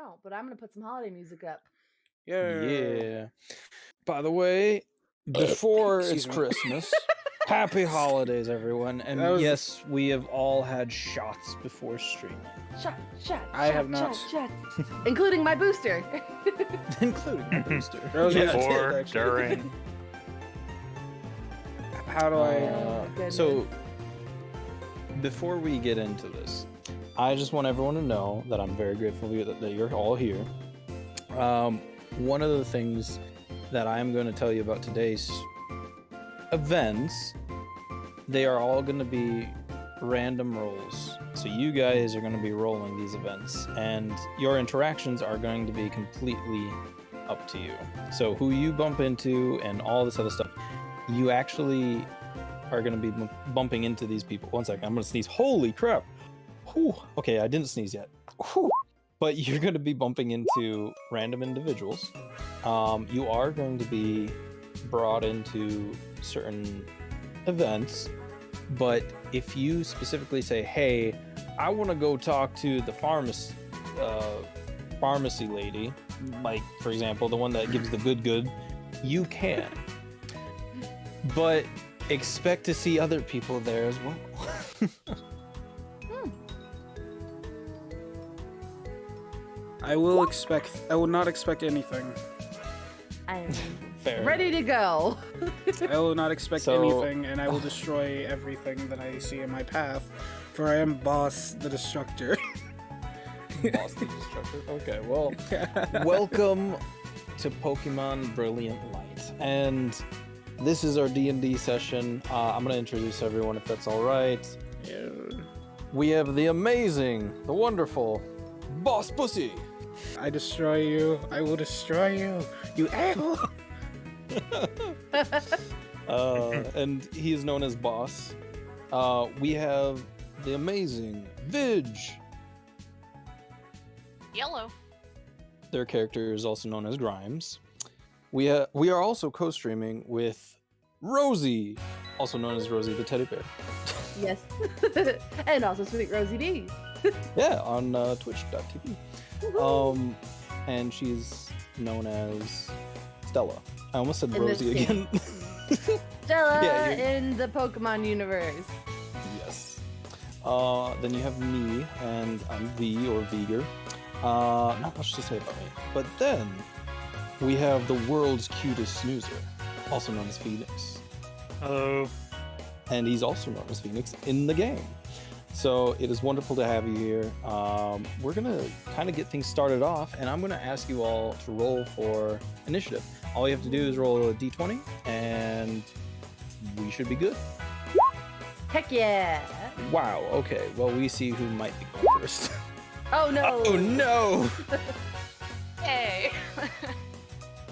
out, but I'm gonna put some holiday music up. Yeah. By the way, before it's Christmas, happy holidays, everyone. And yes, we have all had shots before streaming. I have not. Including my booster. Including my booster. Before, during. How do I... So, before we get into this, I just want everyone to know that I'm very grateful that you're all here. One of the things that I'm going to tell you about today's events, they are all going to be random rolls. So you guys are going to be rolling these events, and your interactions are going to be completely up to you. So who you bump into and all this other stuff, you actually are going to be bumping into these people. One second, I'm going to sneeze. Holy crap. Whew. Okay, I didn't sneeze yet. Whew. But you're going to be bumping into random individuals. You are going to be brought into certain events, but if you specifically say, hey, I want to go talk to the pharmacy lady, like, for example, the one that gives the good, you can. But expect to see other people there as well. I will not expect anything. I'm Fair. ready to go. I will not expect anything, and I will destroy everything that I see in my path, for I am Boss the Destructor. Boss the Destructor. Okay, well, welcome to Pokemon Brilliant Light. And this is our D&D session. I'm going to introduce everyone if that's all right. Yeah. We have the amazing, the wonderful Boss Pussy. I destroy you. I will destroy you. You a-hole. And he is known as Boss. We have the amazing Vidge. Yellow. Their character is also known as Grimes. We are also co-streaming with Rosie, also known as Rosie the Teddy Bear. Yes. And also Sweet Rosie D. Yeah, on twitch.tv. And she's known as Stella. I almost said In Rosie again. Stella in the Pokemon universe. Yes. Then you have me, and I'm V or Viger. Not much to say about me. But then we have the world's cutest snoozer, also known as Phoenix. Hello. And he's also known as Phoenix in the game. So it is wonderful to have you here. We're going to kind of get things started off, and I'm going to ask you all to roll for initiative. All you have to do is roll a d20, and we should be good. Heck yeah. Wow, okay. Well, we see who might be going first. Oh no. Oh no! Hey.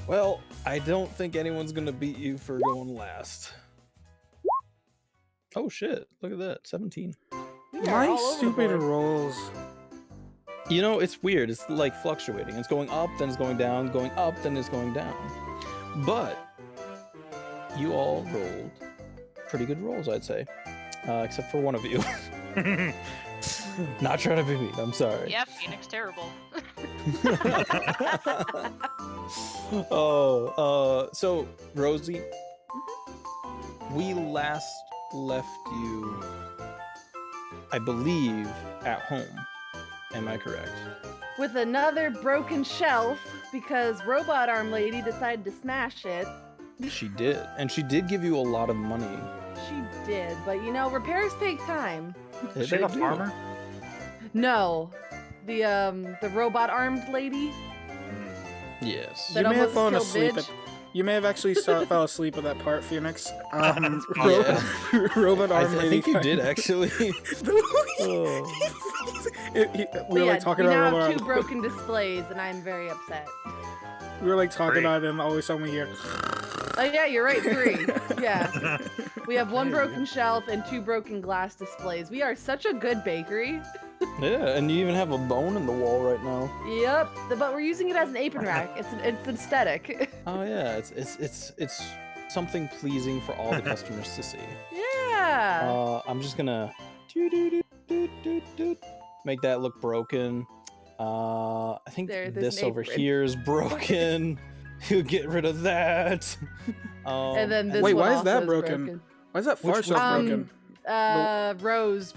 Well, I don't think anyone's going to beat you for going last. Oh shit, look at that, 17. My stupid rolls. You know, it's weird. It's like fluctuating. It's going up, then it's going down, going up, then it's going down. But you all rolled pretty good rolls, I'd say. Except for one of you. Not trying to be mean, I'm sorry. Yeah, Phoenix terrible. So Rosie, we last left you, I believe, at home. Am I correct? With another broken shelf because Robot Arm Lady decided to smash it. She did. And she did give you a lot of money. She did, but you know, repairs take time. Is she a farmer? No. The robot armed lady. Yes. That You may have almost fallen killed asleep. Vidge. You may have actually fell asleep at that part, Phoenix. Yeah. Robot arm I lady. think you did, actually. We were like talking we about now have robot two broken displays, and I'm very upset. We were like talking Great. about it, and all of a sudden we hear. Oh yeah, you're right, 3. Yeah. We have 1 broken shelf and 2 broken glass displays. We are such a good bakery. Yeah, and you even have a bone in the wall right now. Yep, but we're using it as an apron rack. It's aesthetic. Oh yeah, it's something pleasing for all the customers to see. Yeah. I'm just gonna make that look broken. I think There's this an over apron. here is broken. You get rid of that. And then this Wait, one why is also that broken? Why is that far Which shelf one? broken? Rose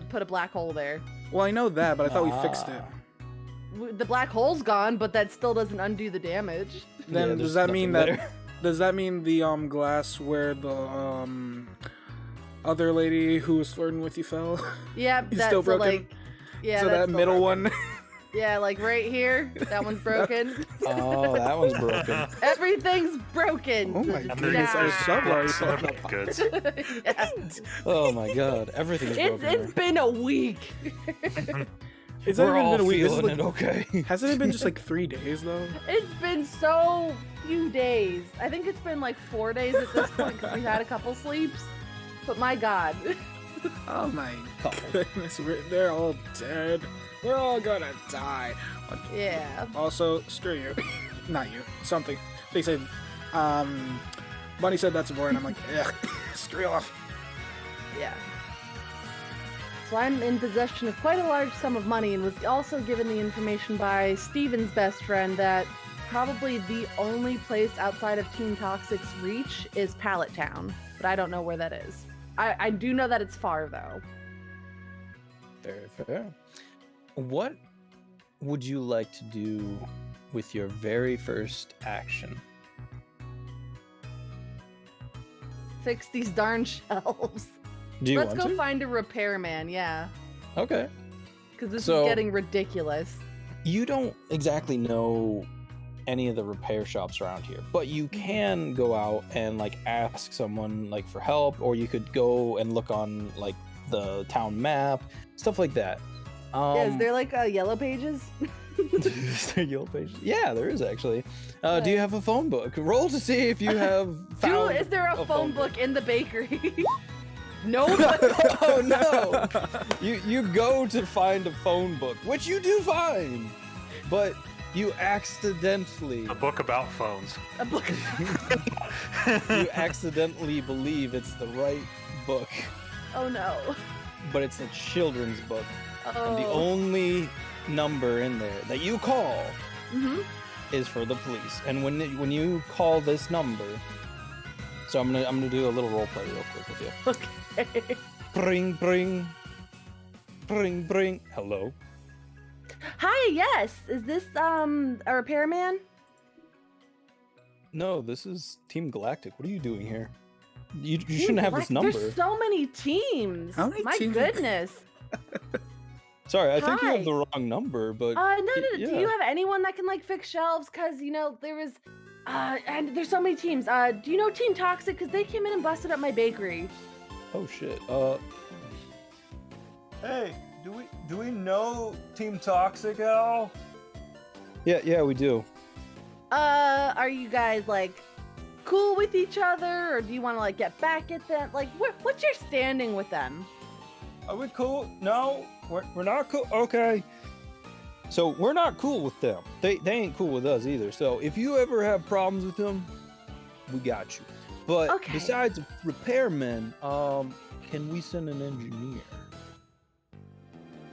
put a black hole there. Well, I know that, but I thought we fixed it. The black hole's gone, but that still doesn't undo the damage. Then Yeah, does there's that mean nothing that? Does that mean the glass where the other lady who was flirting with you fell? Yeah, It's that's still broken? like, yeah. So that's that still middle broken. one. Yeah, like right here, that one's broken. Oh, that one's broken. Everything's broken. Oh my And goodness, I was so worried. Some of the goods. Yeah. Oh my god, everything's broken. It's been a week. It's We're not even all been a week. This is feeling like, it, okay? hasn't it been just like 3 days though? It's been so few days. I think it's been like 4 days at this point because we've had a couple sleeps. But my god. Oh my Couple. goodness, they're all dead. We're all gonna die. Yeah. Also, screw you. Not you. Something. They said, Bunny said that's important. I'm like, ugh, screw off. Yeah. So I'm in possession of quite a large sum of money and was also given the information by Steven's best friend that probably the only place outside of Team Toxic's reach is Pallet Town. But I don't know where that is. I do know that it's far though. Very fair. What would you like to do with your very first action? Fix these darn shelves. Do you Let's want go to? find a repairman, yeah. Okay. Because this So- is getting ridiculous. You don't exactly know any of the repair shops around here, but you can go out and like ask someone like for help, or you could go and look on like the town map, stuff like that. Yeah, is there like yellow pages? Is there yellow pages? Yeah, there is actually. Do you have a phone book? Roll to see if you have found. Is there a phone book in the bakery? No. Oh no! You go to find a phone book, which you do find, but you accidentally A book about phones. A book. you accidentally believe it's the right book, Oh no. but it's a children's book, Oh. and the only number in there that you call Mhm. is for the police. And when you call this number, so I'm gonna do a little role play real quick with you. Okay. Bring, bring, bring, bring. Hello. Hi. Yes. Is this a repairman? No, this is Team Galactic. What are you doing here? You shouldn't have this number. There's so many teams. How many My teams? goodness. Sorry, I think you Hi. have the wrong number, but No. Do yeah. you have anyone that can like fix shelves? Cause you know there was, and there's so many teams. Do you know Team Toxic? Cause they came in and busted up my bakery. Oh shit. Hey, do we know Team Toxic at all? Yeah, we do. Are you guys like cool with each other, or do you want to like get back at them? Like, what's your standing with them? Are we cool? No, we're not cool. Okay. So we're not cool with them. They ain't cool with us either. So if you ever have problems with them, we got you. But Okay. besides repairmen, can we send an engineer?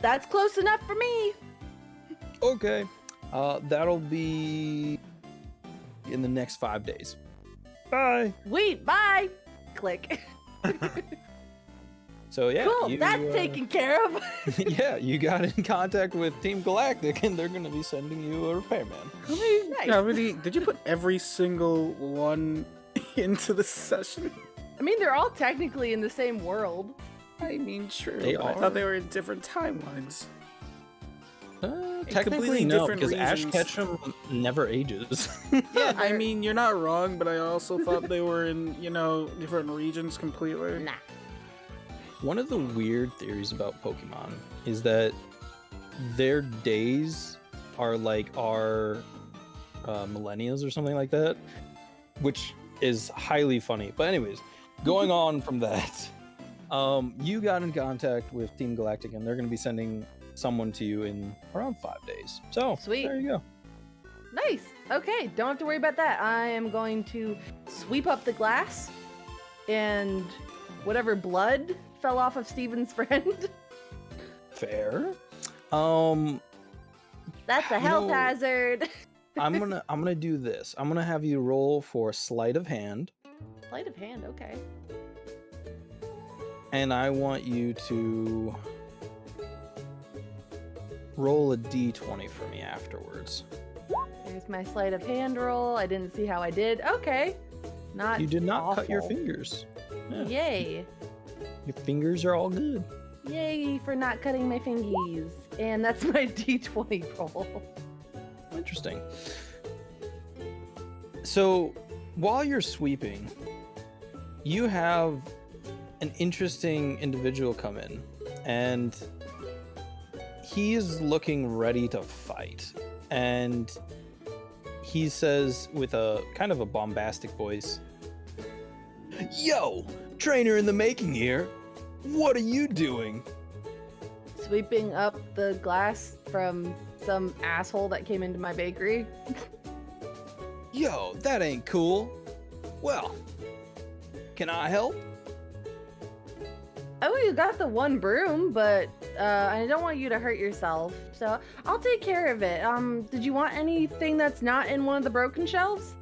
That's close enough for me. Okay. That'll be in the next 5 days. Bye. Sweet, bye. Click. So yeah. Cool, you, that's taken care of. Yeah, you got in contact with Team Galactic, and they're gonna be sending you a repairman. Nice. Yeah, really. Did you put every single one into the session? I mean, they're all technically in the same world. I mean, true. They I are. thought they were in different timelines. Technically completely no, different because Ash reasons. Ketchum never ages. Yeah, I they're- mean, you're not wrong, but I also thought they were in, different regions completely. Nah. One of the weird theories about Pokemon is that their days are like our millennials or something like that, which is highly funny. But anyways, going on from that, you got in contact with Team Galactic, and they're going to be sending someone to you in around 5 days. So Sweet. there you go. Nice. Okay, don't have to worry about that. I am going to sweep up the glass and whatever blood fell off of Steven's friend. Fair. That's a You health know- hazard. I'm gonna do this. I'm gonna have you roll for sleight of hand, Sleight of hand, okay. and I want you to roll a d20 for me afterwards. There's my sleight of hand roll. I didn't see how I did. Okay. Not You did not cut your awful. fingers. Yeah. Yay. Your fingers are all good. Yay for not cutting my fingies. And that's my d20 roll. Interesting. So, while you're sweeping, you have an interesting individual come in, and he is looking ready to fight. And he says with a kind of a bombastic voice, "Yo, trainer in the making here. What are you doing?" Sweeping up the glass from some asshole that came into my bakery. "Yo, that ain't cool. Well, can I help?" Oh, you got the one broom, but I don't want you to hurt yourself, so I'll take care of it. Did you want anything that's not in one of the broken shelves?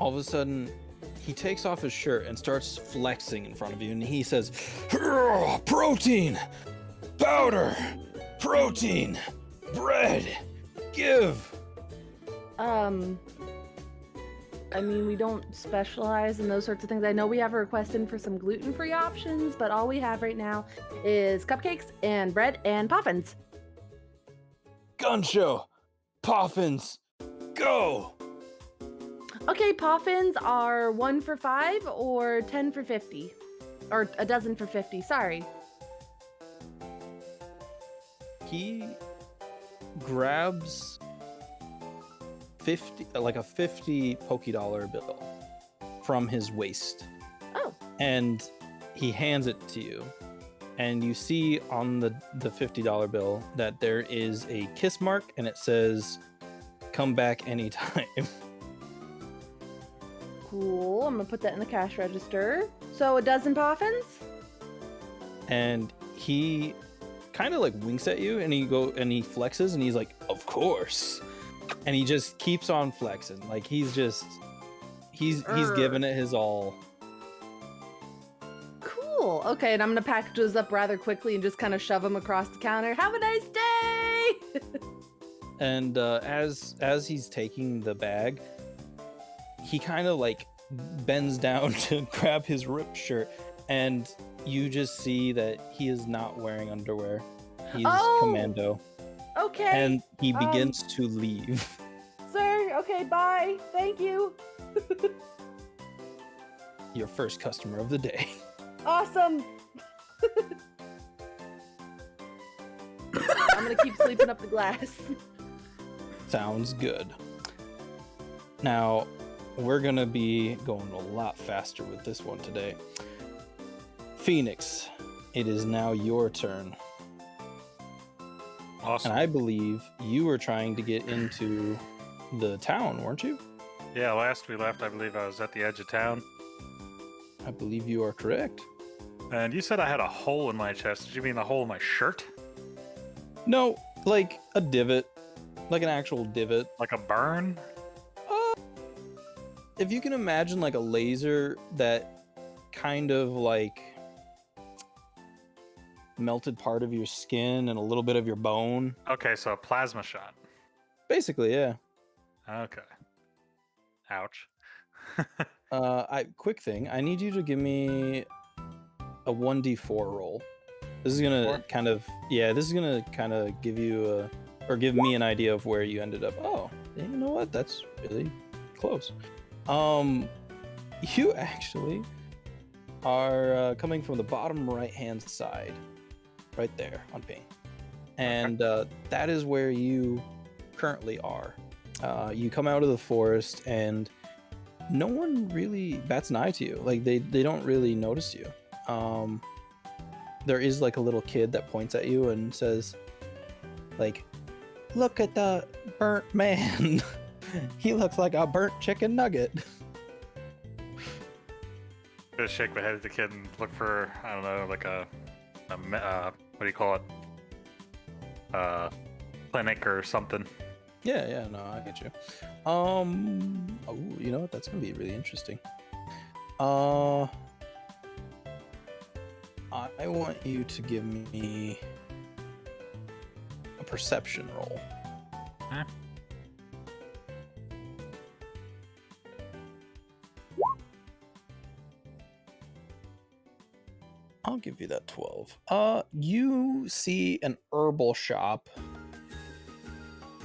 All of a sudden, he takes off his shirt and starts flexing in front of you, and he says, "Protein, powder, protein, bread, give." I mean, we don't specialize in those sorts of things. I know we have a request in for some gluten-free options, but all we have right now is cupcakes and bread and puffins. Gun show, poffins, go. Okay, puffins are 1 for 5 or 10 for 50. Or a dozen for 50, sorry. He grabs 50, like a 50 $50 bill from his waist, Oh, and he hands it to you. And you see on the $50 bill that there is a kiss mark, and it says, "Come back anytime." cool. I'm gonna put that in the cash register. So a dozen puffins? And he kind of like winks at you, and he flexes, and he's like, "Of course." And he just keeps on flexing, like he's giving it his all. Cool. Okay, and I'm gonna package those up rather quickly and just kind of shove them across the counter. Have a nice day! And as he's taking the bag, he kind of like bends down to grab his ripped shirt, and you just see that he is not wearing underwear. He's Oh! commando, Okay. and he begins to leave. Sir, okay, bye. Thank you. Your first customer of the day. Awesome. I'm gonna keep sweeping up the glass. Sounds good. Now, we're gonna be going a lot faster with this one today. Phoenix, it is now your turn. Awesome. And I believe you were trying to get into the town, weren't you? Yeah, last we left, I believe I was at the edge of town. I believe you are correct. And you said I had a hole in my chest. Did you mean the hole in my shirt? No, like a divot. Like an actual divot. Like a burn? If you can imagine like a laser that kind of like melted part of your skin and a little bit of your bone. Okay, so a plasma shot. Basically, yeah. Okay. Ouch. Quick thing. I need you to give me a 1d4 roll. This is gonna kind of give you or give me an idea of where you ended up. Oh, you know what? That's really close. You actually are coming from the bottom right-hand side, right there on paint, and that is where you currently are. You come out of the forest, and no one really bats an eye to you. Like they don't really notice you. There is like a little kid that points at you and says, like, "Look at the burnt man. He looks like a burnt chicken nugget." Just shake my head at the kid and look for, I don't know, like a what do you call it? clinic or something. Yeah, no, I get you. You know what? That's gonna be really interesting. I want you to give me a perception roll. Huh? I'll give you that 12. You see an herbal shop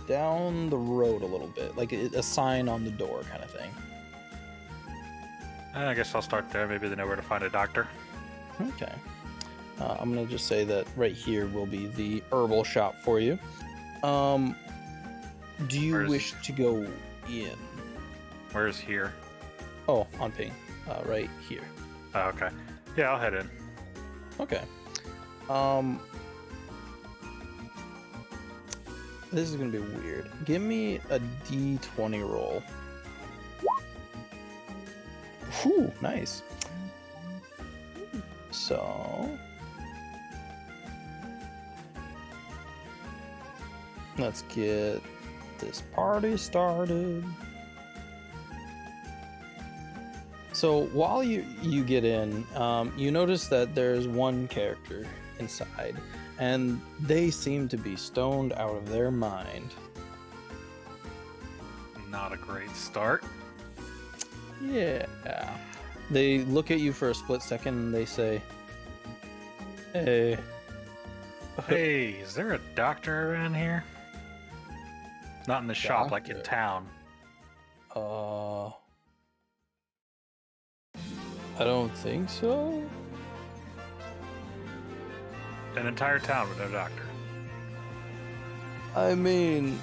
down the road a little bit, like a sign on the door kind of thing. I guess I'll start there. Maybe they know where to find a doctor. Okay. I'm gonna just say that right here will be the herbal shop for you. Do you wish to go in? Where's here? Oh, on ping. Right here. Oh, okay. Yeah, I'll head in. Okay. This is gonna be weird. Give me a D20 roll. Whew, nice. So let's get this party started. So while you get in, you notice that there's one character inside, and they seem to be stoned out of their mind. Not a great start. Yeah. They look at you for a split second and they say, "Hey." Hey, is there a doctor around here? Not in the shop, like in Doctor? town. I don't think so. An entire town with no doctor. I mean,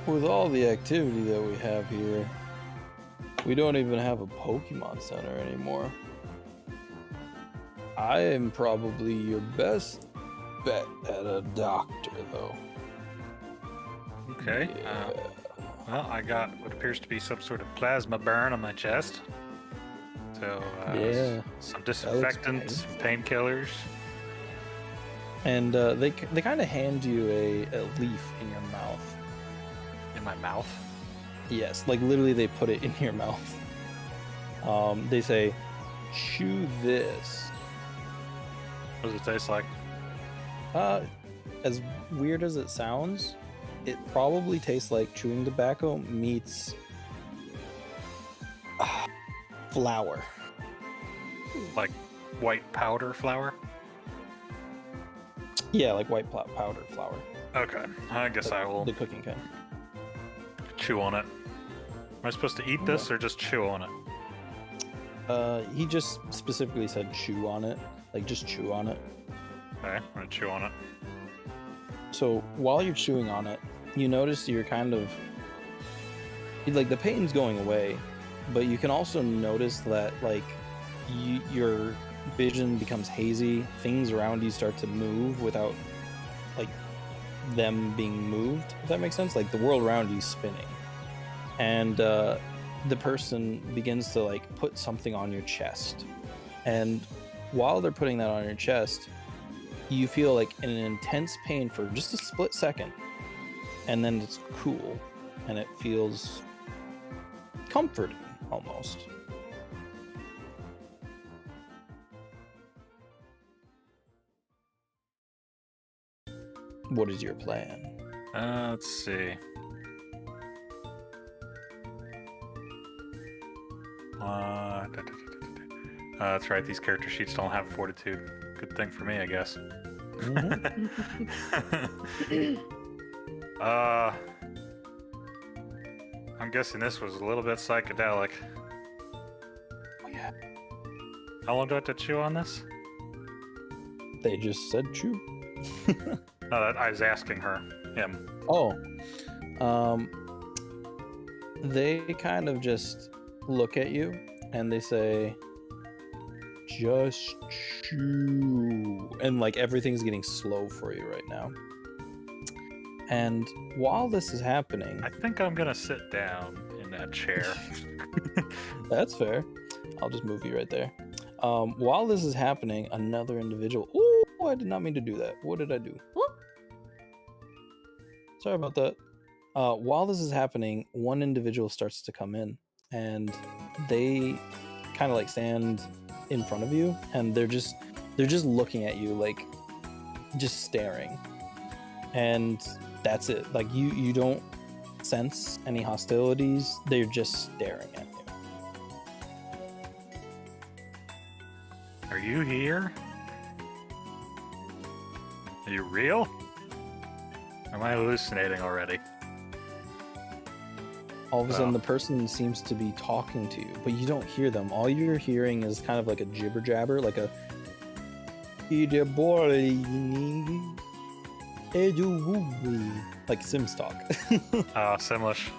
with all the activity that we have here, we don't even have a Pokemon Center anymore. I am probably your best bet at a doctor, though. Okay. Yeah. Well, I got what appears to be some sort of plasma burn on my chest. So, Yeah, some disinfectant, some painkillers. And they kind of hand you a leaf in your mouth. In my mouth? Yes, like literally they put it in your mouth. They say, chew this. What does it taste like? As weird as it sounds, it probably tastes like chewing tobacco meets flour. Like white powder flour? Yeah, like white powdered flour. Okay, I guess I will The cooking kind. chew on it. Am I supposed to eat this or just chew on it? He just specifically said chew on it. Like, just chew on it. Okay, I'm gonna chew on it. So while you're chewing on it, you notice you're kind of like the pain's going away, but you can also notice that like your vision becomes hazy. Things around you start to move without like them being moved. If that makes sense, like the world around you is spinning, and the person begins to like put something on your chest, and while they're putting that on your chest, you feel like an intense pain for just a split second, and then it's cool, and it feels comforting almost. What is your plan? Let's see. That's right, these character sheets don't have fortitude. Good thing for me, I guess. I'm guessing this was a little bit psychedelic. Oh, yeah. How long do I have to chew on this? They just said chew. No, I was asking him. Oh. They kind of just look at you and they say, just chew. And like everything's getting slow for you right now. And while this is happening, I think I'm gonna sit down in that chair. that's fair. I'll just move you right there. While this is happening, another individual. Oh, I did not mean to do that. What did I do? Whoop. Sorry about that. While this is happening, one individual starts to come in, and they kind of like stand in front of you, and they're just looking at you, like just staring, and that's it. Like you don't sense any hostilities. They're just staring at you. Are you here? Are you real? Or am I hallucinating already? All of a sudden, the person seems to be talking to you, but you don't hear them. All you're hearing is kind of like a jibber jabber, like a like Sims talk. Oh, Simlish.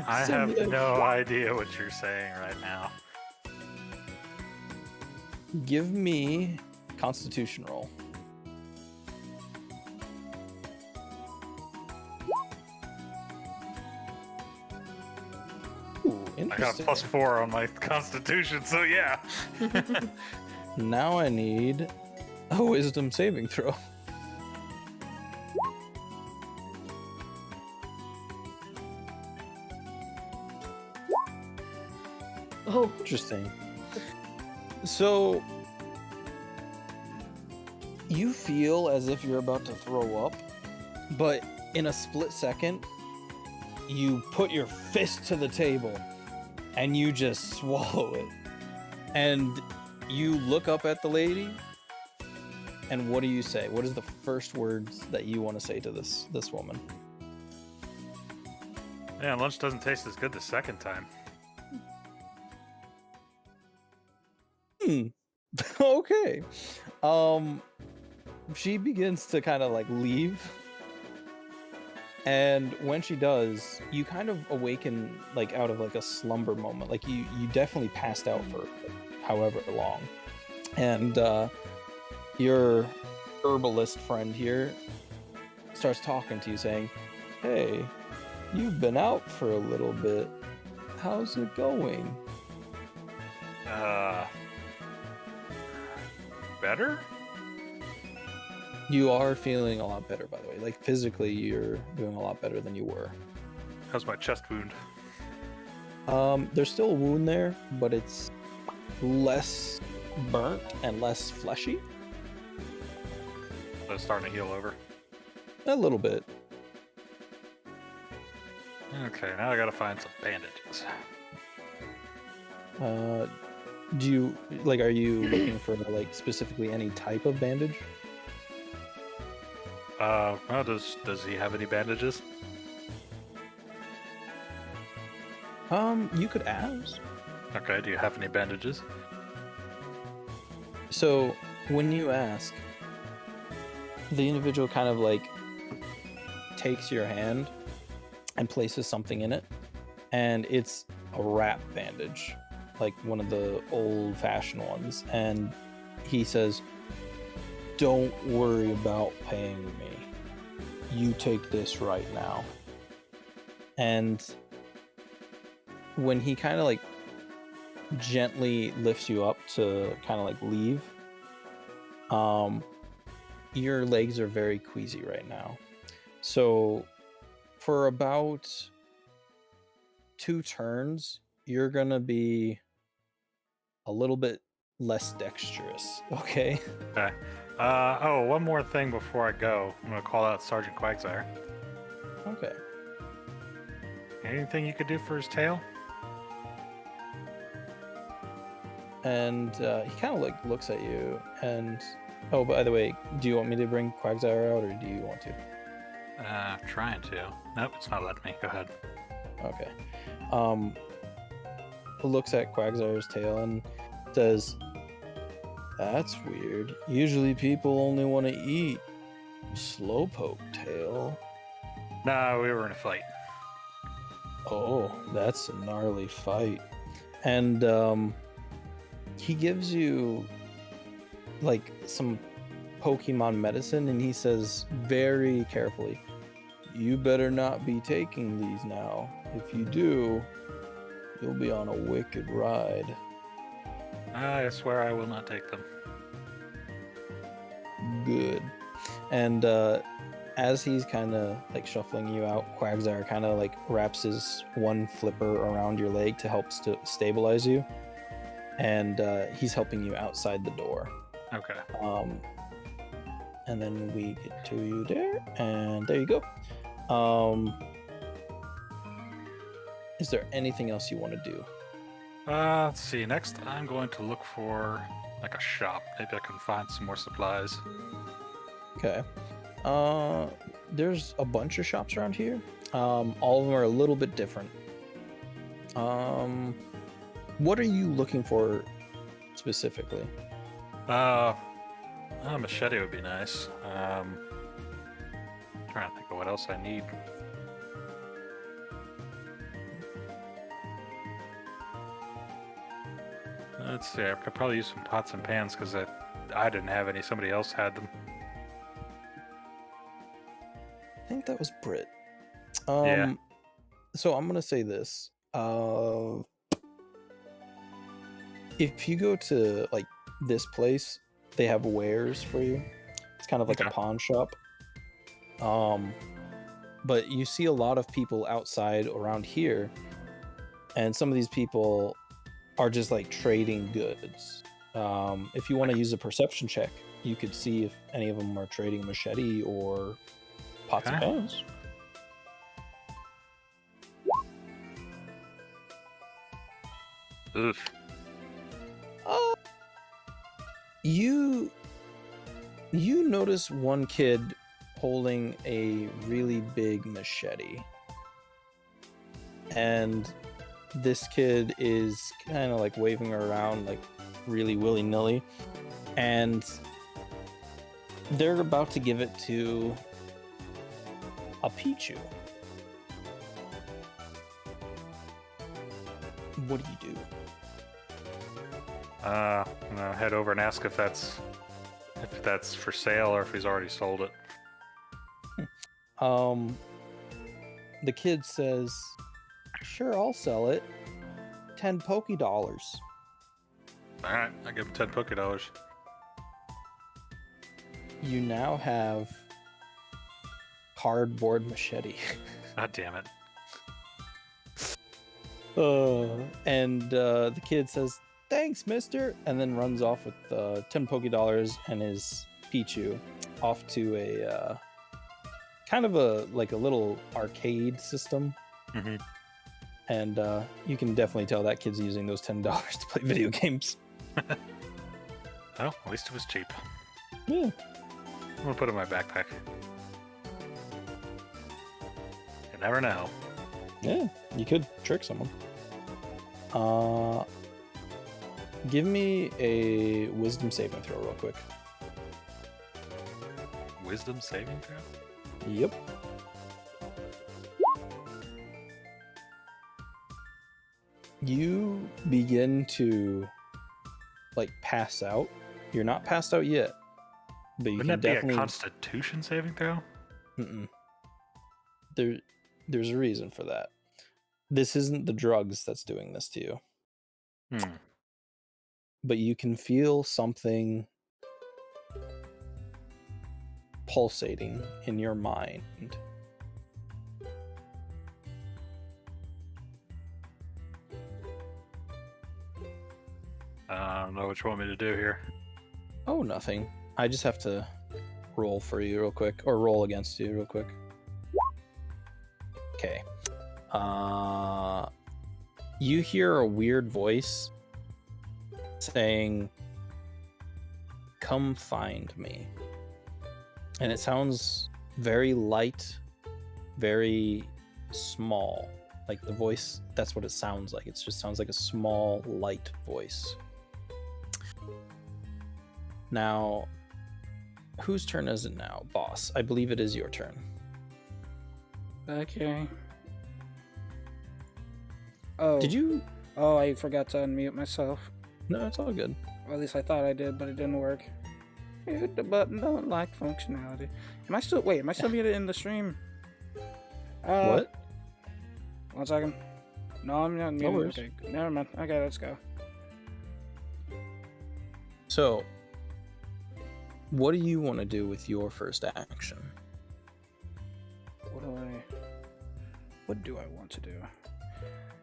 I have no idea what you're saying right now. Give me Constitution roll. Ooh, I got interesting. +4 on my Constitution, so yeah. Now I need a Wisdom saving throw. Oh, Interesting. So you feel as if you're about to throw up, but in a split second, you put your fist to the table and you just swallow it. And you look up at the lady, and what do you say? What is the first words that you want to say to this woman? Yeah, lunch doesn't taste as good the second time. Okay. She begins to kind of like leave. And when she does, you kind of awaken like out of like a slumber moment. Like you definitely passed out for however long. And your herbalist friend here starts talking to you saying, "Hey, you've been out for a little bit. How's it going?" Better? You are feeling a lot better, by the way. Like physically, you're doing a lot better than you were. How's my chest wound? There's still a wound there, but it's less burnt and less fleshy. So it's starting to heal over. A little bit. Okay, now I gotta find some bandages. Do you are you looking for like specifically any type of bandage? Well, does he have any bandages? You could ask. Okay, do you have any bandages? So when you ask, the individual kind of like takes your hand and places something in it, and it's a wrap bandage, like one of the old-fashioned ones, and he says, "Don't worry about paying me. You take this right now." And when he kind of like gently lifts you up to kind of like leave, your legs are very queasy right now. So for about 2 turns, you're gonna be a little bit less dexterous, okay? Okay. One more thing before I go. I'm gonna call out Sergeant Quagsire. Okay. Anything you could do for his tail? And he kind of like looks at you and, oh, by the way, do you want me to bring Quagsire out, or do you want to? Trying to. Nope, it's not letting me. Go ahead. Okay. Looks at Quagsire's tail and says, "That's weird. Usually people only want to eat slowpoke tail." Nah, we were in a fight. Oh, that's a gnarly fight. And he gives you like some Pokemon medicine, and he says very carefully, "You better not be taking these now. If you do, you'll be on a wicked ride." I swear I will not take them. Good. And as he's kind of like shuffling you out, Quagsire kind of like wraps his one flipper around your leg to help stabilize you, and he's helping you outside the door. Okay. And then we get to you there, and there you go. Is there anything else you want to do? Let's see. Next, I'm going to look for like a shop. Maybe I can find some more supplies. Okay. There's a bunch of shops around here. All of them are a little bit different. What are you looking for specifically? A machete would be nice. Trying to think of what else I need. Let's see. I could probably use some pots and pans because I didn't have any. Somebody else had them. I think that was Britt. Yeah. So I'm gonna say this. If you go to like this place, they have wares for you. It's kind of like a pawn shop. But you see a lot of people outside around here, and some of these people are just like trading goods. If you want to use a perception check, you could see if any of them are trading a machete or pots and pans. Oof. You notice one kid holding a really big machete, and this kid is kind of like waving around like really willy-nilly, and they're about to give it to a Pichu. What do you do? I'm gonna head over and ask if that's for sale or if he's already sold it. The kid says, "Sure, I'll sell it. 10 Poké Dollars." All right, I give him 10 Poké Dollars. You now have cardboard machete. God damn it. And the kid says, "Thanks, mister," and then runs off with 10 Poké Dollars and his Pichu off to a kind of a little arcade system. Mm-hmm. And you can definitely tell that kid's using those $10 to play video games. Well, at least it was cheap. Yeah. I'm gonna put it in my backpack. You never know. Yeah, you could trick someone. Give me a wisdom saving throw real quick. Wisdom saving throw? Yep. You begin to pass out. You're not passed out yet, but you Wouldn't can that definitely. be a Constitution saving throw? Mm-mm. There's a reason for that. This isn't the drugs that's doing this to you. But you can feel something pulsating in your mind. I don't know what you want me to do here. Oh, nothing. I just have to roll for you real quick, or roll against you real quick. Okay. You hear a weird voice saying, "Come find me." And it sounds very light, very small. Like the voice, that's what it sounds like. It just sounds like a small, light voice. Now, whose turn is it now? Boss, I believe it is your turn. Okay. Oh. Did you? Oh, I forgot to unmute myself. No, it's all good. Or at least I thought I did, but it didn't work. Hit the button, don't like functionality. Am I still muted in the stream? What? 1 second. No, I'm not muted. worries. Okay, never mind. Okay, let's go. So, what do you want to do with your first action? What do I want to do?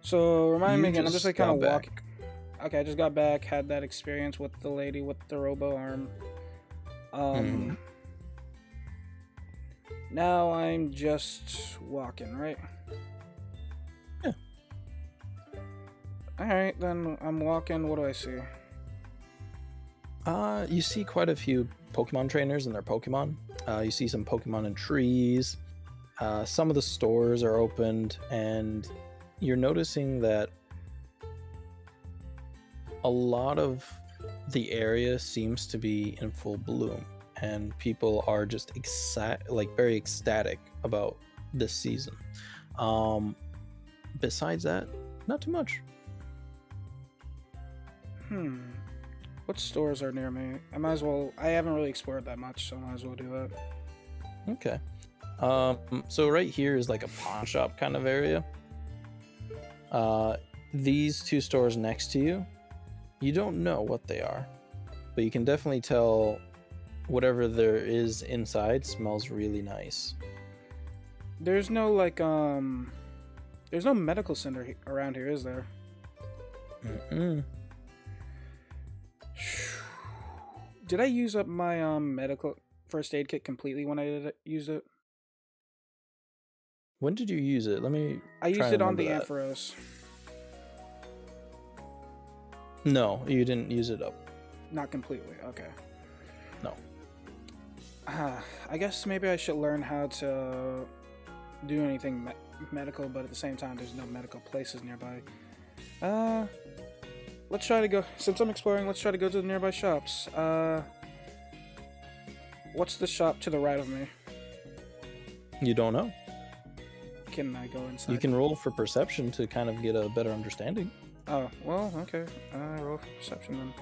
So remind me again. I'm just like kind of walking. Okay, I just got back. Had that experience with the lady with the robo arm. Now I'm just walking, right? Yeah. All right, then I'm walking. What do I see? You see quite a few Pokemon trainers and their Pokemon. You see some Pokemon in trees. Some of the stores are opened, and you're noticing that a lot of the area seems to be in full bloom, and people are just very ecstatic about this season. Besides that, not too much. What stores are near me? I might as well. I haven't really explored that much, so I might as well do that. Okay. So right here is like a pawn shop kind of area. These two stores next to you, you don't know what they are, but you can definitely tell whatever there is inside smells really nice. There's no like there's no medical center around here, is there? Did I use up my medical first aid kit completely when I used it? When did you use it? I used it on the Ampharos. No, you didn't use it up. Not completely. Okay. No. I guess maybe I should learn how to do anything medical, but at the same time, there's no medical places nearby. Let's try to go. Since I'm exploring, let's try to go to the nearby shops. What's the shop to the right of me? You don't know. Can I go inside? You can roll for perception to kind of get a better understanding. Oh, well, okay. Roll for perception then.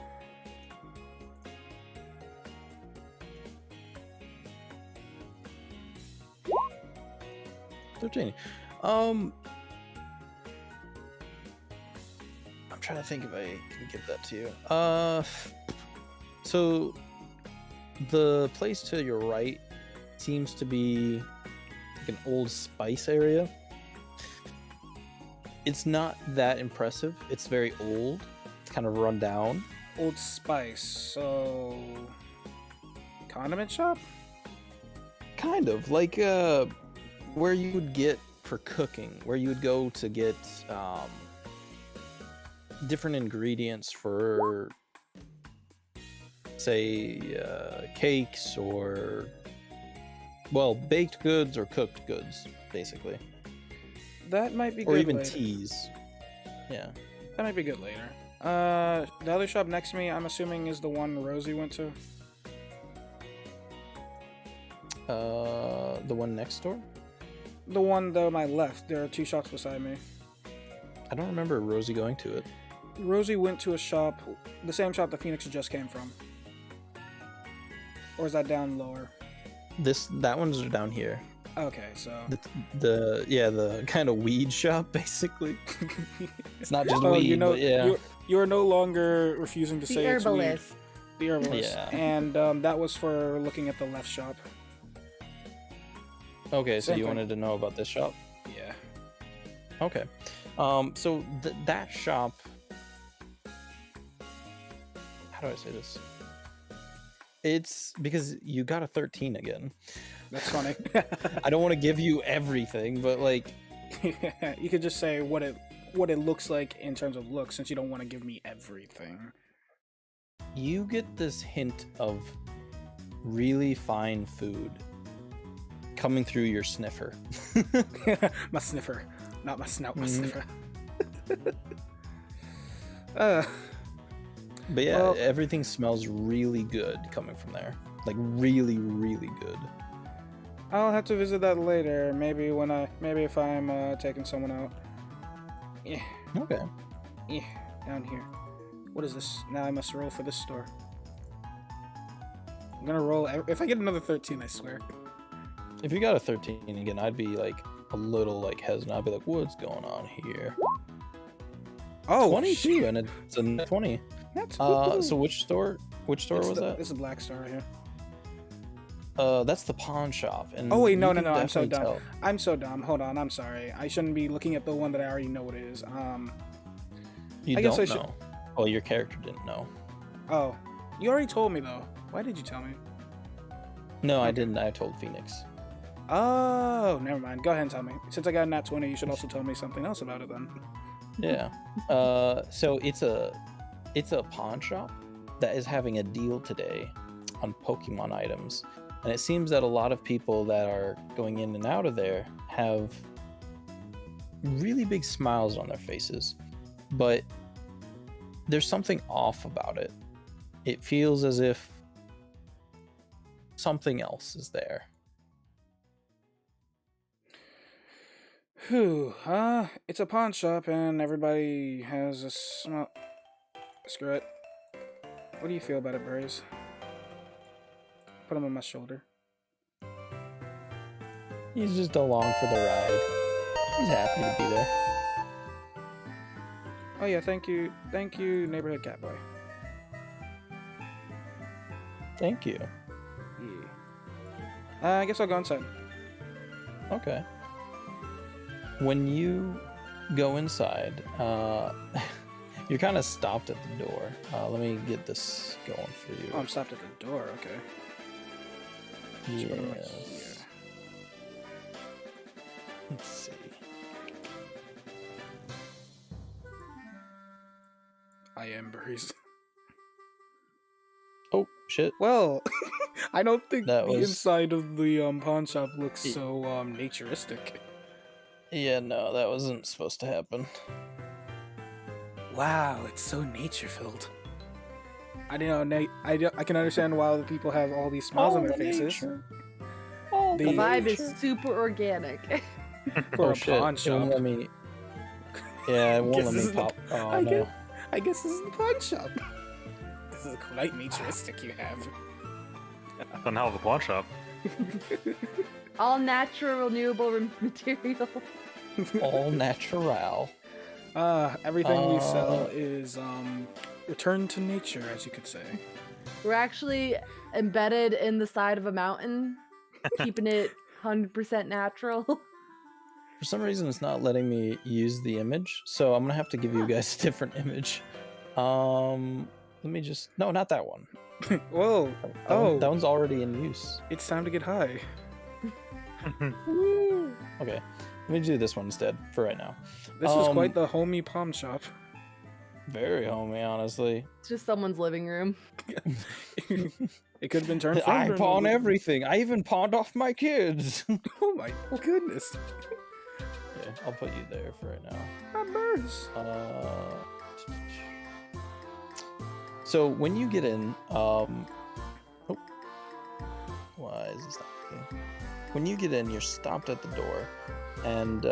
$13. I'm trying to think if I can give that to you. So the place to your right seems to be like an old spice area. It's not that impressive. It's very old. It's kind of run down. Old Spice, so condiment shop? Kind of like where you would get for cooking, where you would go to get different ingredients for, say, cakes or, well, baked goods or cooked goods, basically. That might be good. Or even later. teas. Yeah. That might be good later. The other shop next to me, I'm assuming, is the one Rosie went to. The one next door? The one to my left. There are two shops beside me. I don't remember Rosie going to it. Rosie went to a shop, the same shop the Phoenix just came from. Or is that down lower? That one's down here. Okay, so the kind of weed shop, basically. It's not just oh, weed, but yeah. You are no longer refusing to The say herbalist. it's weed. The herbalist. Yeah. And that was for looking at the left shop. Okay, so Same you thing. wanted to know about this shop? Yeah. Okay. So that shop. How do I say this? It's because you got a 13 again. That's funny. I don't want to give you everything, but like, you could just say what it looks like in terms of look, since you don't want to give me everything. you get this hint of really fine food coming through your sniffer. My sniffer, not my snout. My Mhm. sniffer. But yeah, Well- everything smells really good coming from there. Like really, really good. I'll have to visit that later. Maybe if I'm taking someone out. Yeah, Okay. yeah, down here. What is this? Now I must roll for this store. I'm gonna roll. If I get another 13, I swear. If you got a 13 again, I'd be like a little like hesitant. I'd be like, what's going on here? Oh, 22, and it's a 20. That's So which store was that? This is a black star right here. That's the pawn shop. And Oh wait, no, you can I'm so definitely dumb. tell. I'm so dumb. Hold on, I'm sorry. I shouldn't be looking at the one that I already know what it is. You I guess don't I should- know. Well, your character didn't know. Oh, you already told me though. Why did you tell me? No, I didn't. I told Phoenix. Oh, never mind. Go ahead and tell me. Since I got a nat 20, you should also tell me something else about it then. Yeah. So it's a pawn shop that is having a deal today on Pokemon items, and it seems that a lot of people that are going in and out of there have really big smiles on their faces, but there's something off about it. It feels as if something else is there. Whew. It's a pawn shop and everybody has a smell. Screw it. What do you feel about it, Burries? Put him on my shoulder. He's just along for the ride. He's happy to be there. Oh yeah, thank you, neighborhood cat boy. Thank you. Yeah. I guess I'll go inside. Okay. When you go inside, you're kind of stopped at the door. Let me get this going for you. Oh, I'm stopped at the door. Okay. Should go right here. Yes. Let's see. I am Burries. Oh shit! Well, I don't think That the was- inside of the pawn shop looks so naturistic. Yeah, no, that wasn't supposed to happen. Wow, it's so nature filled. I didn't know. I can understand why the people have all these smiles on their faces. Oh, The The vibe nature. is super organic. For oh a shit! pawn It shop. won't let me. Yeah, it won't Guess let this me is the- pop. Oh I no! guess- I guess this is the pawn shop. This is quite naturistic you have. Then how the pawn shop? All natural, renewable material. All natural. Everything we sell is returned to nature, as you could say. We're actually embedded in the side of a mountain, keeping it 100% natural. For some reason, it's not letting me use the image, so I'm gonna have to give you guys a different image. Let me just. No, not that one. Whoa! That one's already in use. It's time to get high. Okay, let me do this one instead for right now. This is quite the homey pawn shop. Very homey, honestly. It's just someone's living room. It could have been turned. I from pawn everything. I even pawned off my kids. Oh my goodness! Yeah, I'll put you there for right now. My birds. So when you get in, oh, why is this not working? When you get in, you're stopped at the door, and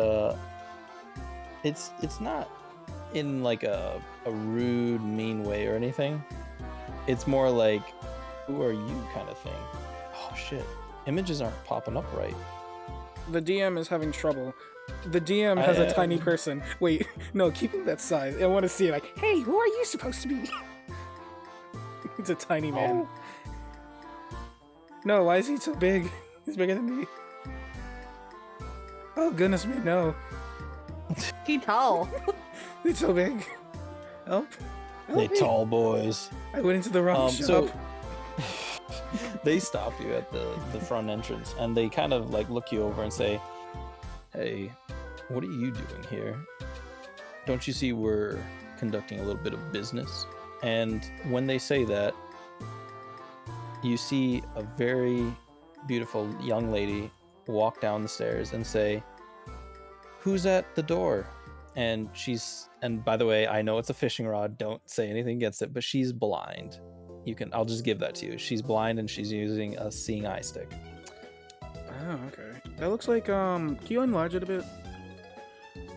it's not in like a rude, mean way or anything. It's more like, who are you kind of thing. Oh shit, images aren't popping up right. The DM is having trouble. The DM has a tiny person. Wait, no, keep him that size. I want to see like, hey, who are you supposed to be? It's a tiny man. No, why is he so big? He's bigger than me. Oh goodness me, no. He tall. He's so big. Help. They Help me. tall boys. I went into the wrong shop. So they stop you at the front entrance, and they kind of like look you over and say, "Hey, what are you doing here? Don't you see we're conducting a little bit of business?" And when they say that, you see a very beautiful young lady walk down the stairs and say, "Who's at the door?" And by the way, I know it's a fishing rod. Don't say anything against it, but she's blind. I'll just give that to you. She's blind and she's using a seeing eye stick. Oh, okay. That looks like can you enlarge it a bit?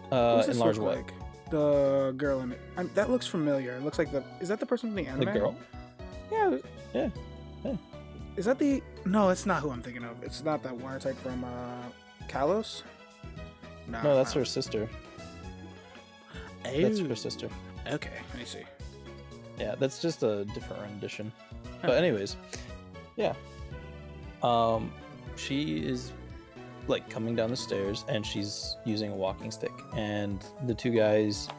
What does this Enlarge look what? like? The girl in it. That looks familiar. It looks like is that the person from the anime? The girl? Yeah. Yeah. Is that the? No, it's not who I'm thinking of. It's not that water type from Kalos. No, that's her sister. That's Oh, her sister. okay. Let me see. Yeah, that's just a different rendition. But anyways, yeah. She is like coming down the stairs and she's using a walking stick, and the two guys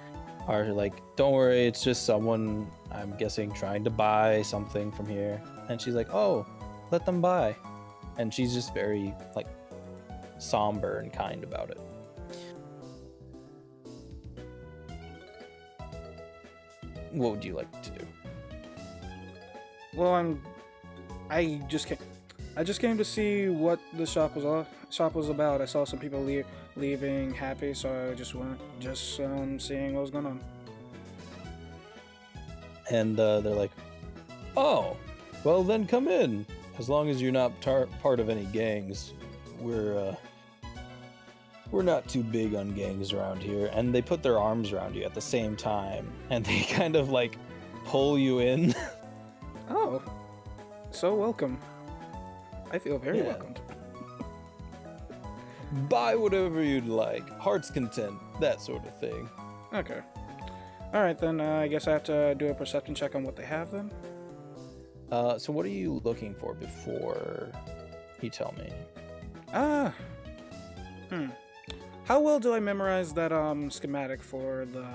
are like, don't worry, it's just someone, I'm guessing, trying to buy something from here. And she's like, oh, let them buy. And she's just very like somber and kind about it. What would you like to do? Well, I just came to see what the shop was about. I saw some people leaving happy, so I just went, seeing what was going on. And they're like, oh, well then come in. As long as you're not part of any gangs, we're not too big on gangs around here. And they put their arms around you at the same time, and they kind of like pull you in. Oh, so welcome. I feel very Yeah. welcomed. Buy whatever you'd like, heart's content, that sort of thing. Okay. All right, then I guess I have to do a perception check on what they have then. So what are you looking for before you tell me? How well do I memorize that schematic for the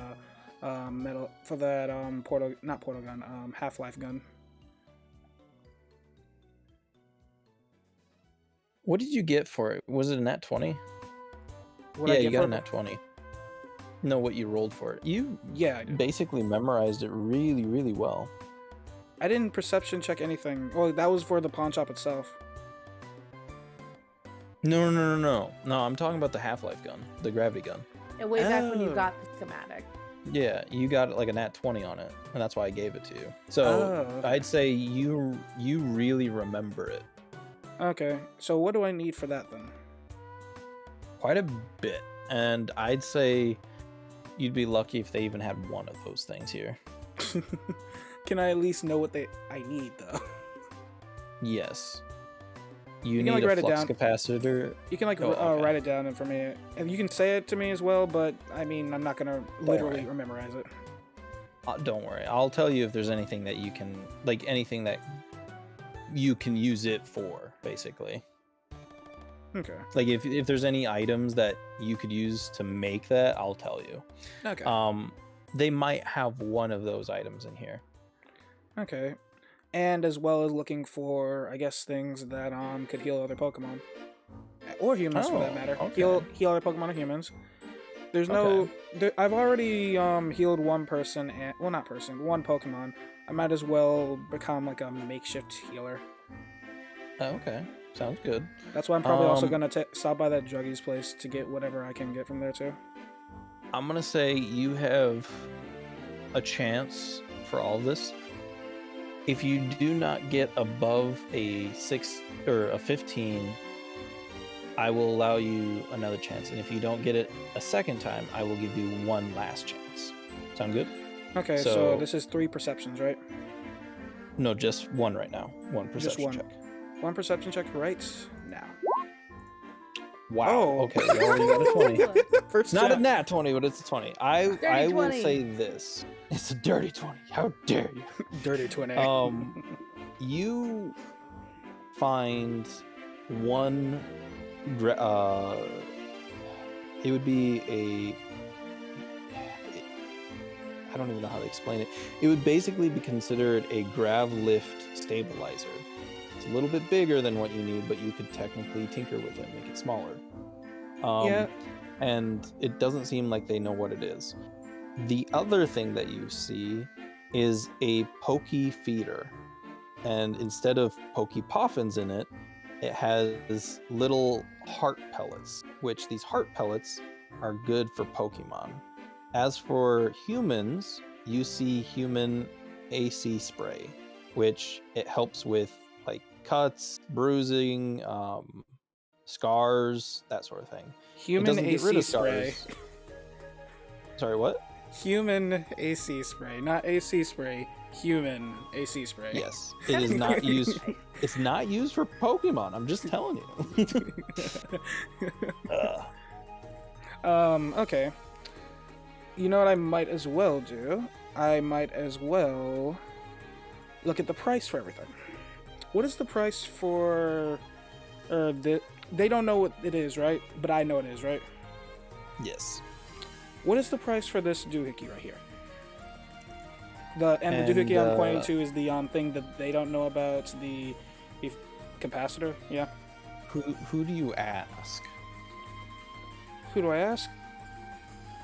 Half-Life gun? What did you get for it? Was it a nat 20? What Yeah, I get you got for a nat 20. No, what you rolled for it. You Yeah, I did. basically memorized it really, really well. I didn't perception check anything. Well, that was for the pawn shop itself. No, I'm talking about the Half-Life gun, the gravity gun. And way back when you Oh. got the schematic. Yeah, you got like a nat 20 on it, and that's why I gave it to you. So Oh, I'd say you really remember it okay. So what do I need for that then? quite a bit, and I'd say you'd be lucky if they even had one of those things here. Can I at least know what I need though? Yes. You can, need like, a write it flux down. capacitor. You can Oh, okay. write it down for me, and you can say it to me as well. But I mean, I'm not gonna literally worry. memorize it. Don't worry. I'll tell you if there's anything that you can, like anything that you can use it for, basically. Okay. Like if there's any items that you could use to make that, I'll tell you. Okay. They might have one of those items in here. Okay. And as well as looking for, I guess, things that could heal other Pokemon. Or humans, for that Oh, matter. okay. Heal other Pokemon or humans. There's no... I've already healed one person, one Pokemon. I might as well become like a makeshift healer. Oh, okay. Sounds good. That's why I'm probably also going to stop by that Druggy's place to get whatever I can get from there, too. I'm going to say you have a chance for all of this. If you do not get above a 6 or a 15, I will allow you another chance. And if you don't get it a second time, I will give you one last chance. Sound good? Okay, so So- this is 3 perceptions, right? No, just one right now. One Just perception one. check. One perception check right now. Wow. Oh. Okay, you already got a 20. First It's not a try. nat 20, but it's a 20. I will 20. say this. It's a dirty 20. How dare you? Dirty 20. You find one it would be I don't even know how to explain it. It would basically be considered a grav lift stabilizer. It's a little bit bigger than what you need, but you could technically tinker with it, make it smaller. Yeah. And it doesn't seem like they know what it is. The other thing that you see is a pokey feeder. And instead of pokey poffins in it, it has little heart pellets, which these heart pellets are good for Pokemon. As for humans, you see human AC spray, which it helps with like cuts, bruising, scars, that sort of thing. It Human doesn't get rid AC of spray. scars. Sorry, what? Human AC spray, not AC spray. Human AC spray. Yes, it is not used. It's not used for Pokemon. I'm just telling you. Okay. You know what I might as well do? I might as well look at the price for everything. What is the price for they don't know what it is, right? But I know it is, right? Yes. What is the price for this doohickey right here? The doohickey I'm pointing to is the thing that they don't know about, the capacitor. Yeah. Who do you ask? Who do I ask?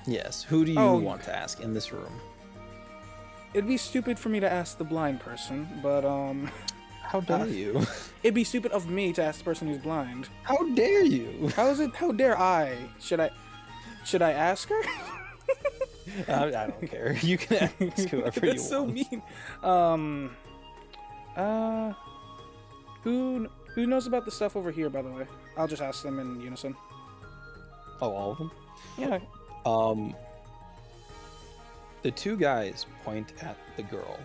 Yes. Who do you Oh. want to ask in this room? It'd be stupid for me to ask the blind person, but How dare you? it'd be stupid of me to ask the person who's blind. How dare you? How is it? How dare I? Should I ask her? I don't care. You can ask whoever you That's so want. mean. Who knows about the stuff over here? By the way, I'll just ask them in unison. Oh, all of them? Yeah. The two guys point at the girl,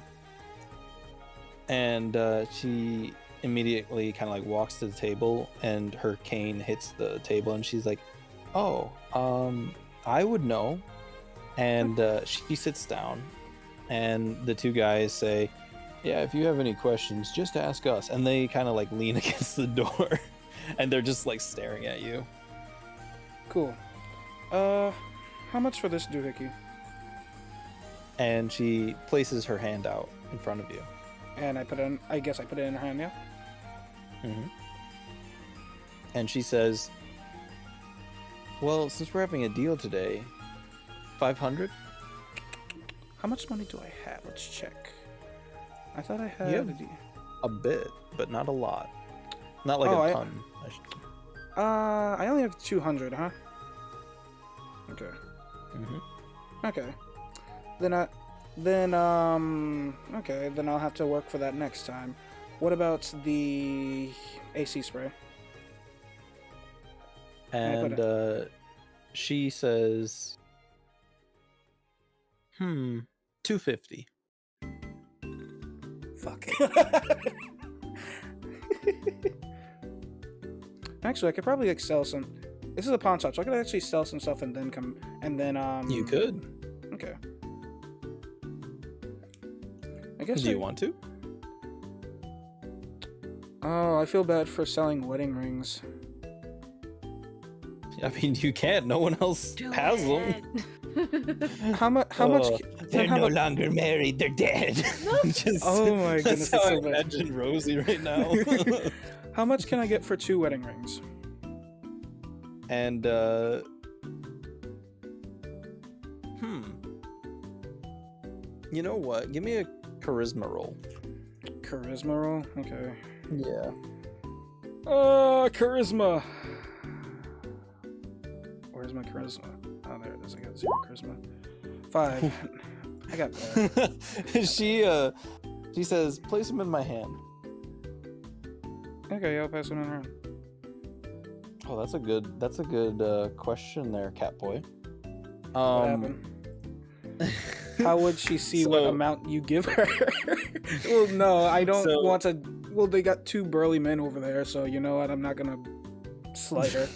and she immediately kind of like walks to the table, and her cane hits the table, and she's like, "Oh, I would know." And she sits down, and the two guys say, "Yeah, if you have any questions, just ask us." And they kind of like lean against the door, and they're just like staring at you. Cool. How much for this doohickey? And she places her hand out in front of you. And I guess I put it in her hand, yeah? Mm-hmm. And she says, "Well, since we're having a deal today, 500? How much money do I have? Let's check. I thought I had... You have a bit, but not a lot. Not like Oh, a ton. I should... I only have 200, huh? Okay. Mm-hmm. Okay. Okay, then I'll have to work for that next time. What about the AC spray? And she says, 250. Fuck. Actually, I could probably like sell some. This is a pawn shop, so I could actually sell some stuff and then You could. Okay. I guess. Do you want to? Oh, I feel bad for selling wedding rings. I mean, you can't. No one else has them. How much? How much? They're how no much? longer married. They're dead. Just, Oh my goodness, That's how that's I so bad. imagine Rosie right now. How much can I get for 2 wedding rings? And you know what? Give me a charisma roll. Charisma roll. Okay. Yeah. Charisma. Where's my charisma? Oh, there it is. I got 0 charisma. 5. I got that. She says, "Place him in my hand." Okay, I'll pass it on around. Oh, that's a good question there, Catboy. What happened? How would she see what So- amount you give her? Well, no, I don't So- want to. Well, they got 2 burly men over there, so you know what? I'm not gonna slight her.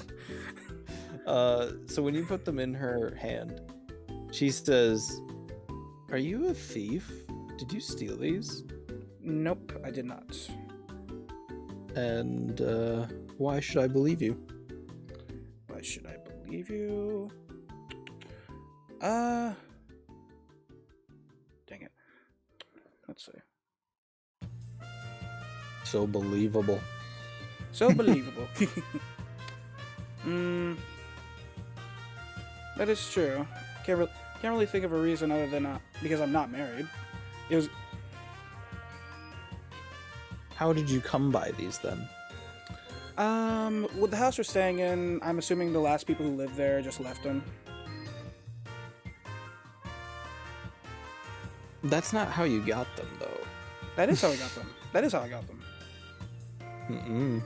So when you put them in her hand, she says, "Are you a thief? Did you steal these? Nope, I did not. And why should I believe you?" Why should I believe you? Dang it. Let's see. So believable. So believable. That is true. Can't really think of a reason other than because I'm not married. It was How did you come by these then? with the house we're staying in, I'm assuming the last people who lived there just left them. That's not how you got them, though. That is how I got them. That is how I got them. Mm-mm.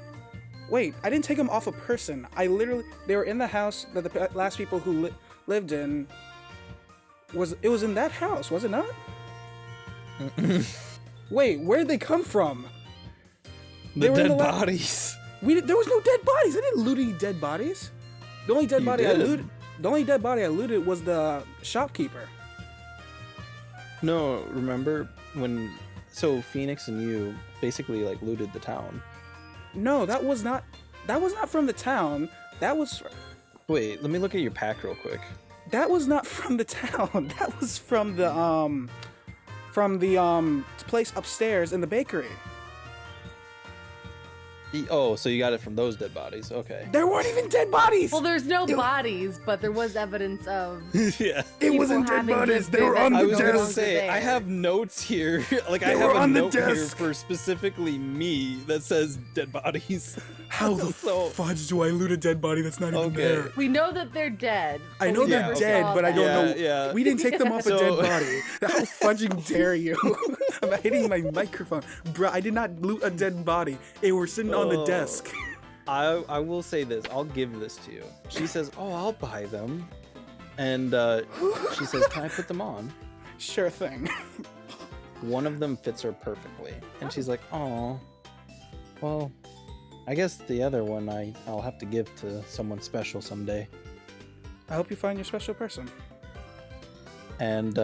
Wait, I didn't take them off a person. They were in the house that the last people who lived in. It was in that house, was it not? Wait, where'd they come from? The were in dead the bodies. There was no dead bodies. I didn't loot any dead bodies. The only dead You body I did. looted. The only dead body I looted was the shopkeeper. No, remember when? So Phoenix and you basically like looted the town. No, that was not. That was not from the town. That was Wait, let me look at your pack real quick. that was not from the town. That was from the place upstairs in the bakery. Oh, so you got it from those dead bodies. Okay. There weren't even dead bodies. Well, there's no bodies, but there was evidence of. Yeah. It wasn't dead having bodies. just They were been on I the was no gonna desk. longer say I there. have notes here. Like I They have were a on the note here desk. for specifically me that says dead bodies. How the So- fudge do I loot a dead body that's not even Okay. there? We know that they're dead. I but know we they're never dead, saw but I don't them. know. Yeah. We didn't take them off a So- dead body. How fudging dare you? I'm hitting my microphone. Bruh, I did not loot a dead body. They were sitting on the Oh. desk. I will say this. I'll give this to you. She says, "Oh, I'll buy them," and she says, "Can I put them on?" Sure thing. One of them fits her perfectly, and she's like, "Oh, well, I guess the other one I'll have to give to someone special someday." I hope you find your special person. And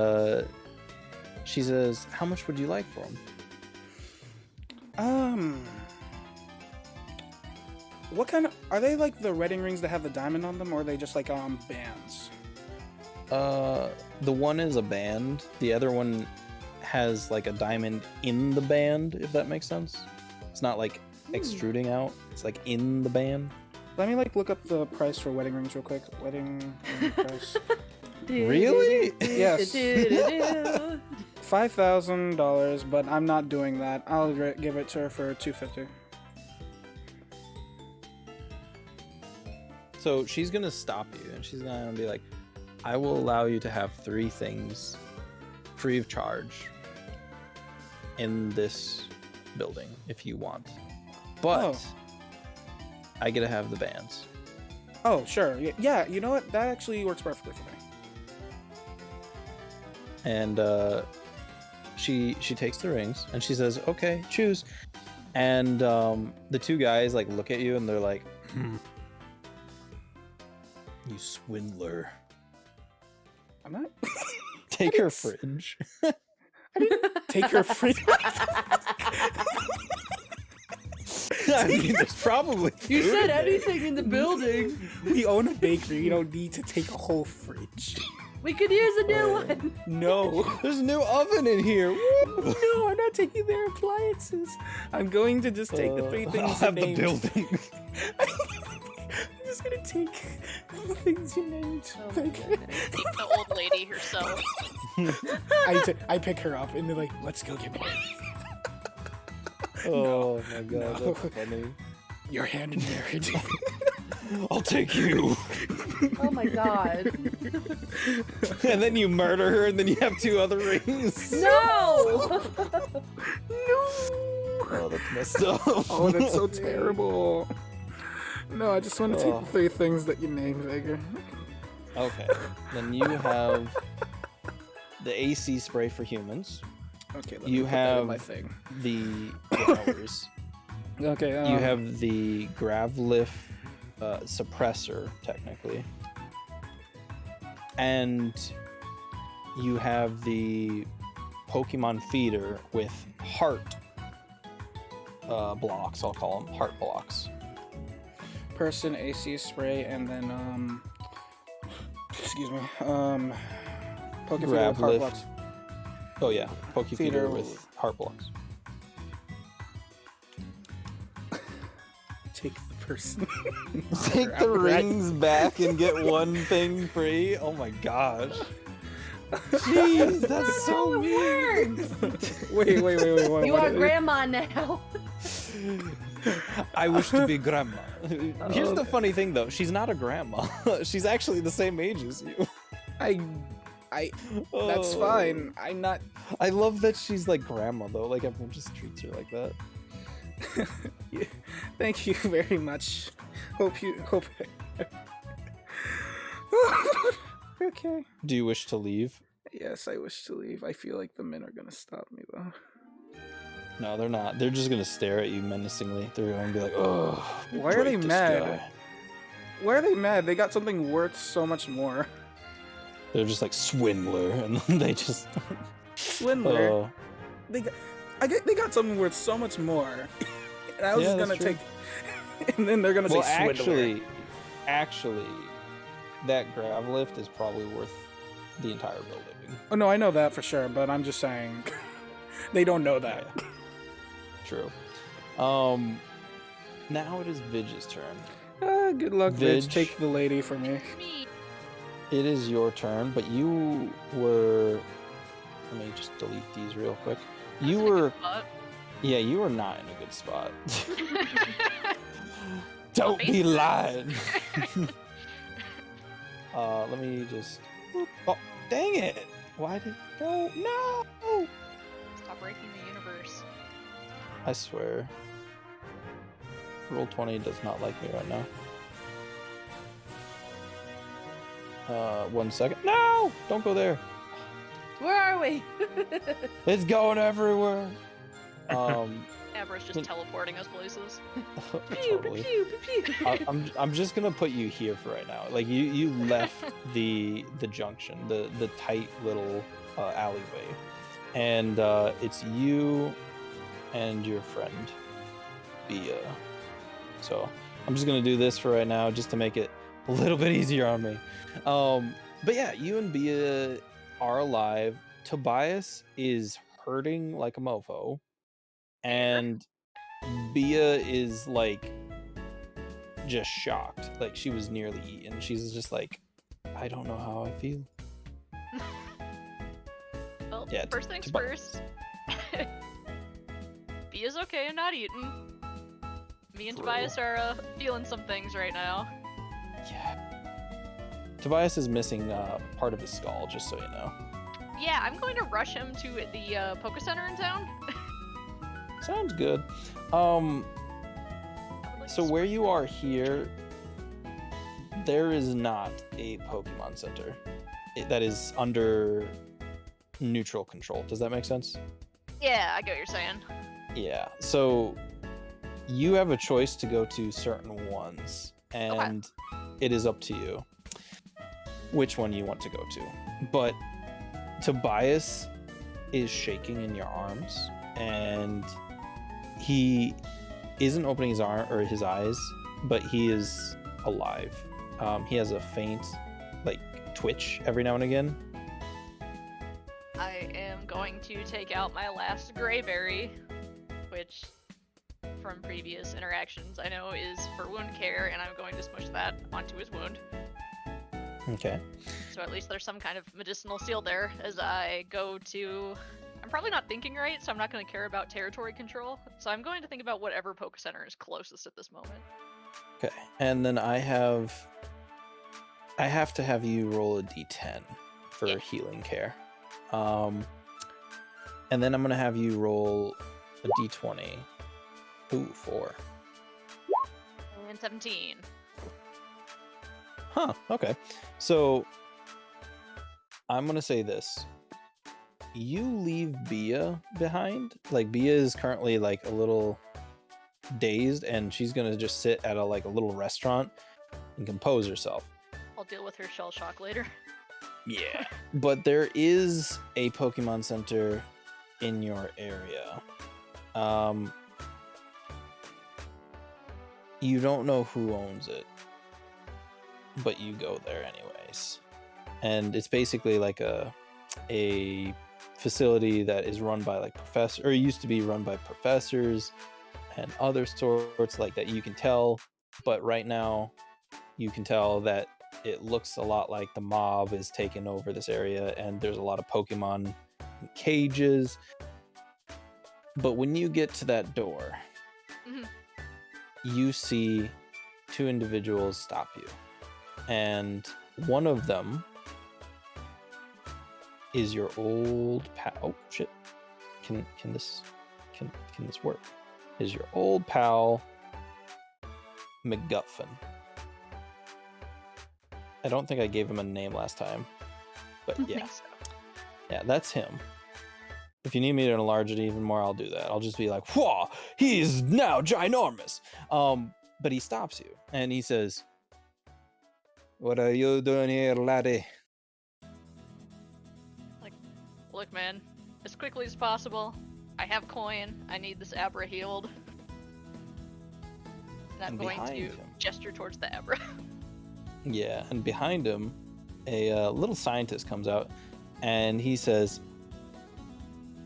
she says, "How much would you like for them?" What kind of are they, like the wedding rings that have the diamond on them, or are they just like bands? The one is a band. The other one has like a diamond in the band, if that makes sense. It's not like extruding out. It's like in the band. Let me like look up the price for wedding rings real quick. Wedding ring price. Really? Yes. $5,000, but I'm not doing that. I'll give it to her for $250. So she's gonna stop you and she's gonna be like, "I will allow you to have 3 things free of charge in this building if you want. But Oh. I get to have the bands." Oh, sure. Yeah, you know what? That actually works perfectly for me. And she takes the rings and she says, "Okay, choose." And the 2 guys like look at you and they're like, "You swindler." I'm not. Take her fridge. Take her fridge. I mean, there's probably You food said in there. anything in the building. We own a bakery. You don't need to take a whole fridge. We could use a new one. No. There's a new oven in here. Woo! No, I'm not taking their appliances. I'm going to just take the 3 things I'll you have the named. building. I'm just gonna take the things you named. Oh my Thank you. goodness. Take the old lady herself. I pick her up and they're like, "Let's go get more." Oh my god, No. that's funny. Your hand in marriage. I'll take you. Oh my god. And then you murder her, and then you have 2 other rings. No! Oh, that's messed up. Oh, that's so terrible. No, I just want to take Oh. the 3 things that you named, Vega. Okay, then you have the AC spray for humans, Okay, let You me put that in have- my thing. the flowers. Okay, You have the grav lift suppressor, technically. And you have the Pokemon feeder with heart blocks, I'll call them heart blocks. person, AC spray, and then excuse me, Pokefeeder Grab with heart lift. blocks. Oh yeah, Poke Feeder feeder with heart blocks. Take the person. Take the rings back and get 1 thing free. Oh my gosh. Jeez, that's so mean. Wait. You are grandma now. I wish to be grandma. Here's the Okay. funny thing though, she's not a grandma. She's actually the same age as you. That's Oh. fine. I'm not. I love that she's like grandma though. Like everyone just treats her like that. Thank you very much. Hope. Okay. Do you wish to leave? Yes, I wish to leave. I feel like the men are gonna stop me though. No, they're not. They're just gonna stare at you menacingly. They're gonna be like, "Oh, Why are they break this mad? guy." Why are they mad? They got something worth so much more. They're just like swindler, and then they just. Swindler. Oh. They got something worth so much more. And I was Yeah, just gonna that's true. take. and then they're gonna Well, say swindler. actually, that grav lift is probably worth the entire building. Oh no, I know that for sure, but I'm just saying they don't know that. Yeah. True. Now it is Vidge's turn. Good luck, Vidge. Vidge. Take the lady for me. Me. It is your turn, but you were. Let me just delete these real quick. You were. Yeah, you were not in a good spot. Don't be lying. Let me just. Oh, dang it! Why did no? Stop breaking the universe. I swear. Roll 20 does not like me right now. 1 second. No! Don't go there. Where are we? It's going everywhere. Abra's just teleporting us places. Totally. Pew, pew, pew, pew. I'm just gonna put you here for right now. Like you left the junction, the tight little alleyway, and it's you and your friend Bia. So I'm just gonna do this for right now, just to make it a little bit easier on me. But yeah, you and Bia are alive. Tobias is hurting like a mofo, and Bia is like just shocked, like she was nearly eaten. She's just like, I don't know how I feel. Well, Yeah, first things Tobias. first. Bia's okay and not eaten. Me and True. Tobias are feeling some things right now. Yeah. Tobias is missing part of his skull, just so you know. Yeah, I'm going to rush him to the Poke Center in town. Sounds good. So where you are here, there is not a Pokemon Center. That is under neutral control. Does that make sense? Yeah, I get what you're saying. Yeah. So you have a choice to go to certain ones, and it is up to you which one you want to go to. But Tobias is shaking in your arms, and he isn't opening his arm or his eyes, but he is alive. He has a faint, like, twitch every now and again. I am going to take out my last gray berry, which from previous interactions I know is for wound care, and I'm going to smush that onto his wound. Okay. So at least there's some kind of medicinal seal there as I go to... I'm probably not thinking right, so I'm not going to care about territory control. So I'm going to think about whatever Poke Center is closest at this moment. Okay. And then I have to have you roll a d10 for healing care. And then I'm going to have you roll a d20. Ooh, 4. And 17. Huh, okay. So I'm going to say this. You leave Bia behind. Like, Bia is currently like a little dazed, and she's going to just sit at a little restaurant and compose herself. I'll deal with her shell shock later. Yeah. But there is a Pokemon Center in your area. You don't know who owns it, but you go there anyways. And it's basically like a facility that is run by or used to be run by professors and other sorts like that, you can tell. But right now you can tell that it looks a lot like the mob is taking over this area, and there's a lot of Pokemon in cages. But when you get to that door, you see 2 individuals stop you, and one of them is your old pal. Oh shit! Can this work? Is your old pal McGuffin? I don't think I gave him a name last time, but I yeah, think so. yeah, that's him. If you need me to enlarge it even more, I'll do that. I'll just be like, "Whoa, he's now ginormous." But he stops you and he says, "What are you doing here, laddie?" Look, man, as quickly as possible. I have coin. I need this Abra healed. And I'm And going to behind him. gesture towards the Abra. Yeah, and behind him, a little scientist comes out, and he says,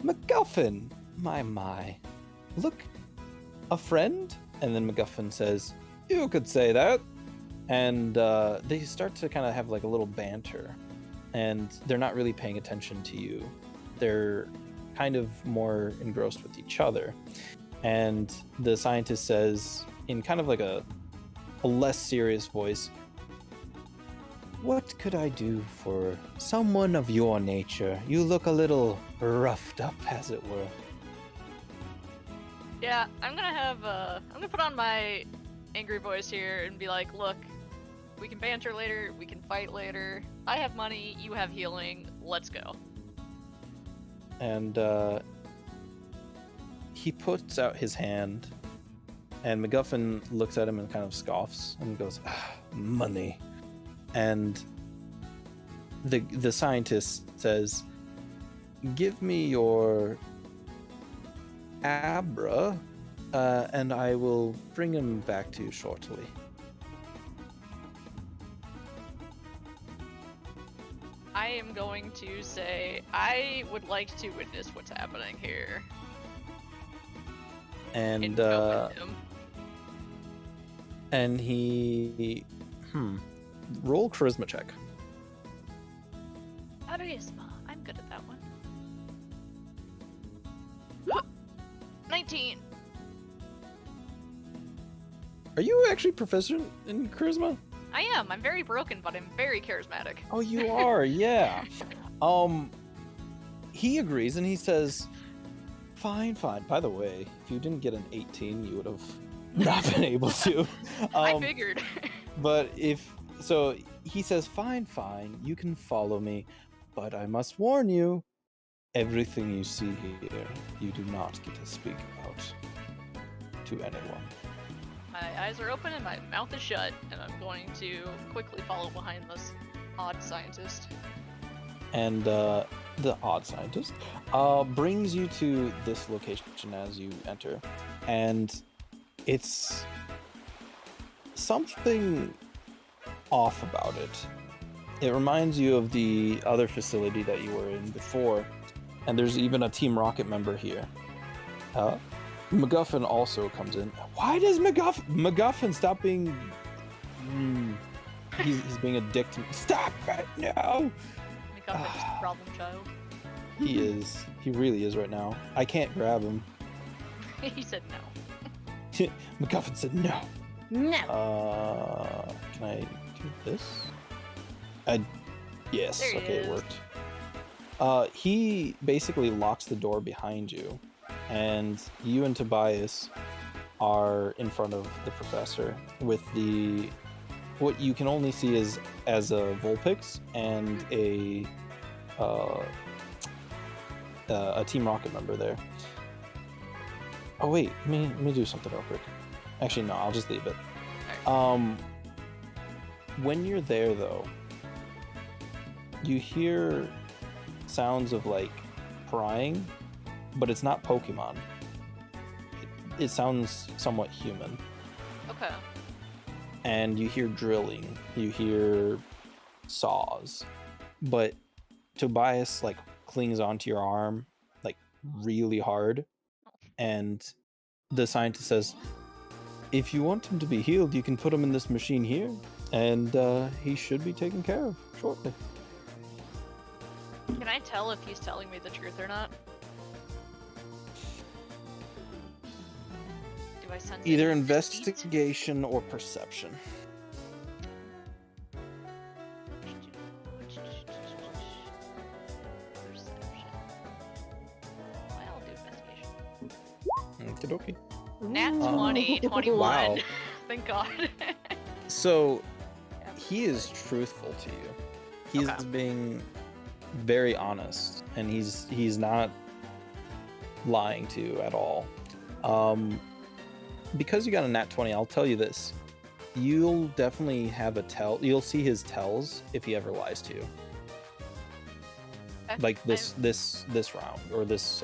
"MacGuffin, my, look, a friend?" And then MacGuffin says, "You could say that." And they start to kind of have like a little banter, and they're not really paying attention to you. They're kind of more engrossed with each other. And the scientist says, in kind of like a less serious voice, "What could I do for someone of your nature? You look a little roughed up, as it were." Yeah, I'm gonna put on my angry voice here and be like, look, we can banter later, we can fight later. I have money, you have healing, let's go. And he puts out his hand, and MacGuffin looks at him and kind of scoffs and goes, "Money." And the scientist says, "Give me your Abra, and I will bring him back to you shortly." I am going to say, I would like to witness what's happening here. And go with him. and he roll charisma check. Charisma, I'm good at that one. 19. Are you actually proficient in charisma? I am. I'm very broken, but I'm very charismatic. Oh, you are, yeah. He agrees and he says, fine. By the way, if you didn't get an 18, you would have not been able to. I figured. But so he says, fine, you can follow me, but I must warn you, everything you see here, you do not get to speak about to anyone. My eyes are open and my mouth is shut, and I'm going to quickly follow behind this odd scientist. And the odd scientist brings you to this location as you enter, and it's something off about it. It reminds you of the other facility that you were in before, and there's even a Team Rocket member here. MacGuffin also comes in. Why does MacGuffin stop being... He's being a dick to me. Stop it, no! MacGuffin's the problem child. He is. He really is right now. I can't grab him. He said no. MacGuffin said no. No. Can I do this? Yes. There he Okay, it is. worked. He basically locks the door behind you, and you and Tobias are in front of the professor with what you can only see is as a Vulpix and a Team Rocket member there. Oh wait, let me do something real quick. Actually, no, I'll just leave it. When you're there though, you hear sounds of like crying, but it's not Pokemon. It sounds somewhat human. Okay. And you hear drilling, you hear saws, but Tobias like clings onto your arm like really hard, and the scientist says, if you want him to be healed, you can put him in this machine here, and he should be taken care of shortly. Can I tell if he's telling me the truth or not? Do I sense Either any deceit? investigation or perception. Perception. Well, I'll do investigation. Okey-dokey. Nat Ooh. 20, 21. Wow. Thank God. So he is truthful to you. He's Okay. being very honest, and he's not lying to you at all. Because you got a nat 20, I'll tell you this: you'll definitely have a tell. You'll see his tells if he ever lies to you. Okay, Like this round or this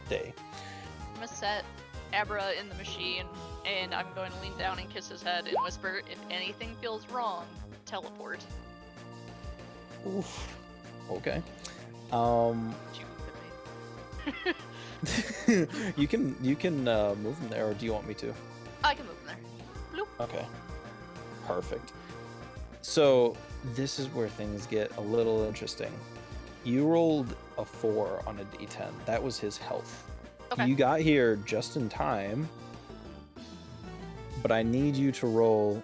day. I'm gonna set Abra in the machine, and I'm going to lean down and kiss his head and whisper, if anything feels wrong, teleport. Oof. Okay. Shoot at me. You can move him there, or do you want me to? I can move him there. Bloop. Okay. Perfect. So this is where things get a little interesting. You rolled a 4 on a d10. That was his health. Okay. You got here just in time, but I need you to roll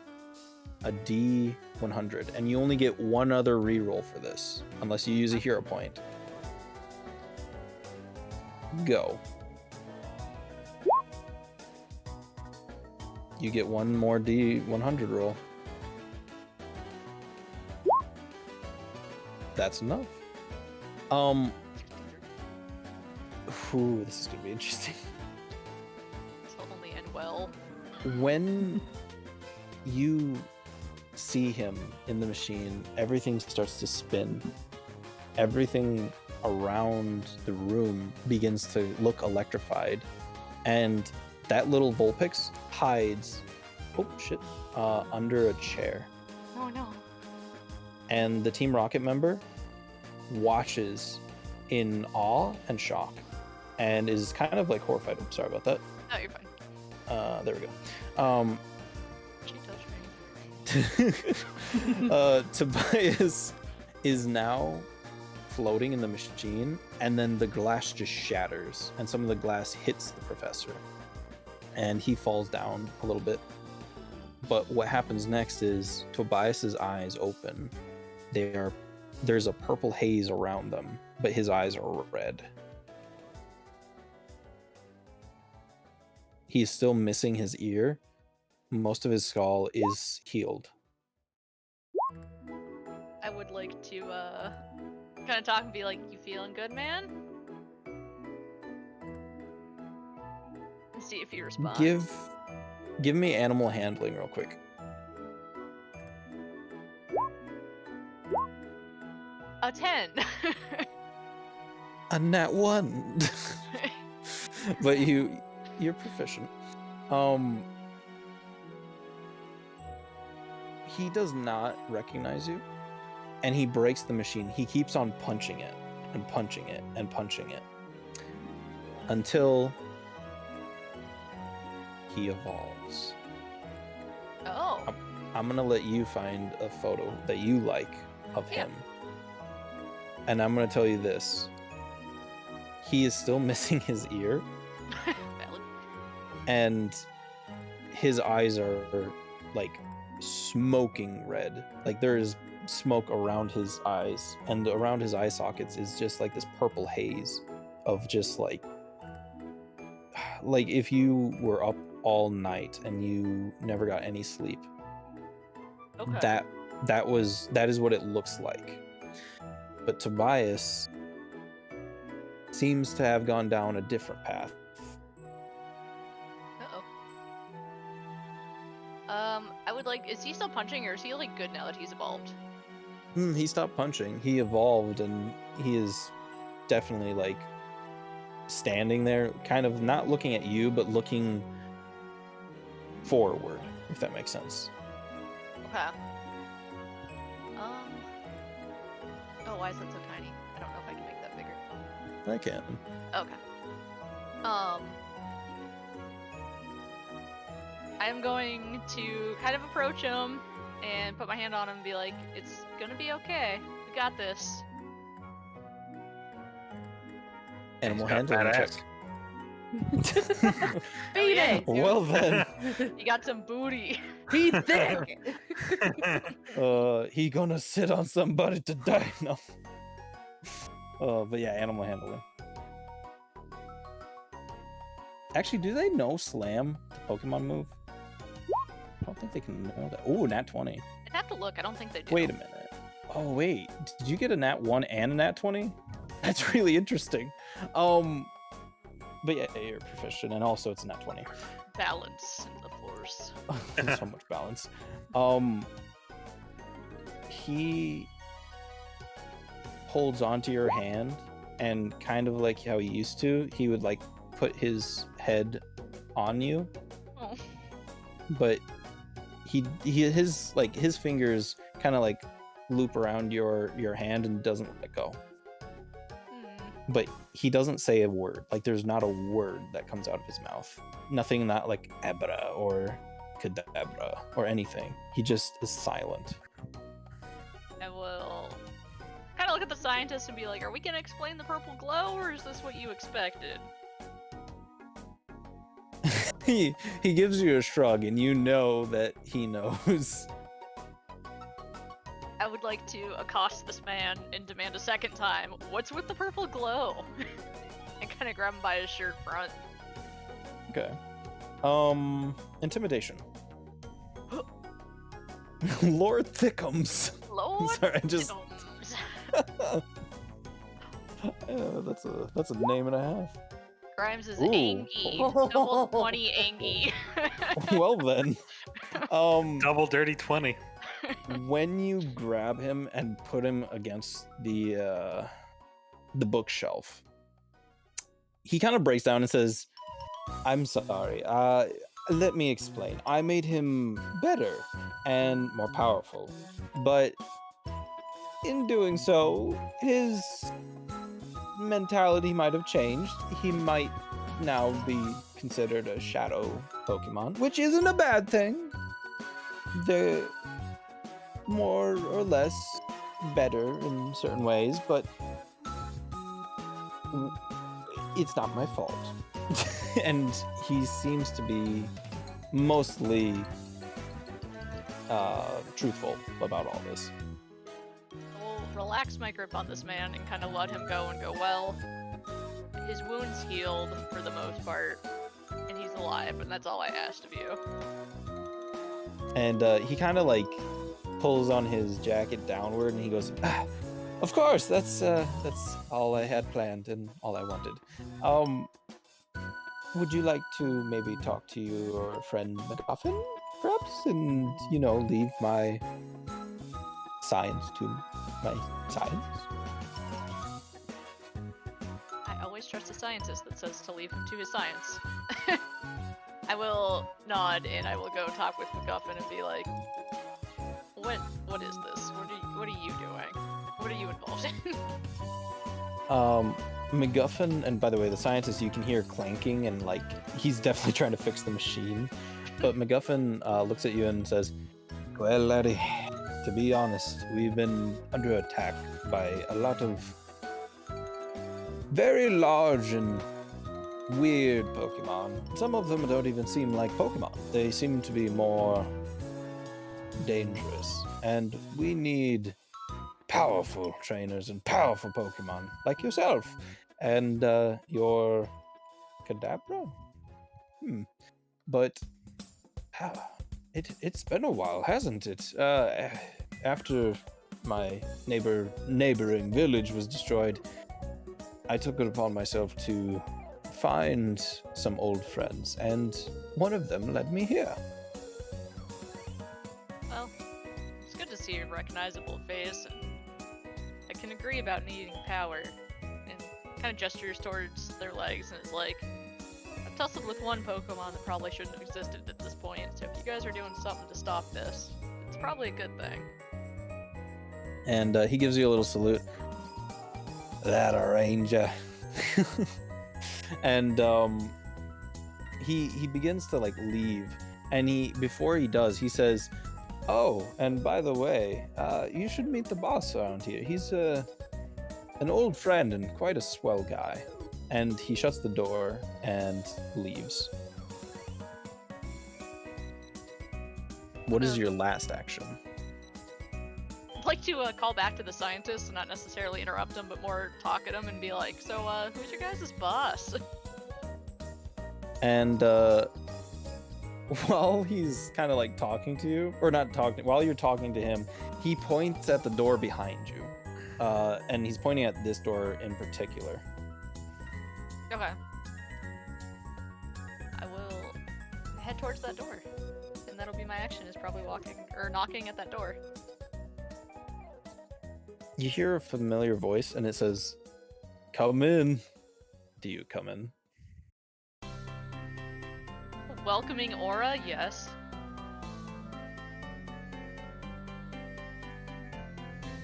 a d100, and you only get one other reroll for this, unless you use a hero point. Go. You get one more d100 roll. That's enough. Ooh, this is gonna be interesting. This will only end well. When you see him in the machine, everything starts to spin. Everything around the room begins to look electrified, and that little Vulpix hides, under a chair. Oh no. And the Team Rocket member watches in awe and shock, and is kind of like horrified. I'm sorry about that. No, you're fine. There we go. She touched me. Tobias is now floating in the machine, and then the glass just shatters, and some of the glass hits the professor, and he falls down a little bit. But what happens next is Tobias's eyes open. There's a purple haze around them, but his eyes are red. He's still missing his ear. Most of his skull is healed. I would like to kind of talk and be like, you feeling good, man? And see if he responds. Give me animal handling real quick. A 10. A nat 1. But you're proficient. He does not recognize you, and he breaks the machine. He keeps on punching it and punching it and punching it until he evolves. Oh. I'm gonna let you find a photo that you like of him. And I'm gonna tell you this. He is still missing his ear. Valid. And his eyes are like smoking red. Like there is smoke around his eyes, and around his eye sockets is just like this purple haze of just like if you were up all night and you never got any sleep. Okay. That is what it looks like. But Tobias seems to have gone down a different path. Uh-oh. I would like, is he still punching, or is he like good now that he's evolved? He stopped punching. He evolved, and he is definitely like standing there, kind of not looking at you, but looking forward, if that makes sense. Okay. Oh, why is that so tiny? I don't know if I can make that bigger. I can. Okay. I'm going to kind of approach him and put my hand on him and be like, it's gonna be okay. We got this. Animal He's got handling check. badass. Beat yeah. it! Well then, You got some booty. Be thick! he gonna sit on somebody to die. No. But yeah, animal handling. Actually, do they know Slam, the Pokemon move? I don't think they can know that. Oh, nat 20. I'd have to look. I don't think they do. Wait a minute. Oh wait, did you get a nat 1 and a nat 20? That's really interesting. But yeah, you're proficient, and also it's a nat 20. Balance in the force. There's so much balance. He holds onto your hand, and kind of like how he used to, he would like put his head on you, Oh. but his fingers kind of like loop around your hand and doesn't let go. But he doesn't say a word. Like there's not a word that comes out of his mouth. Nothing, not like abra or cadabra or anything. He just is silent. I will kind of look at the scientist and be like, are we going to explain the purple glow, or is this what you expected? he gives you a shrug, and you know that he knows. I would like to accost this man and demand a second time, what's with the purple glow? And kind of grab him by his shirt front. Okay. Intimidation. Lord Thickums. Lord Sorry, I just... Thickums. that's a name and a half. Grimes is Ooh. Angie. Double 20 Angie. Well then. Double dirty 20. When you grab him and put him against the bookshelf, he kind of breaks down and says, I'm sorry, let me explain. I made him better and more powerful, but in doing so, his mentality might have changed. He might now be considered a shadow Pokemon, which isn't a bad thing. They're more or less better in certain ways, but it's not my fault. And he seems to be mostly truthful about all this. We'll relax my grip on this man and kind of let him go and go, well, his wound's healed for the most part, and he's alive, and that's all I asked of you. And he kind of like pulls on his jacket downward, and he goes, of course, that's all I had planned and all I wanted. Would you like to maybe talk to your friend McGuffin, perhaps, and leave my science to my science? I always trust a scientist that says to leave him to his science. I will nod and I will go talk with McGuffin and be like, what is this? What are you doing? What are you involved in? McGuffin, and by the way, the scientist, you can hear clanking, and like he's definitely trying to fix the machine. But McGuffin looks at you and says, well, laddie, to be honest, we've been under attack by a lot of very large and weird Pokemon. Some of them don't even seem like Pokemon. They seem to be more dangerous. And we need powerful trainers and powerful Pokemon like yourself and your Kadabra. But it's been a while, hasn't it? After my neighboring village was destroyed, I took it upon myself to find some old friends, and one of them led me here. Well, it's good to see your recognizable face, and I can agree about needing power. And kind of gestures towards their legs, and it's like, I've tussled with one Pokemon that probably shouldn't have existed at this point, so if you guys are doing something to stop this, it's probably a good thing. And he gives you a little salute. That a ranger. And he begins to like leave, and before he does, he says, oh, and by the way, you should meet the boss around here. He's an old friend and quite a swell guy. And he shuts the door and leaves. What is your last action? I'd like to call back to the scientist and not necessarily interrupt him, but more talk at him and be like, so who's your guys' boss? And while he's kind of like talking to you, or not talking, while you're talking to him, he points at the door behind you. And he's pointing at this door in particular. Okay. I will head towards that door. And that'll be my action, is probably walking, or knocking at that door. You hear a familiar voice, and it says, come in. Do you come in? welcoming aura, yes.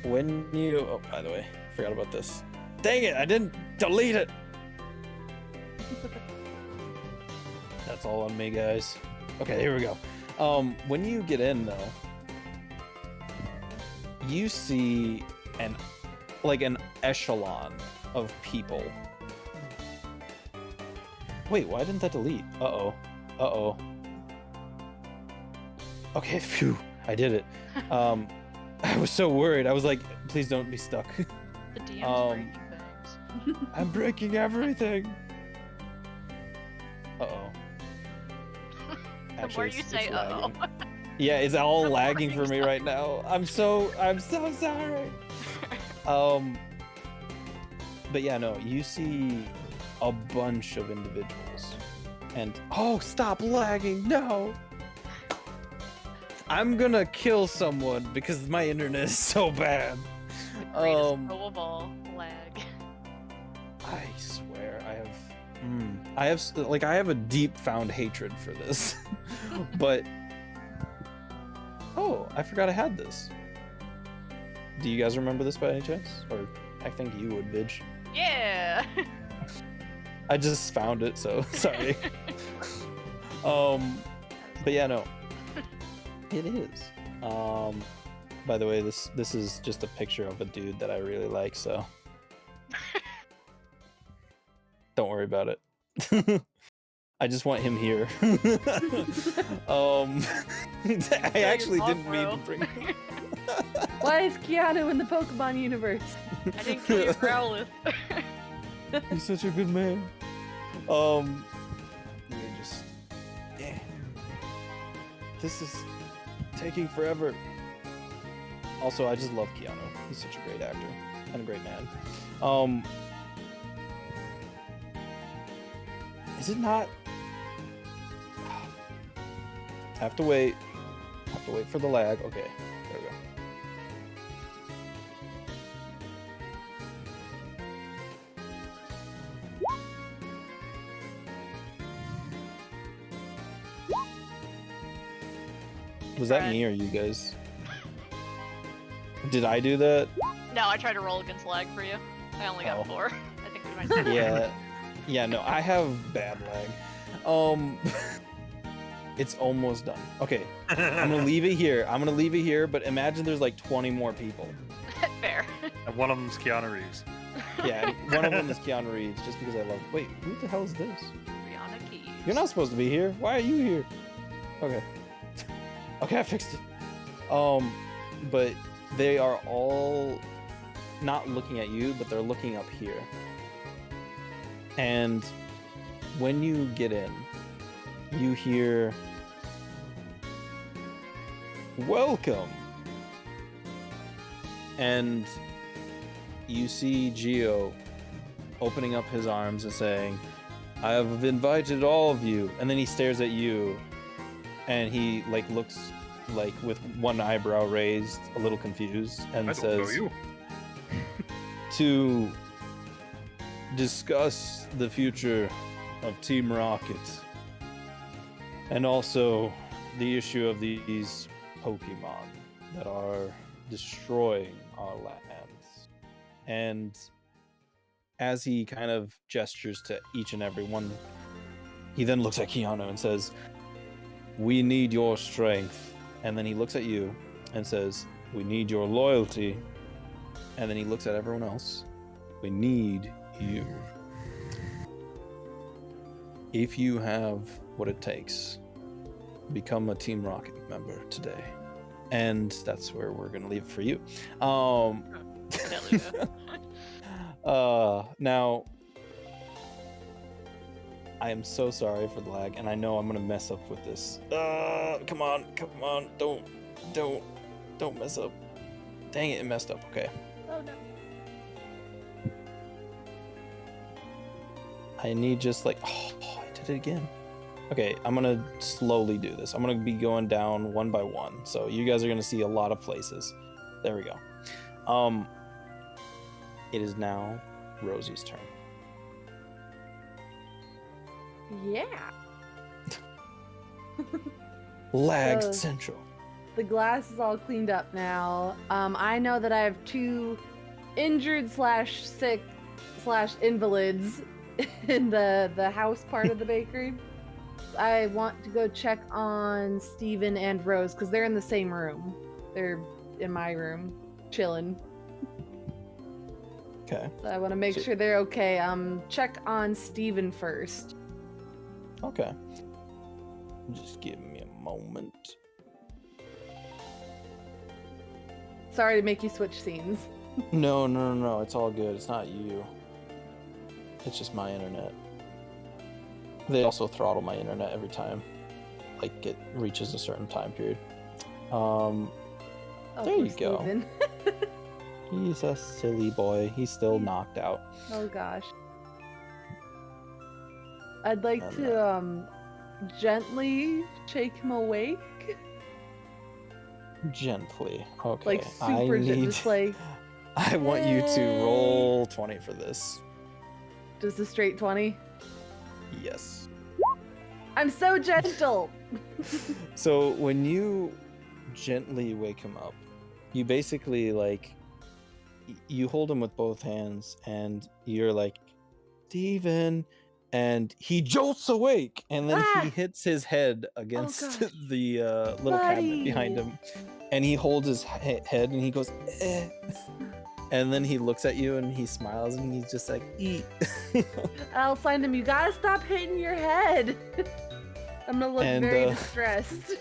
When you... Oh, by the way, forgot about this. Dang it, I didn't delete it! That's all on me, guys. Okay, here we go. When you get in, though, you see an echelon of people. Wait, why didn't that delete? Uh-oh. Uh-oh. Okay, phew, I did it. I was so worried. I was like, please don't be stuck. The DM's breaking things. I'm breaking everything. Uh-oh. The more you say uh-oh. Yeah, it's all The more lagging you for me say- right now. I'm so sorry. But yeah, no, you see a bunch of individuals. And oh, stop lagging. No. I'm gonna kill someone because my internet is so bad. The greatest foe of all, lag. I swear I have a deep found hatred for this. But oh, I forgot I had this. Do you guys remember this by any chance? Or I think you would, Vidge. Yeah! I just found it, so sorry. But yeah, no. It is. By the way, this is just a picture of a dude that I really like, so don't worry about it. I just want him here. I actually didn't mean to bring Why is Keanu in the Pokemon universe? I didn't kill your Growlithe. He's such a good man. Let me just... Yeah. This is taking forever. Also, I just love Keanu. He's such a great actor and a great man. Is it not? Have to wait. Have to wait for the lag. Okay, there we go. Was that me or you guys? Did I do that? No, I tried to roll against lag for you. I only got 4. I think we might. Yeah. Yeah, no, I have bad lag. It's almost done. Okay, I'm gonna leave it here. But imagine there's like 20 more people. Fair. And one of them's Keanu Reeves. Yeah, and one of them is Keanu Reeves, just because I love. Wait, who the hell is this? Rihanna Keys. You're not supposed to be here. Why are you here? Okay. Okay, I fixed it. But they are all not looking at you, but they're looking up here. And when you get in, you hear, "Welcome." And you see Geo opening up his arms and saying, "I have invited all of you." And then he stares at you and he like looks like with one eyebrow raised, a little confused, and I don't know says, you. "To discuss the future of Team Rocket and also the issue of these Pokemon that are destroying our lands." And as he kind of gestures to each and every one, he then looks at Keanu and says, "We need your strength." And then he looks at you and says, "We need your loyalty." And then he looks at everyone else. "We need you. If you have what it takes, become a Team Rocket member today." And that's where we're gonna leave it for you. Now, I am so sorry for the lag, and I know I'm gonna mess up with this. Come on, don't mess up. Dang it, it messed up. Okay. Oh no. I need just like, oh, I did it again. Okay, I'm gonna slowly do this. I'm gonna be going down one by one. So you guys are gonna see a lot of places. There we go. It is now Rosie's turn. Yeah. Lagged So- Central. The glass is all cleaned up now. I know that I have 2 injured / sick / invalids in the house part of the bakery. I want to go check on Steven and Rose because they're in the same room. They're in my room, chilling. Okay. So I want to make So- sure they're okay. Check on Steven first. Okay. Just give me a moment. Sorry to make you switch scenes. No. It's all good. It's not you. It's just my internet. They also throttle my internet every time, like it reaches a certain time period. Oh, There poor you go. Steven. He's a silly boy. He's still knocked out. Oh gosh. I'd like And, to gently shake him awake. Gently. Okay. Like super just like I want you to Yay. roll 20 for this. just a straight 20. Yes. I'm so gentle. So when you gently wake him up, you basically like you hold him with both hands and you're like, Steven, and he jolts awake and then Ah! he hits his head against gosh. the little cabinet behind Buddy. him, and he holds his head and he goes, eh. And then he looks at you and he smiles and he's just like, eat. I'll find him. You gotta stop hitting your head. I'm gonna look And, very distressed.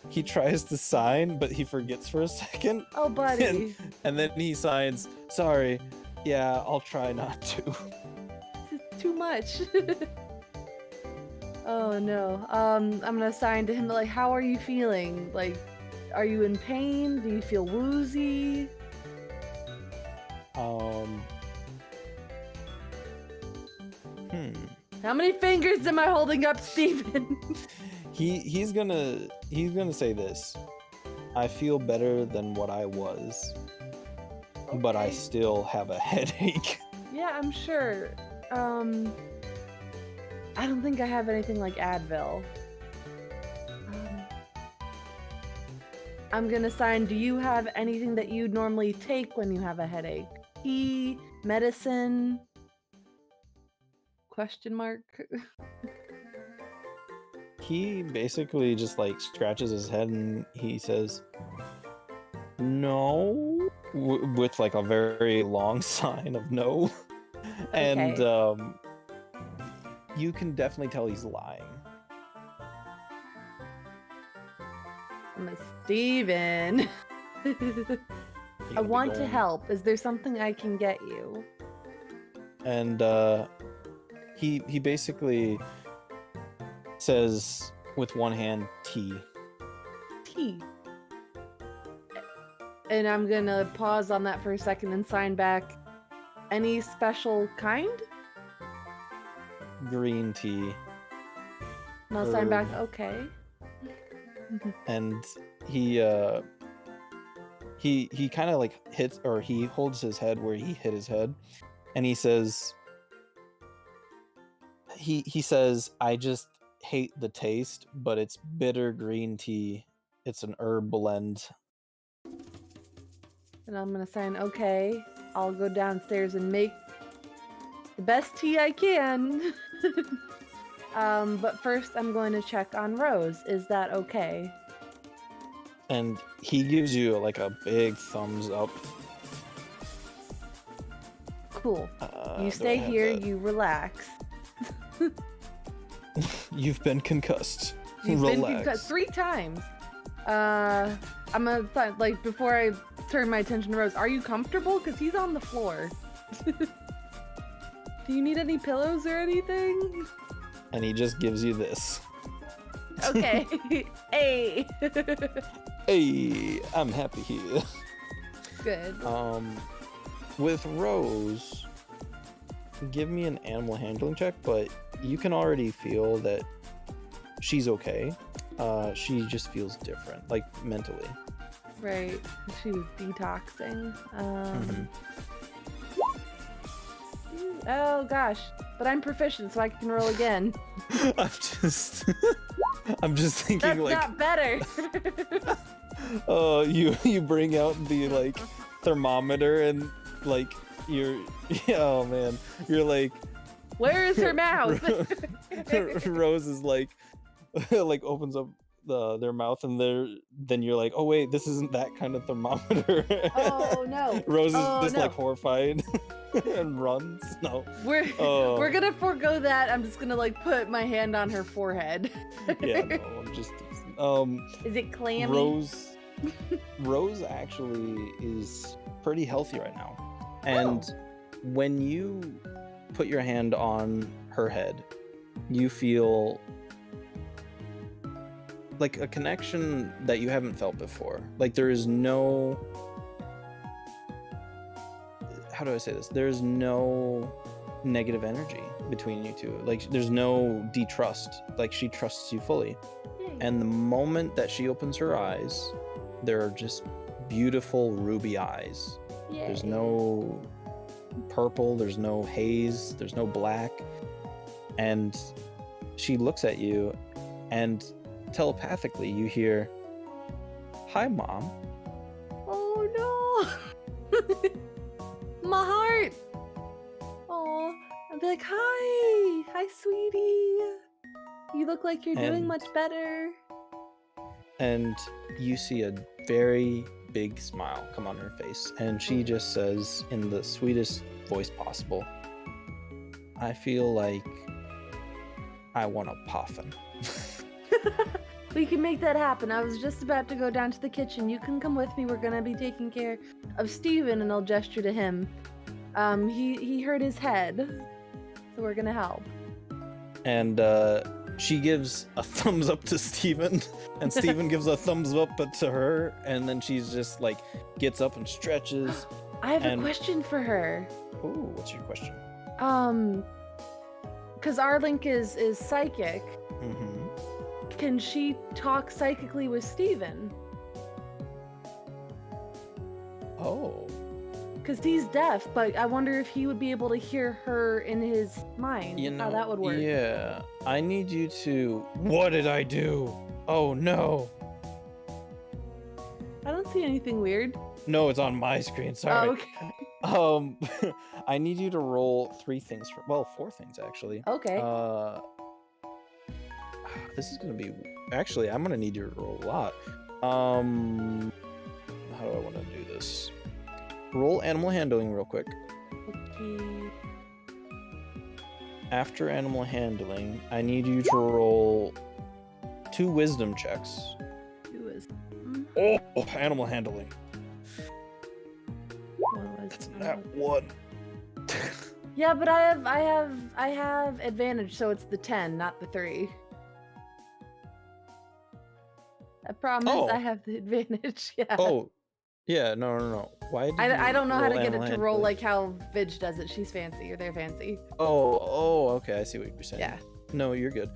He tries to sign, but he forgets for a second. Oh, buddy. And then he signs, sorry, yeah, I'll try not to. This is too much. Oh no. I'm gonna sign to him like, how are you feeling? Like, are you in pain? Do you feel woozy? How many fingers am I holding up, Steven? He's gonna say this. I feel better than what I was, but I Okay. still have a headache. Yeah, I'm sure. I don't think I have anything like Advil. I'm gonna sign, do you have anything that you normally take when you have a headache? Tea, medicine? Question mark? He basically just like scratches his head and he says, no, with like a very long sign of no. And you can definitely tell he's lying. I'm a Steven. He I gonna be want to going- help. Is there something I can get you? And he basically says with one hand, tea. Tea. And I'm gonna pause on that for a second and sign back. Any special kind? Green tea. And I'll sign back, Herb. okay. And he kind of like hits, or he holds his head where he hit his head, and he says, he says, I just hate the taste, but it's bitter green tea. It's an herb blend. And I'm gonna sign, okay. I'll go downstairs and make the best tea I can. But first I'm going to check on Rose. Is that okay? And he gives you like a big thumbs up. Cool. Do I You stay have here, that? you relax. You've been concussed. You've been Relax. concussed 3 times. I'm gonna find, like, before I turn my attention to Rose, are you comfortable? Because he's on the floor. Do you need any pillows or anything? And he just gives you this. Okay. Hey. Hey, I'm happy here. Good. With Rose, give me an animal handling check, but you can already feel that she's okay. She just feels different, like mentally. Right. She was detoxing. Mhm. Ooh, Oh gosh, but I'm proficient, so I can roll again. I'm just thinking That's like, not better. oh, you bring out the like thermometer and like oh man, you're like, Where is her mouth? Rose is like like opens up their mouth and then you're like, oh wait, this isn't that kind of thermometer. Oh no. Rose is Oh, just no. like horrified and runs. No. We're gonna forego that. I'm just gonna like put my hand on her forehead. Yeah, no, I'm just Is it clammy? Rose actually is pretty healthy right now. And when you put your hand on her head, you feel like a connection that you haven't felt before. Like there is no, how do I say this? There's no negative energy between you two. Like there's no distrust. Like she trusts you fully. And the moment that she opens her eyes, they're just beautiful ruby eyes. Yay. There's no purple, there's no haze, there's no black. And she looks at you and telepathically you hear, "Hi, Mom." Oh no. My heart. Oh, I'd be like, hi, sweetie. You look like you're doing And- much better. And you see a very big smile come on her face. And she just says in the sweetest voice possible, "I feel like I want a puffin." We can make that happen. I was just about to go down to the kitchen. You can come with me. We're gonna be taking care of Steven, and I'll gesture to him. He hurt his head, so we're gonna help. And she gives a thumbs up to Steven, and Steven gives a thumbs up to her, and then she's just like gets up and stretches. I have And- a question for her. Ooh, what's your question? Because our link is psychic. Mm-hmm. Can she talk psychically with Steven? Oh. Because he's deaf, but I wonder if he would be able to hear her in his mind. You know, how that would work. Yeah. I need you to. What did I do? Oh no. I don't see anything weird. No, it's on my screen. Sorry. Oh, okay. I need you to roll 4 things actually. Okay. This is gonna be. Actually, I'm gonna need you to roll a lot. How do I want to do this? Roll animal handling real quick. Okay. After animal handling, I need you to roll 2 wisdom checks. Who is? Oh, animal handling. What was That's it? not one. Yeah, but I have advantage, so it's the 10, not the 3. I promise Oh. I have the advantage. Yeah. Oh, yeah. No. Why? Did I you don't know how to roll get it animal to roll handling? like how Vidge does it. She's fancy, or they're fancy. Oh, okay. I see what you're saying. Yeah. No, you're good.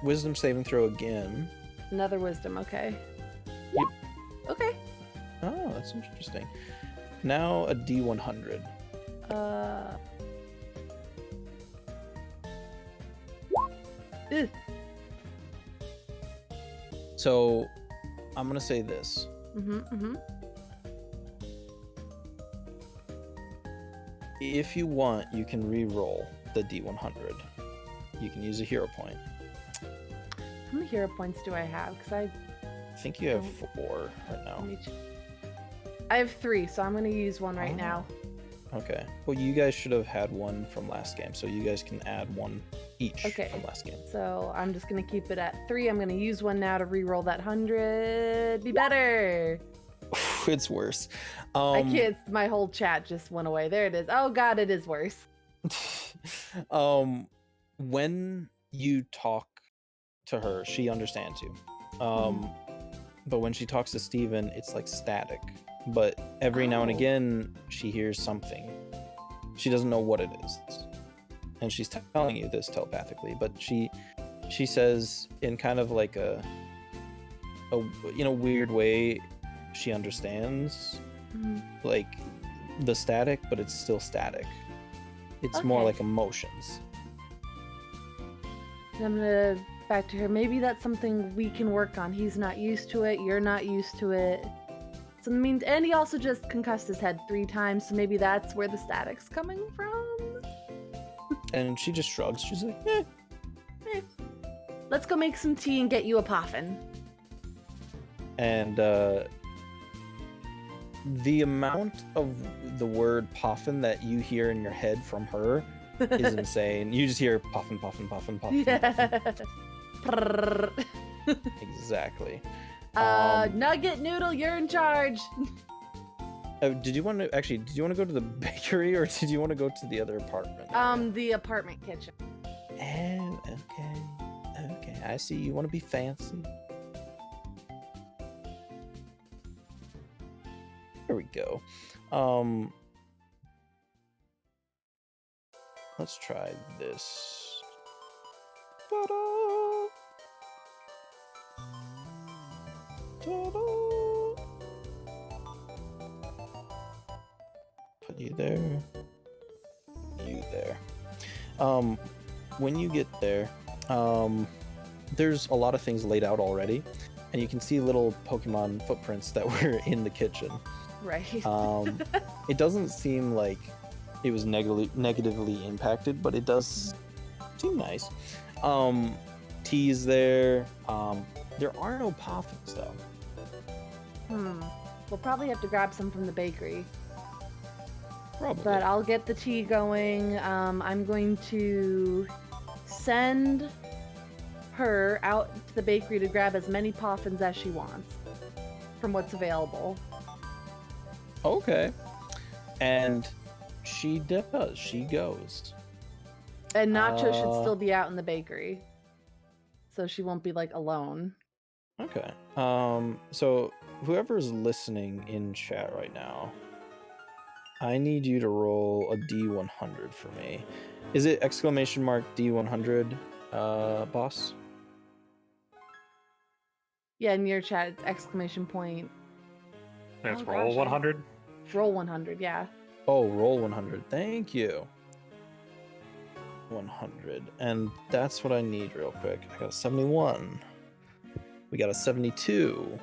Wisdom saving throw again. Another wisdom. Okay. Yep. Okay. Oh, that's interesting. Now a D100. Ugh. So, I'm gonna say this. Mm-hmm. If you want, you can re-roll the D100. You can use a hero point. How many hero points do I have? Because I think you have 4 right now. I have 3, so I'm gonna use one right Oh. now. Okay. Well, you guys should have had 1 from last game, so you guys can add 1 each Okay. from last game. So I'm just gonna keep it at 3. I'm gonna use one now to re-roll that 100. Be better. It's worse. I can't. My whole chat just went away. There it is. Oh god, it is worse. When you talk to her, she understands you. But when she talks to Steven, it's like static. But every now and Oh. again, she hears something. She doesn't know what it is. And she's telling you this telepathically, but she says in kind of like a weird way, she understands Mhm. like the static, but it's still static. It's more Okay. like emotions. And I'm gonna back to her. Maybe that's something we can work on. He's not used to it. You're not used to it. So and he also just concussed his head 3 times. So maybe that's where the static's coming from. And she just shrugs. She's like, eh. Let's go make some tea and get you a poffin. And the amount of the word poffin that you hear in your head from her is insane. You just hear poffin, poffin, poffin, poffin. Yeah. Poffin. Exactly. Nugget Noodle, you're in charge. Did you want to go to the bakery, or did you want to go to the other apartment? The apartment kitchen. Oh, okay. I see. You want to be fancy. There we go. Let's try this. Ta-da! Ta-da! Put you there. You there. When you get there, there's a lot of things laid out already, and you can see little Pokemon footprints that were in the kitchen. Right. It doesn't seem like it was negatively impacted, but it does seem nice. Tea's there. There are no poffins though. We'll probably have to grab some from the bakery. Probably. But I'll get the tea going. I'm going to send her out to the bakery to grab as many poffins as she wants from what's available. Okay. And she does. She goes. And Nacho should still be out in the bakery. So she won't be like alone. Okay. So whoever's listening in chat right now, I need you to roll a D100 for me. Is it exclamation mark D100, boss? Yeah, in your chat, it's exclamation point. It's Oh, roll gosh, 100. Roll 100, yeah. Oh, roll 100. Thank you. 100. And that's what I need real quick. I got a 71. We got a 72.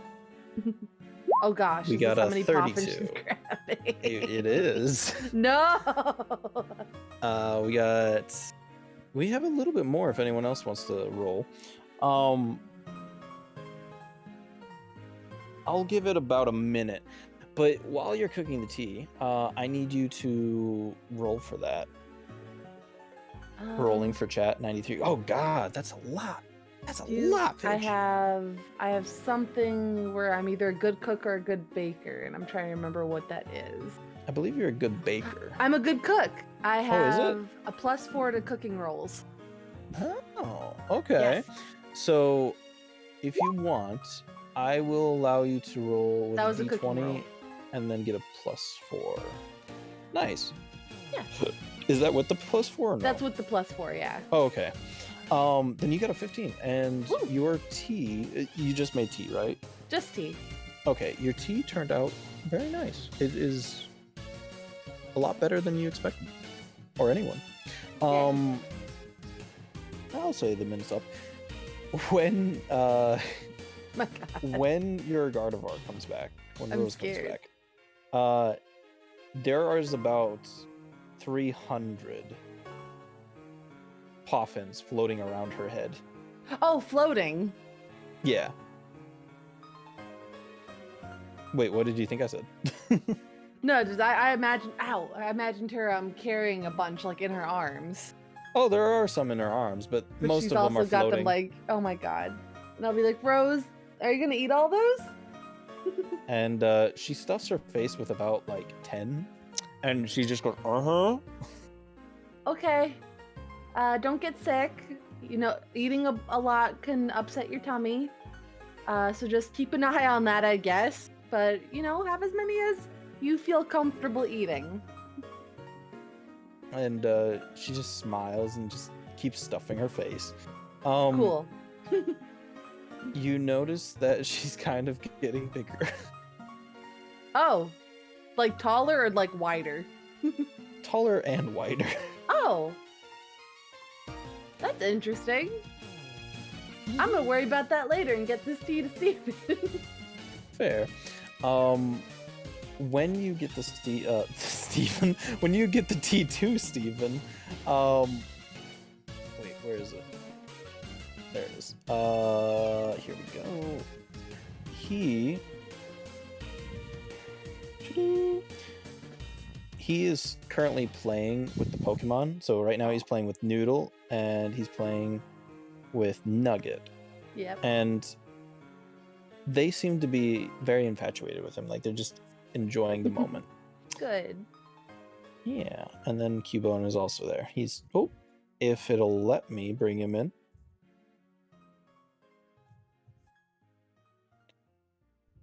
Oh gosh, We is got this how a many 32. poffins she's grabbing? It is. No! We have a little bit more if anyone else wants to roll. I'll give it about a minute. But while you're cooking the tea, I need you to roll for that. Rolling for chat 93. Oh god, that's a lot. That's a lot, I Paige. have something where I'm either a good cook or a good baker, and I'm trying to remember what that is. I believe you're a good baker. I'm a good cook. I Oh, is have it? a +4 to cooking rolls. Oh, okay. Yes. So, if you want, I will allow you to roll with That was a cooking D20 roll. and then get a +4. Nice. Yeah. Is that with the +4 or no? That's with the +4, yeah. Oh, okay. Then you got a 15, and Woo. your tea. You just made tea, right? Just tea. Okay, your tea turned out very nice. It is a lot better than you expected, or anyone. I'll say the minute's up. When My God. when your Gardevoir comes back, when I'm Rose scared. comes back, there is about 300 poffins floating around her head. Oh, floating. Yeah. Wait, what did you think I said? No, just I imagined her carrying a bunch like in her arms. Oh, there are some in her arms, but But most she's of them also are got floating. them like, oh my god. And I'll be like, Rose, are you gonna eat all those? And she stuffs her face with about like 10, and she just goes, Okay. Don't get sick. You know, eating a lot can upset your tummy. So just keep an eye on that, I guess. But, you know, have as many as you feel comfortable eating. and she just smiles and just keeps stuffing her face. Cool. You notice that she's kind of getting bigger. Oh. Like taller or like wider? Taller and wider. Oh. That's interesting. I'm gonna worry about that later and get this tea to Steven. Fair. When you get the Steven, when you get the tea to Steven, wait, where is it? There it is. Here we go. He is currently playing with the Pokemon. So right now he's playing with Noodle and he's playing with Nugget. Yep. And they seem to be very infatuated with him. Like they're just enjoying the moment. Good. Yeah. And then Cubone is also there. He's if it'll let me bring him in.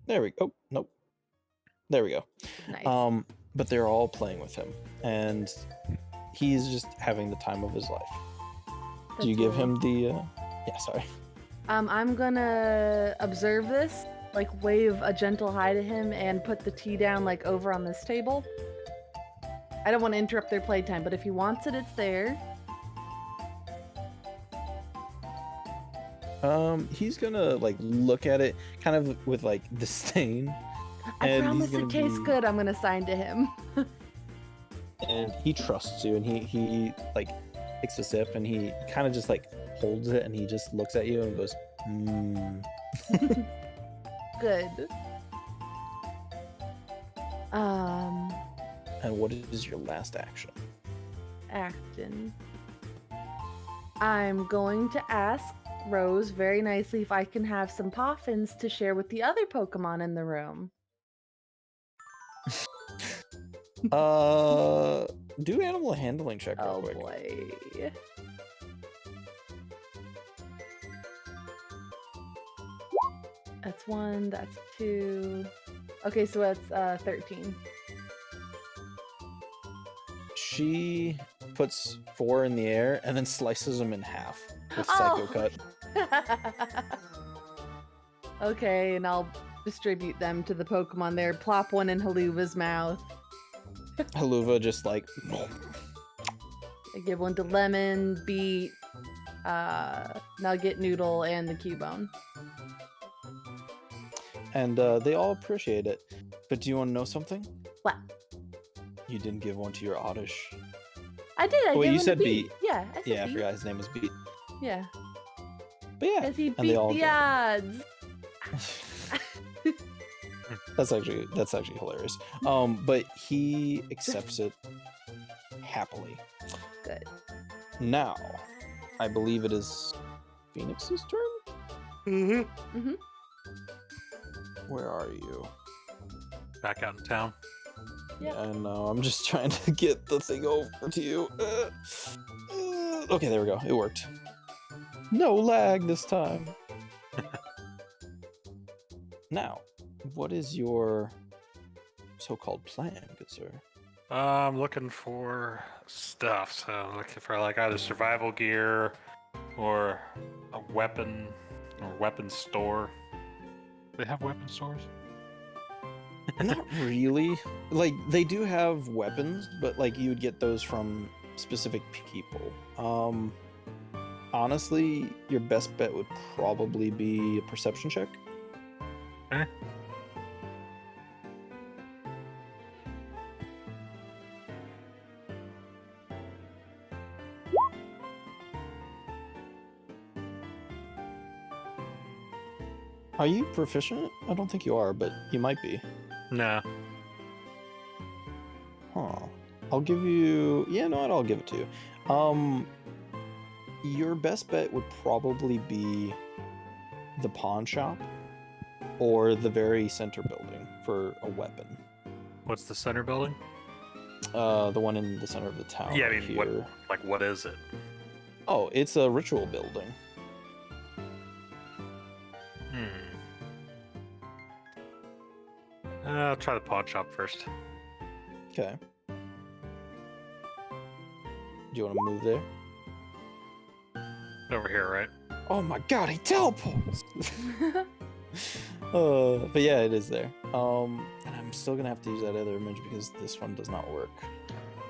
There we go. Nope. There we go. Nice. But they're all playing with him, and he's just having the time of his life. Do you give him the? Yeah, sorry. I'm gonna observe this, like wave a gentle hi to him, and put the tea down like over on this table. I don't want to interrupt their playtime, but if he wants it, it's there. He's gonna like look at it kind of with like disdain. I promise it tastes good. I'm gonna sign to him. And he trusts you, and he like takes a sip, and he kind of just like holds it, and he just looks at you and goes, Good. And what is your last action? Action. I'm going to ask Rose very nicely if I can have some poffins to share with the other Pokemon in the room. Do animal handling check real Oh quick. boy. That's 1, that's 2. Okay, so that's 13. She puts 4 in the air and then slices them in half with Psycho Cut. Okay, and I'll distribute them to the Pokemon there. Plop one in Haluva's mouth. Haluva just like. I give one to Lemon, Beat, Nugget, Noodle, and the Cubone. And they all appreciate it. But do you want to know something? What? You didn't give one to your Oddish. I did. I Wait, gave you him said the Beat. Yeah, I said Yeah, I Beat. forgot his name was Beat. Yeah. But yeah, Because he and beat they all the get it. odds. That's actually hilarious. But he accepts it happily. Good. Now, I believe it is Phoenix's turn. Mm-hmm. Where are you? Back out in town. Yep. Yeah, no, I'm just trying to get the thing over to you. Okay, there we go. It worked. No lag this time. Now, what is your so-called plan, good sir? I'm looking for stuff. So I'm looking for like either survival gear or a weapon or weapon store. They have weapon stores? Not really. Like, they do have weapons, but like you would get those from specific people. Honestly, your best bet would probably be a perception check. Okay. Are you proficient? I don't think you are, but you might be. No. Huh. I'll give you... Yeah, no, I'll give it to you. Your best bet would probably be the pawn shop or the very center building for a weapon. What's the center building? The one in the center of the town. Yeah, I right mean, what here. what is it? Oh, it's a ritual building. I'll try the pawn shop first. Okay. Do you want to move there? Over here, right? Oh my god, he teleports! But yeah, it is there. And I'm still gonna have to use that other image because this one does not work.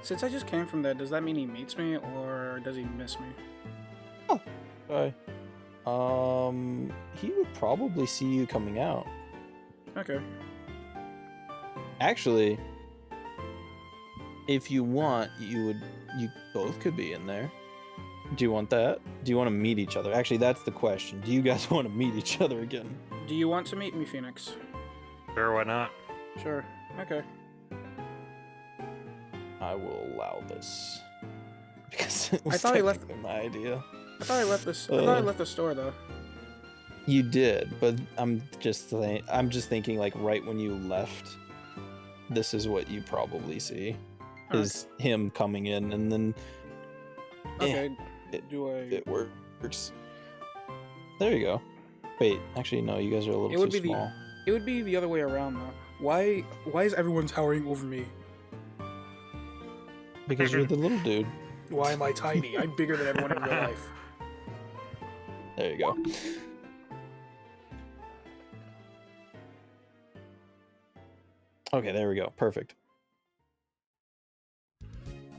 Since I just came from there, does that mean he meets me or does he miss me? Sorry. He would probably see you coming out. Okay. Actually, if you want, you both could be in there. Do you want that? Do you want to meet each other? Actually, that's the question. Do you guys want to meet each other again? Do you want to meet me, Phoenix? Sure, why not? Sure. Okay. I will allow this because it was I thought he left- technically my idea. I thought I left this. I thought I left the store though. You did, but I'm just thinking like right when you left, this is what you probably see, is him coming in, and then Okay. it it works. There you go. Wait, actually no, you guys are a little too small. It would be the other way around though. Why is everyone towering over me? Because you're the little dude. Why am I tiny? I'm bigger than everyone in real life. There you go. Okay, there we go. Perfect.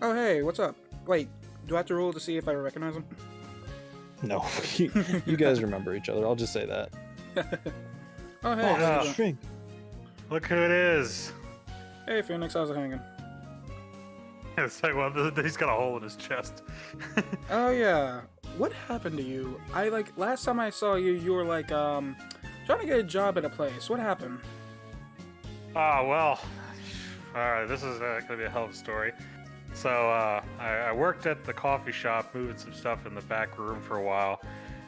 Oh hey, what's up? Wait, do I have to roll to see if I recognize him? No, you guys remember each other. I'll just say that. Oh hey, Oh, how's it yeah. going? Shrink. Look who it is. Hey Phoenix, how's it hanging? It's like, well, he's got a hole in his chest. Oh yeah, what happened to you? Last time I saw you, you were like trying to get a job at a place. What happened? Oh, well. Alright, this is gonna be a hell of a story. So, I worked at the coffee shop, moving some stuff in the back room for a while.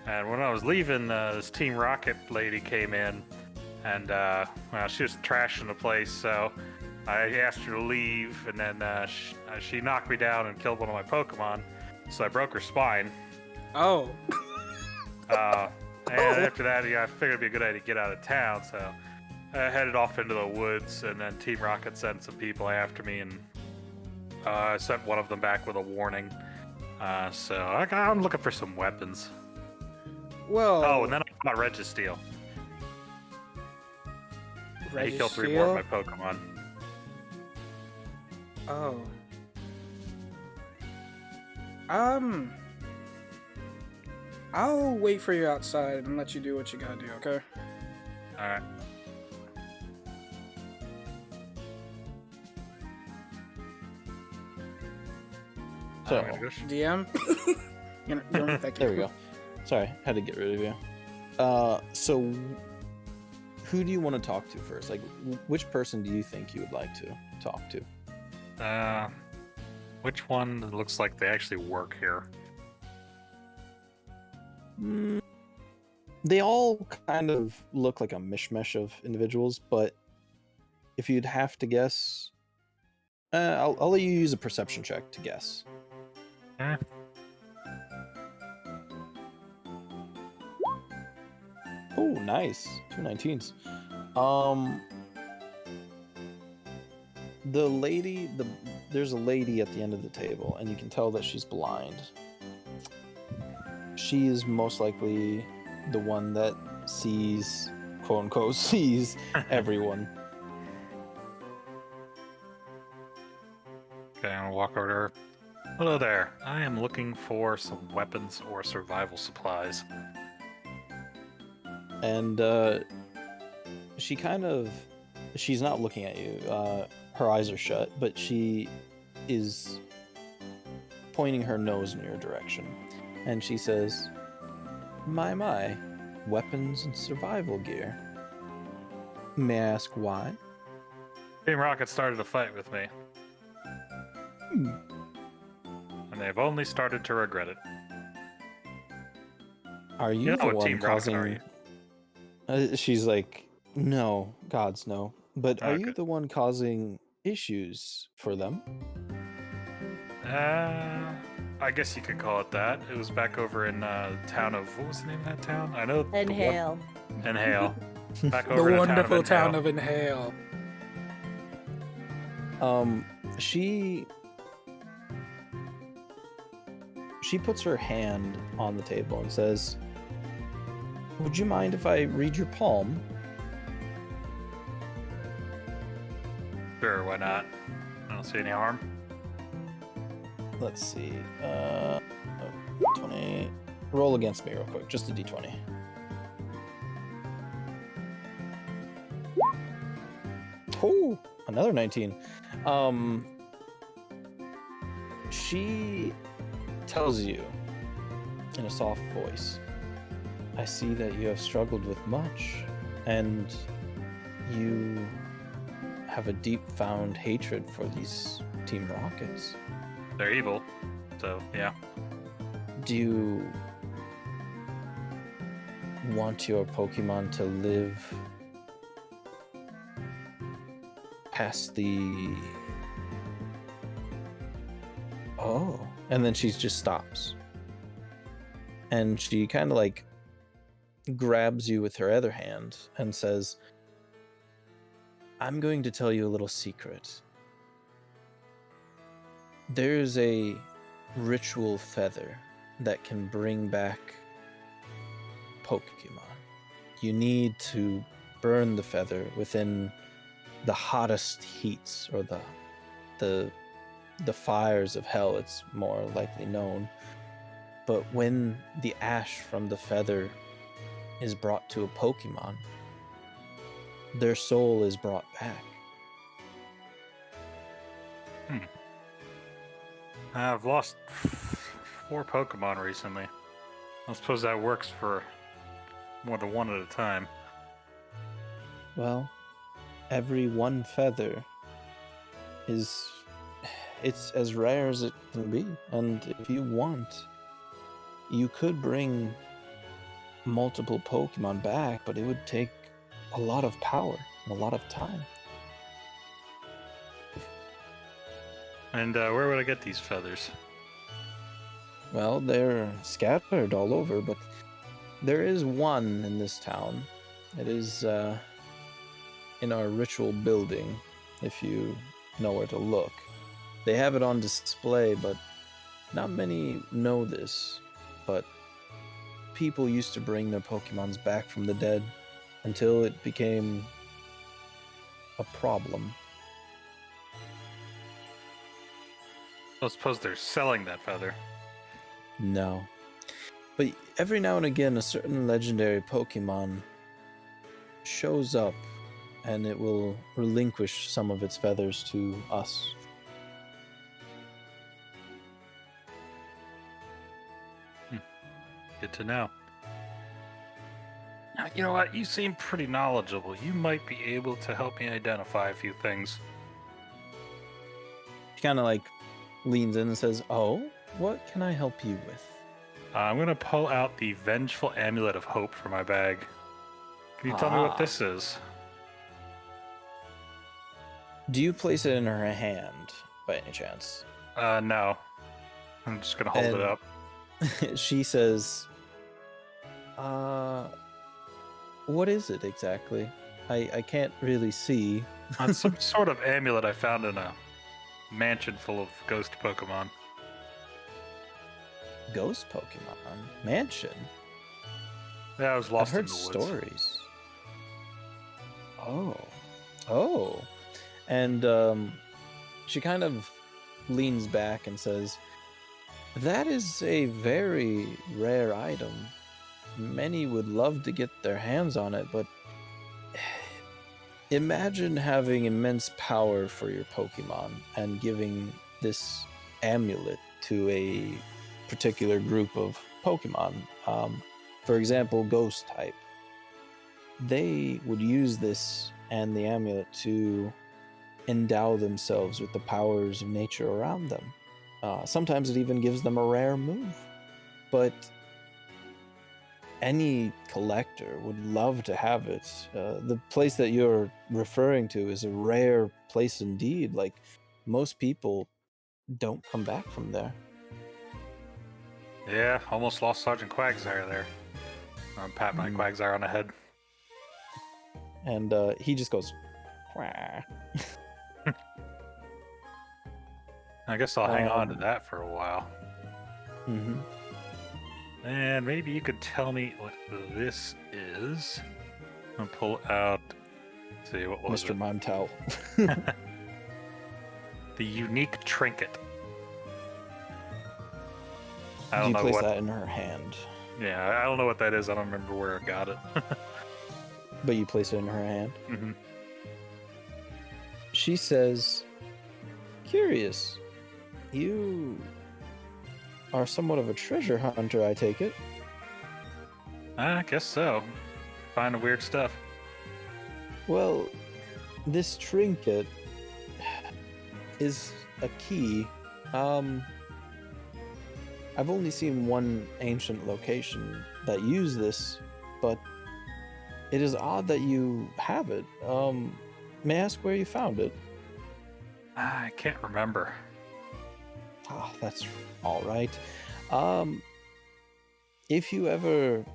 And when I was leaving, this Team Rocket lady came in. And, well, she was trashing the place, so I asked her to leave. And then she knocked me down and killed one of my Pokemon. So I broke her spine. Oh. And after that, yeah, I figured it'd be a good idea to get out of town, so I headed off into the woods, and then Team Rocket sent some people after me, and I sent one of them back with a warning. So I'm looking for some weapons. Well. Oh, and then I got Registeel. He killed 3 more of my Pokemon. Oh. I'll wait for you outside and let you do what you gotta do, okay? Alright. So, DM? Thank you. there we go. Sorry, had to get rid of you. So who do you want to talk to first? Like, which person do you think you would like to talk to? Which one looks like they actually work here? They all kind of look like a mishmash of individuals, but if you'd have to guess, I'll let you use a perception check to guess. Oh, nice. 2 19s. There's a lady at the end of the table, and you can tell that she's blind. She is most likely the one that sees, quote unquote, sees everyone. Okay, I'm gonna walk over to her. Hello there. I am looking for some weapons or survival supplies. And she's not looking at you. Her eyes are shut, but she is pointing her nose in your direction. And she says, my, weapons and survival gear. May I ask why? Team Rocket started a fight with me. And they've only started to regret it. Are you, You know the what one Team Rocket causing... are you? She's like, no, gods no. But are you Okay. the one causing issues for them? I guess you could call it that. It was back over in the town of, what was the name of that town? I know. Inhale. Inhale. Back The over in wonderful town Inhale. of Inhale. She puts her hand on the table and says, Would you mind if I read your palm? Sure, why not? I don't see any harm. Let's see. 20. Roll against me real quick. Just a d20. Oh, another 19. She tells you in a soft voice, I see that you have struggled with much, and you have a deep-found hatred for these Team Rockets. They're evil, so yeah. Do you want your Pokemon to live past the... Oh. And then she just stops. And she kind of like grabs you with her other hand and says, I'm going to tell you a little secret. There's a ritual feather that can bring back Pokemon. You need to burn the feather within the hottest heats, or the fires of hell, it's more likely known. But when the ash from the feather is brought to a Pokemon, their soul is brought back. I've lost 4 Pokemon recently. I suppose that works for more than one at a time. Well, every one feather is... it's as rare as it can be. And if you want, you could bring multiple Pokemon back, but it would take a lot of power and a lot of time. And where would I get these feathers? Well, they're scattered all over, but there is one in this town. It is in our ritual building, if you know where to look. They have it on display, but not many know this. But people used to bring their Pokemons back from the dead until it became a problem. I suppose they're selling that feather. No. But every now and again, a certain legendary Pokemon shows up, and it will relinquish some of its feathers to us. Good to know. You know what? You seem pretty knowledgeable. You might be able to help me identify a few things. She kind of like leans in and says, "Oh, what can I help you with?" I'm going to pull out the Vengeful Amulet of Hope from my bag. Can you tell me what this is? Do you place it in her hand by any chance? No. I'm just going to hold it up. She says, what is it exactly? I can't really see. It's some sort of amulet I found in a mansion full of ghost Pokemon. Ghost Pokemon? Mansion? Yeah, I was lost I've in heard the woods. stories. Oh. And she kind of leans back and says, that is a very rare item. Many would love to get their hands on it, but imagine having immense power for your Pokemon and giving this amulet to a particular group of Pokemon. For example, Ghost type. They would use this and the amulet to endow themselves with the powers of nature around them. Sometimes it even gives them a rare move. But any collector would love to have it. The place that you're referring to is a rare place indeed. Like, most people don't come back from there. Yeah, almost lost Sergeant Quagsire there. I'm patting my Quagsire on the head. And he just goes, "Wah." I guess I'll hang on to that for a while. Mm-hmm. And maybe you could tell me what this is. I'm gonna pull out. Let's see, what was Mr. it? Mime Towel. The unique trinket. I Do don't you know place what. that in her hand? Yeah, I don't know what that is. I don't remember where I got it. But you place it in her hand? hmm She says, "Curious. You are somewhat of a treasure hunter, I take it." I guess so. Finding weird stuff. Well, this trinket is a key. I've only seen one ancient location that used this, but it is odd that you have it. May I ask where you found it? I can't remember. Ah, that's all right. If you ever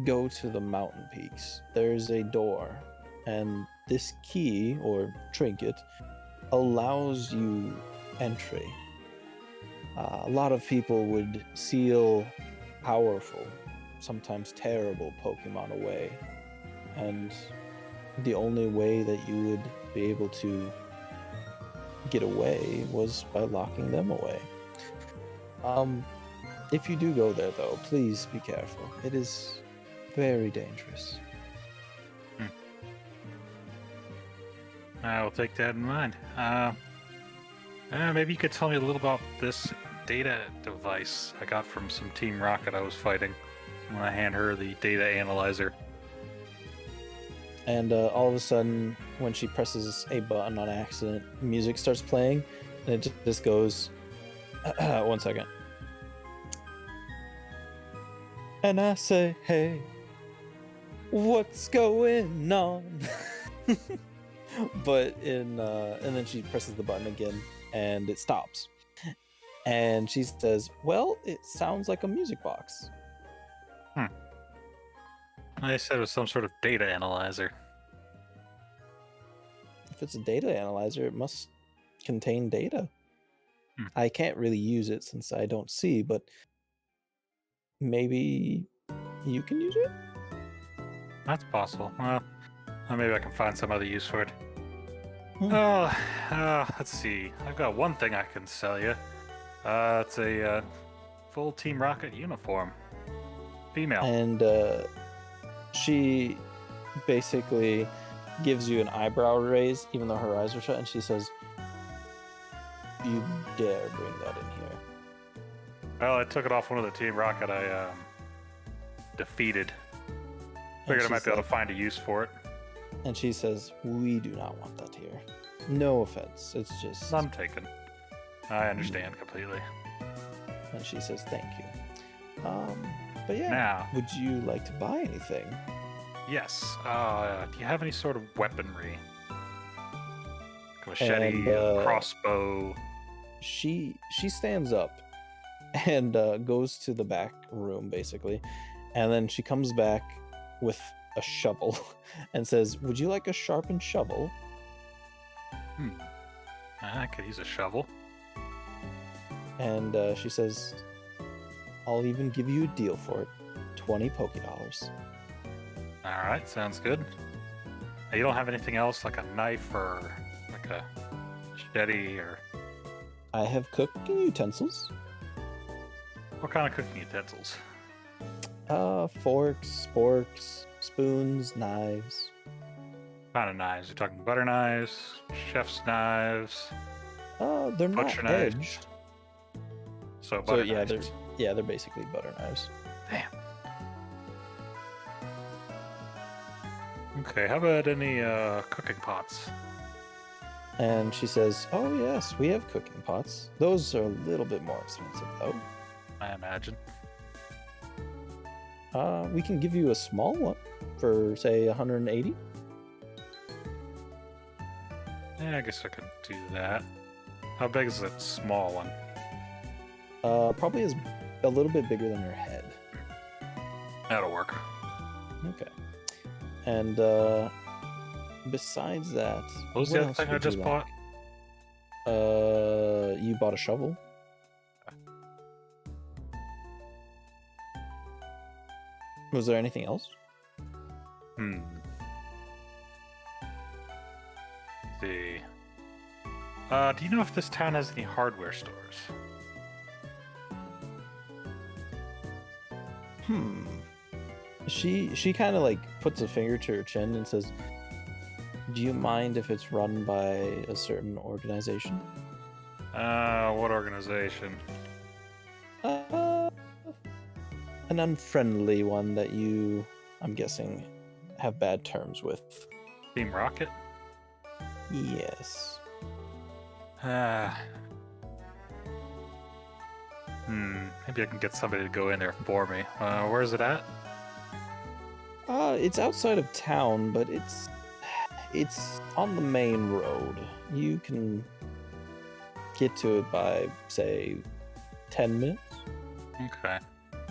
go to the mountain peaks, there's a door, and this key or trinket allows you entry. A lot of people would seal powerful, sometimes terrible Pokemon away, and the only way that you would be able to get away was by locking them away. If you do go there, though, please be careful. It is very dangerous. I will take that in mind. Maybe you could tell me a little about this data device I got from some Team Rocket I was fighting. I'm gonna hand her the data analyzer. And all of a sudden, when she presses a button on accident, music starts playing, and it just goes. 1 second. And I say, "Hey, what's going on?" But and then she presses the button again, and it stops. And she says, "Well, it sounds like a music box." I said it was some sort of data analyzer. If it's a data analyzer, it must contain data. Hmm. I can't really use it since I don't see, but maybe you can use it? That's possible. Well, maybe I can find some other use for it. Hmm. Let's see. I've got one thing I can sell you. It's a full Team Rocket uniform. Female. And she basically gives you an eyebrow raise, even though her eyes are shut, and she says, "You dare bring that in here." Well, I took it off one of the Team Rocket I defeated. Figured I she might be able to said- find a use for it. And she says, "We do not want that here. No offense. It's just..." None taken. I understand completely. And she says, "Thank you." But yeah, Now, would you like to buy anything? yes. Do you have any sort of weaponry? Like a machete, And, a crossbow. She stands up and goes to the back room, basically, and then she comes back with a shovel and says, "Would you like a sharpened shovel?" I could use a shovel. And she says, "I'll even give you a deal for it. 20 Pokédollars." All right, sounds good. You don't have anything else like a knife or like a machete or I have cooking utensils. what kind of cooking utensils? Forks, sporks, spoons, knives. What kind of knives? You're talking butter knives, chef's knives, They're not butcher knives. edged. So So butter yeah, knives. they're basically butter knives. Damn. Okay, how about any cooking pots? And she says, "Oh yes, we have cooking pots. Those are a little bit more expensive though. I imagine. We can give you a small one for say 180." Yeah, I guess I could do that. How big is that small one? Probably is a little bit bigger than her head. That'll work. Okay. And besides that, What was the other else thing I would you just like? bought? You bought a shovel. Was there anything else? Hmm. Let's see. Do you know if this town has any hardware stores? She kind of like puts a finger to her chin and says, "Do you mind if it's run by a certain organization?" What organization? An unfriendly one that you, I'm guessing, have bad terms with. Team Rocket? Yes. Maybe I can get somebody to go in there for me. Where is it at? It's outside of town, but it's on the main road. You can get to it by, say, 10 minutes. Okay.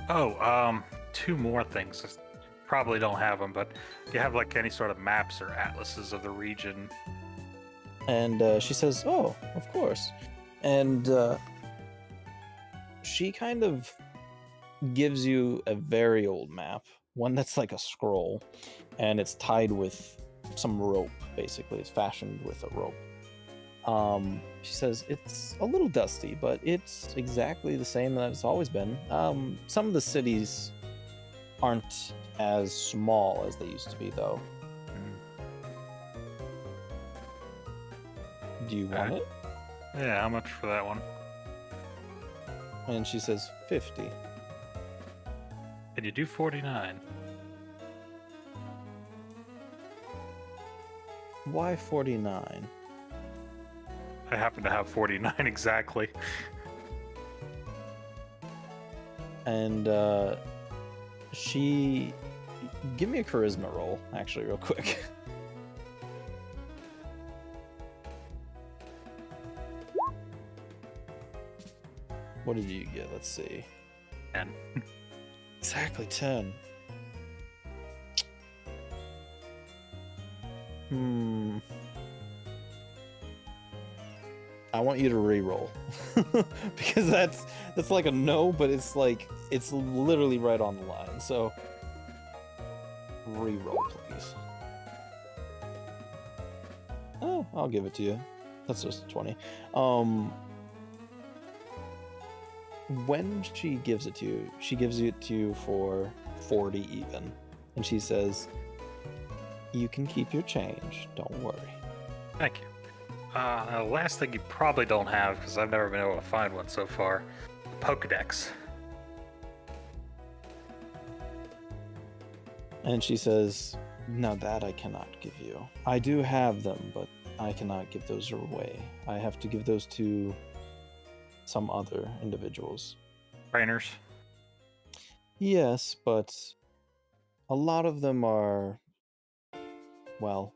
Oh, two more things. Probably don't have them, but do you have like any sort of maps or atlases of the region? And she says, "Oh, of course." And she kind of gives you a very old map, one that's like a scroll, and it's tied with some rope, basically. It's fashioned with a rope. She says it's a little dusty, but it's exactly the same that it's always been. Some of the cities aren't as small as they used to be, though. Do you want it? Yeah, how much for that one? And she says 50. Can you do 49? Why 49? I happen to have 49 exactly. And she... Give me a charisma roll, actually, real quick. What did you get? Let's see. 10. Exactly 10. I want you to re-roll. Because that's like a no, but it's like it's literally right on the line. So re-roll, please. Oh, I'll give it to you. That's just 20. When she gives it to you, she gives it to you for 40 even. And she says, "You can keep your change, don't worry." Thank you. The last thing you probably don't have, because I've never been able to find one so far, Pokedex. And she says, "Now that I cannot give you. I do have them, but I cannot give those away. I have to give those to some other individuals." Trainers. Yes, but a lot of them are, well,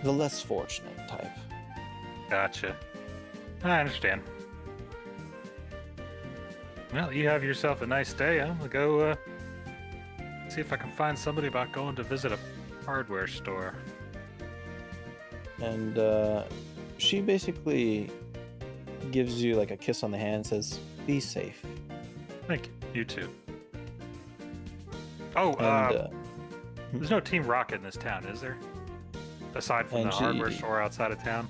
the less fortunate type. Gotcha. I understand. Well, you have yourself a nice day. I'm gonna go see if I can find somebody about going to visit a hardware store. And she basically gives you like a kiss on the hand and says, "Be safe." Thank you. You too. Oh, And there's no Team Rocket in this town, is there? Aside from And the hardware store outside of town?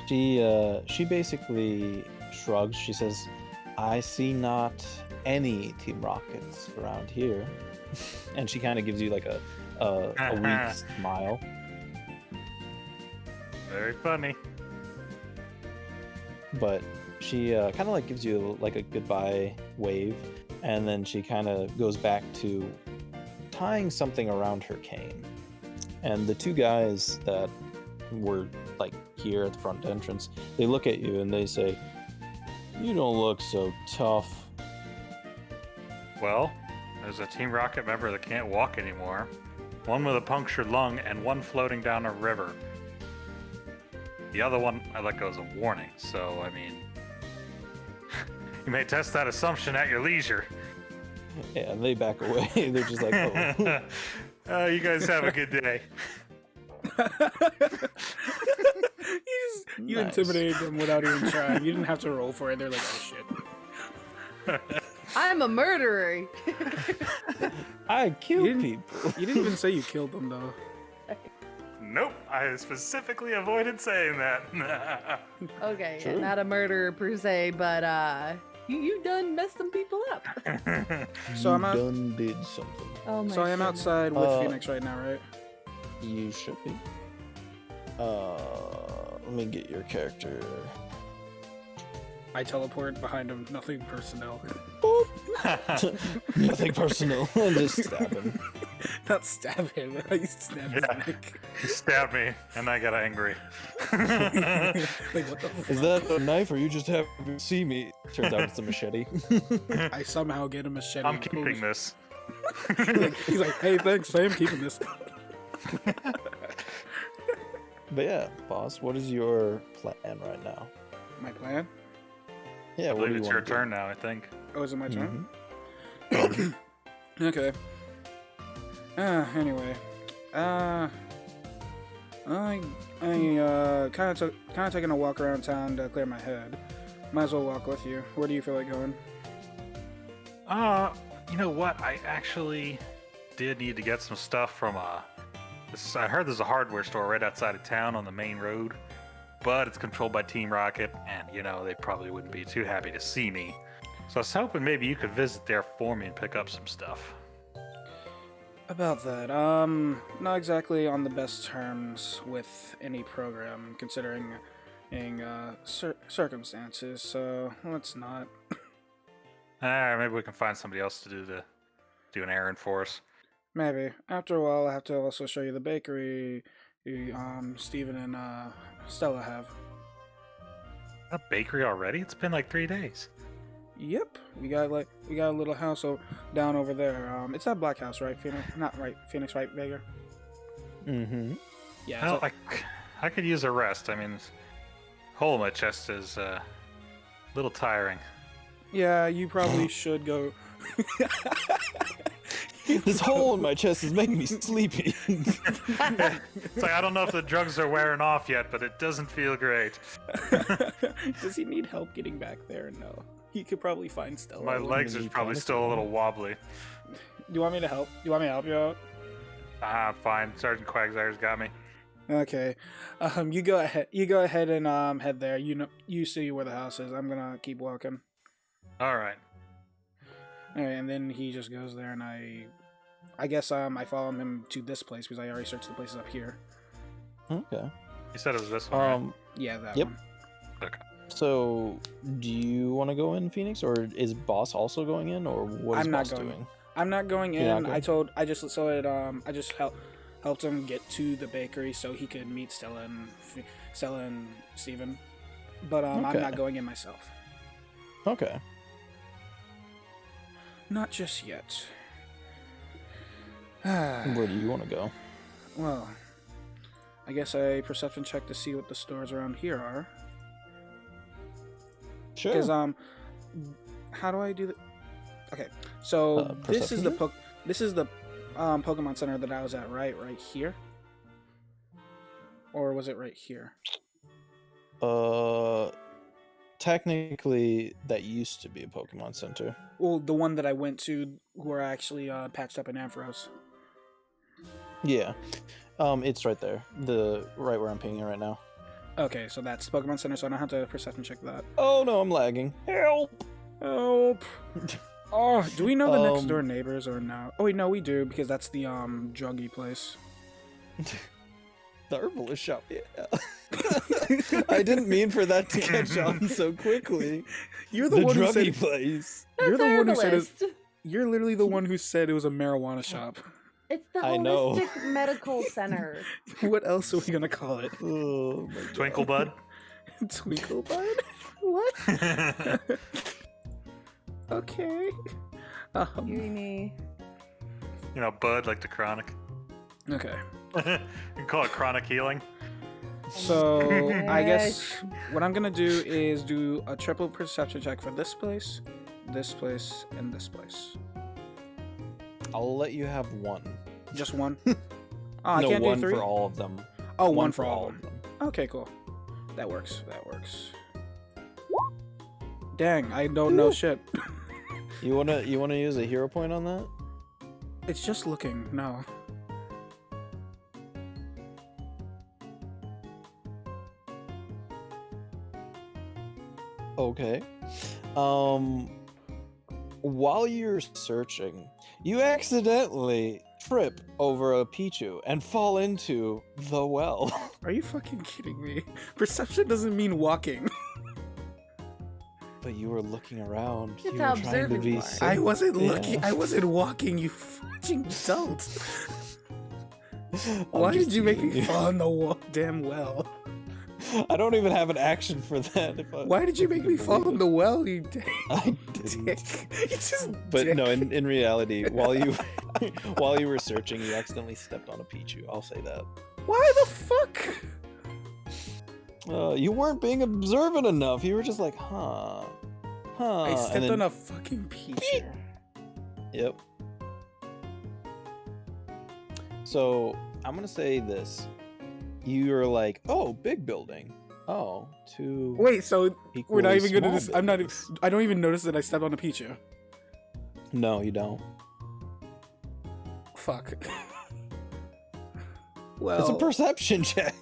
she basically shrugs. She says, "I see not any Team Rockets around here." And she kind of gives you like a weak smile. Very funny. But she kind of like gives you like a goodbye wave, and then she kind of goes back to tying something around her cane. And the two guys that were like here at the front entrance, they look at you and they say, "You don't look so tough." Well, there's a Team Rocket member that can't walk anymore. One with a punctured lung and one floating down a river. The other one I let go as a warning, so I mean... you may test that assumption at your leisure. Yeah, and they back away. They're just like, "Oh." You guys have a good day. You Nice. intimidated them without even trying. You didn't have to roll for it. They're like, "Oh shit." I'm a murderer. I kill You didn't- people. You didn't even say you killed them though. Nope, I specifically avoided saying that. Okay, True. not a murderer per se, but you done messed some people up. So I'm out. done did something. Oh my. So I am goodness. outside with Phoenix right now, right? You should be. Let me get your character. I teleport behind him. Nothing personnel. Nothing personal. Just stab him. Not stab him. I stab his Yeah. neck. He stabbed me, and I got angry. Like what the fuck? Is that a knife or you just have to see me? Turns out it's a machete. I somehow get a machete. I'm and keeping pulls- this. He's like, hey, thanks, I'm keeping this. But yeah, boss, what is your plan right now? My plan? Yeah, I what do believe you it's want your to do? turn now, I think. Oh, is it my turn? Mhm. Okay. Anyway. I kind of taking a walk around town to clear my head. Might as well walk with you. Where do you feel like going? You know what? I actually did need to get some stuff from I heard there's a hardware store right outside of town on the main road, but it's controlled by Team Rocket, and they probably wouldn't be too happy to see me. So I was hoping maybe you could visit there for me and pick up some stuff. About that, not exactly on the best terms with any program, considering circumstances. So let's not. Maybe we can find somebody else to do an errand for us. Maybe. After a while, I have to also show you the bakery Steven and Stella have. A bakery already? It's been like 3 days. Yep, we got a little house down over there. It's that black house, right, Phoenix? Not right, Phoenix, right, Vega? Mm-hmm. Yeah. Well, so- I could use a rest. I mean, this hole in my chest is a little tiring. yeah, you probably should go. This hole in my chest is making me sleepy. It's like I don't know if the drugs are wearing off yet, but it doesn't feel great. Does he need help getting back there? No. He could probably find Stella. My legs you are probably promise still a me. little wobbly. Do you want me to help? Do you want me to help you out? Fine. Sergeant Quagsire's got me. Okay. You go ahead. You go ahead and head there. You see where the house is. I'm gonna keep walking. All right. Alright, and then he just goes there, and I guess I follow him to this place because I already searched the places up here. Okay. You said it was this one, right? Yeah, that Yep. one. Okay. So, do you want to go in, Phoenix, or is Boss also going in, or what is I'm not Boss going. doing? I'm not going You're in. not I going? just helped him get to the bakery so he could meet Stella and Steven. But I'm Okay. not going in myself. Okay. Not just yet. Where do you want to go? Well, I guess I perception check to see what the stores around here are. Sure. Because how do I do that? Okay, so this is perception the Pokemon Center that I was at, right here, or was it right here? Technically, that used to be a Pokemon Center. Well, the one that I went to, where I actually patched up in Ampharos. Yeah. It's right there. Right where I'm pinging right now. Okay, so that's Pokemon Center, so I don't have to perception check that. Oh no, I'm lagging. Help! Help! Oh, do we know the next Um, door neighbors or no? Oh wait, no, we do because that's the druggy place. The herbalist shop, yeah. I didn't mean for that to catch on so quickly. You're The the one who druggy said. place. You're the one who said it. Herbalist. You're literally the one who said it was a marijuana shop. It's the I know. holistic medical center. What else are we gonna call it? Oh my god. Twinkle Bud. Twinkle Bud? What? Okay. Uni. You know, Bud, like the chronic. Okay. You can call it chronic healing. So I guess what I'm gonna do is do a triple perception check for this place, and this place. I'll let you have one. Just one. Oh, I No, can't one do three. for all of them. Oh, one for all of of them. them. Okay, cool. That works. Dang, I don't know shit. You wanna use a hero point on that? It's just looking. No. Okay. While you're searching, you accidentally trip over a Pichu and fall into the well. Are you fucking kidding me? Perception doesn't mean walking. But you were looking around. That's You how were trying to observant be you are. safe. I wasn't looking. Yeah. I wasn't walking. You fucking don't. I'm Why just did you make me teasing you. fall in the damn well? I don't even have an action for that. Why did you make me fall in the well? You I dick. didn't. You just. But dick. no, in reality, while you while you were searching, you accidentally stepped on a Pichu. I'll say that. Why the fuck? You weren't being observant enough. You were just like, huh. I stepped and then- on a fucking Pichu. Yep. So I'm gonna say this. You're like, oh, big building. Oh, two. Wait, so we're not equally even gonna. small I'm not. buildings. I don't even notice that I stepped on a Pichu. No, you don't. Fuck. Well, It's a perception check.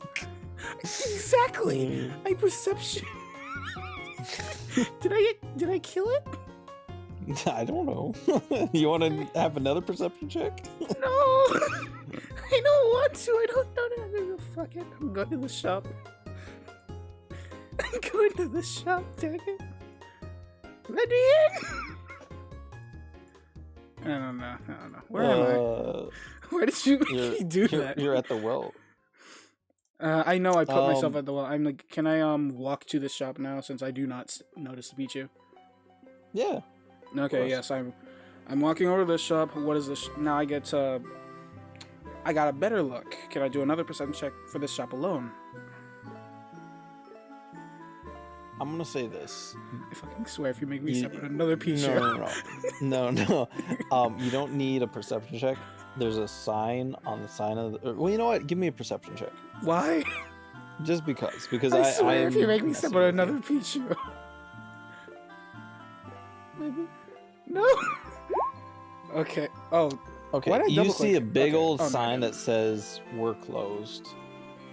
exactly. My perception. Did I kill it? I don't know. You want to have another perception check? No. I don't want to. I don't know. Fuck it. I'm going to the shop. I'm going to the shop. Dang it. Let me in. I don't know. Where am I? Where did you do that? You're at the well. I know I put myself at the well. I'm like, can I walk to the shop now since I do not notice the Pichu? Yeah. Okay, course. yes, I'm walking over to the shop. What is this? Now I get I got a better look. Can I do another perception check for this shop alone? I'm gonna say this. I fucking swear if you make me You- step on another Pichu. No. You don't need a perception check. There's a sign on the sign of the... Well, you know what? Give me a perception check. Why? Just because. Because I swear am if you make me step messing on with you. another Pichu. Maybe. No. Okay. Oh, Okay, Why'd I you double see click? a big Okay. old Oh, no, sign no. that says we're closed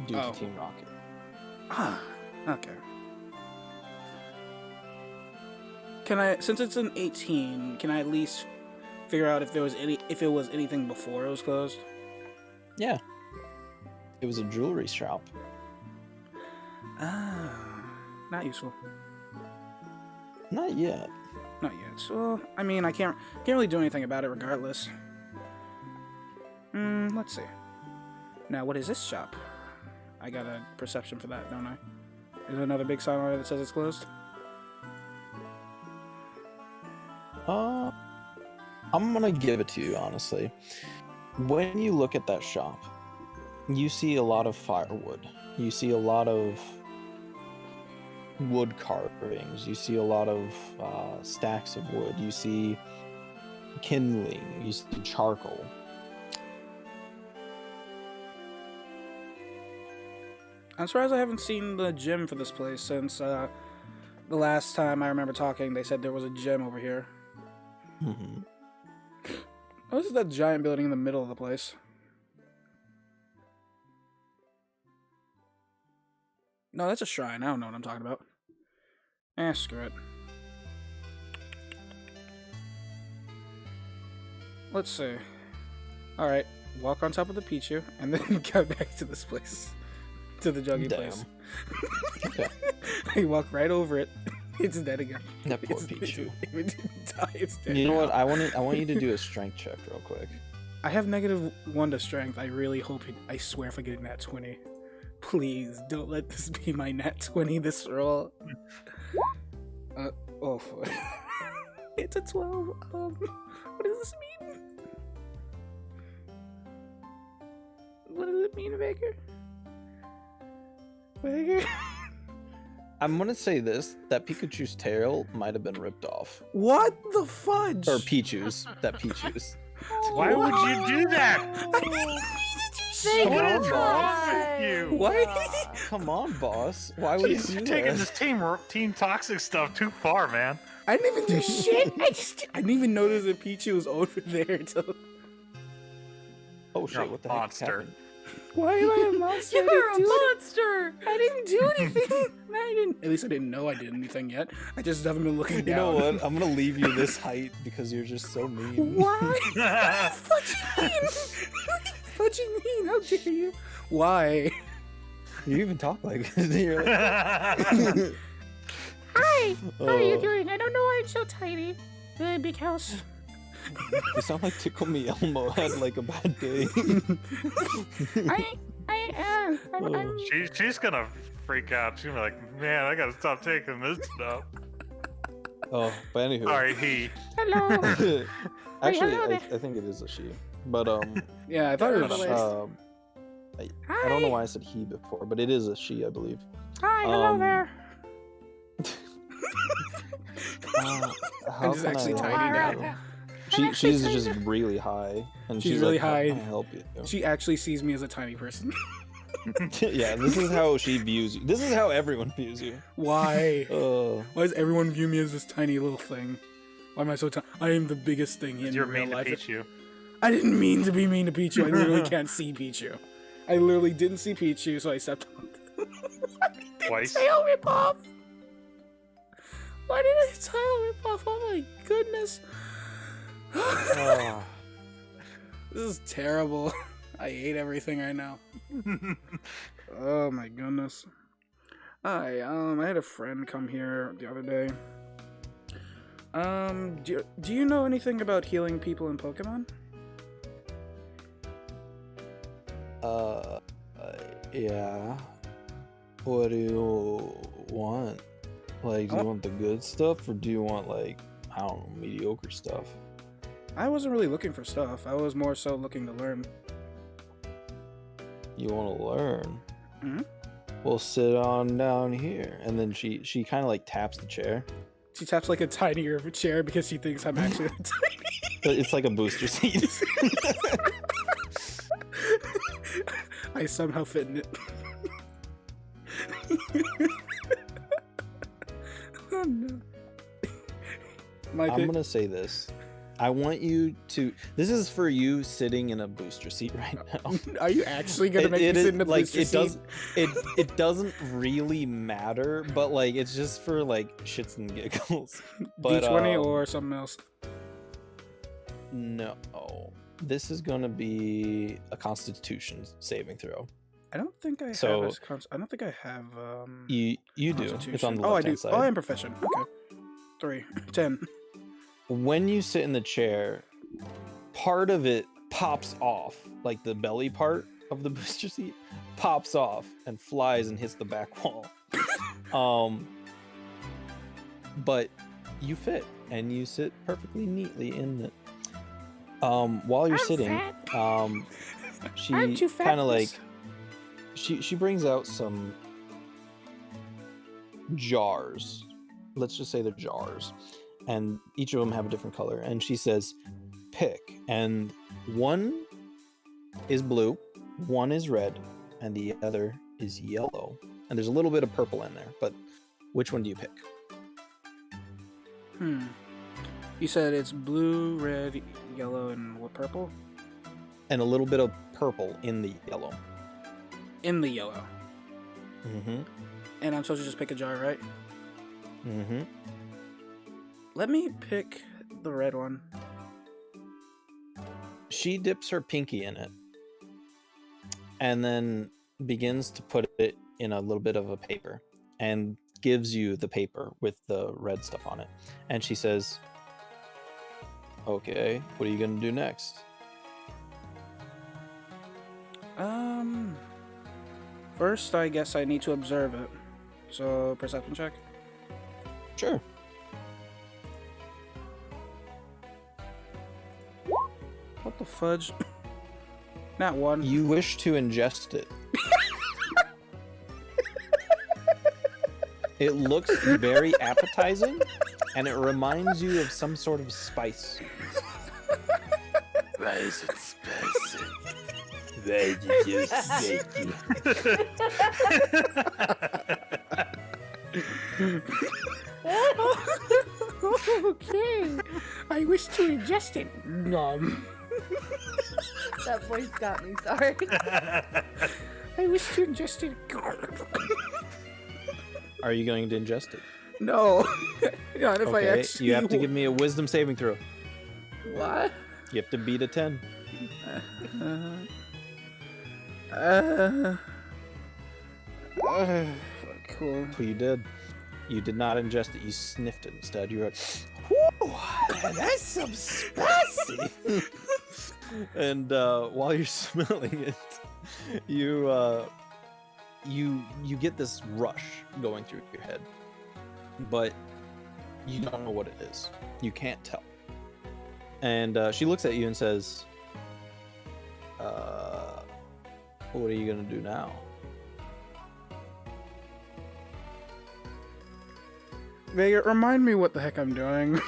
due Oh. to Team Rocket. okay. Can I, since it's an 18, can I at least figure out if it was anything before it was closed? Yeah. It was a jewelry shop. Not useful. Not yet. Not yet. So, I mean, I can't really do anything about it regardless. Let's see. Now, what is this shop? I got a perception for that, don't I? Is there another big sign on it that says it's closed? I'm gonna give it to you, honestly. When you look at that shop, you see a lot of firewood. You see a lot of wood carvings. You see a lot of stacks of wood. You see kindling. You see charcoal. I'm surprised I haven't seen the gym for this place since the last time I remember talking, they said there was a gym over here. Mm-hmm. What is that giant building in the middle of the place? No, that's a shrine. I don't know what I'm talking about. Screw it. Let's see. Alright, walk on top of the Pichu, and then go back to this place. To the juggy Damn. place. Okay. I walk right over it. It's dead again. That poor It's- Pichu. It didn't die, it's dead You know what? now. I want you to do a strength check real quick. I have -1 to strength. I really hope it. I swear if I get a nat 20. Please don't let this be my nat 20 this roll. Oh, fuck. It's a 12. What does this mean? What does it mean, Baker? Baker? I'm gonna say this: that Pikachu's tail might have been ripped off, What the fudge? or Pichu's. That Pichu's. Why would you do that? I didn't mean to do Thank What you, is wrong Ty. with you? What? Come on, boss. Why would you You're do taking that? this team toxic stuff too far, man. I didn't even do shit. I didn't even notice that Pichu was over there until. Oh shit! You're a What the heck monster. happened? Why am I a monster? You're a I monster. didn't do anything. I didn't. At least I didn't know I did anything yet. I just haven't been looking You down. know what? I'm gonna leave you this height because you're just so mean. Why? What you mean? What you mean? How dare you? Why? You even talk like you're like, Hi. How are you oh, doing? I don't know why I'm so tiny. Big house. you sound like Tickle Me Elmo had like a bad day. I am. I'm She's gonna freak out. She's gonna be like, man, I gotta stop taking this stuff. Oh, but anywho. Sorry, he. Hello. Actually, hello there. I think it is a she. But Yeah, I thought it was. Totally. I don't know why I said he before, but it is a she, I believe. Hi. hello there. How just can actually I tiny help now. you? She's just really high, and She's she's really like, "How high. can I help you?" She actually sees me as a tiny person. Yeah, this is how she views you. This is how everyone views you. Why? Why does everyone view me as this tiny little thing? Why am I so tiny? I am the biggest thing in You're real mean to life. Pichu. I didn't mean to be mean to Pichu. I literally can't see Pichu. I literally didn't see Pichu, so I stepped on Twice. tail rip off. Why did I tail rip off? Oh my goodness. Ah. This is terrible. I hate everything right now. Oh my goodness. Hi, I had a friend come here the other day. Do you know anything about healing people in Pokemon? Yeah. What do you want? Like, do you want the good stuff, or do you want, like, I don't know, mediocre stuff? I wasn't really looking for stuff. I was more so looking to learn. You want to learn? Hmm? Well, sit on down here. And then she kind of, like, taps the chair. She taps like a tinier chair because she thinks I'm actually tiny. But it's like a booster seat. I somehow fit in it. Oh no. I'm gonna say this. I want you to. This is for you sitting in a booster seat right now. Are you actually gonna make me It sit is- in a like booster it seat? does. It doesn't really matter, but like it's just for like shits and giggles. But D20 or something else? no, this is gonna be a Constitution saving throw. I don't think I So- have. I don't think I have. You do. It's Constitution. on the Oh, I left do. hand side. Oh, I am proficient. Okay. 3, 10. When you sit in the chair, part of it pops off, like the belly part of the booster seat pops off and flies and hits the back wall. But you fit and you sit perfectly neatly in it. While you're sitting, she I'm too fat kind of for like this. she brings out some jars. Let's just say they're jars. And each of them have a different color. And she says, pick. And one is blue, one is red, and the other is yellow. And there's a little bit of purple in there, but which one do you pick? You said it's blue, red, yellow, and what, purple? And a little bit of purple in the yellow. In the yellow. Mm-hmm. And I'm supposed to just pick a jar, right? Mm-hmm. Let me pick the red one. She dips her pinky in it and then begins to put it in a little bit of a paper and gives you the paper with the red stuff on it. And she says, okay, what are you going to do next? First, I guess I need to observe it. So, perception check. Sure. What the fudge? Not one. You wish to ingest it. It looks very appetizing, and it reminds you of some sort of spice. That is spicy. Okay. I wish to ingest it. Nom. That voice got me, sorry. I wish to ingest it. Are you going to ingest it? No. Yeah, and if I Okay, actually... you have to give me a wisdom saving throw. What? You have to beat a 10. Cool. Well, you did. You did not ingest it. You sniffed it instead. You were like, "Whoo, that's some spicy." And while you're smelling it, you get this rush going through your head, but you don't know what it is. You can't tell. And she looks at you and says, "What are you gonna do now?" Vega, remind me what the heck I'm doing.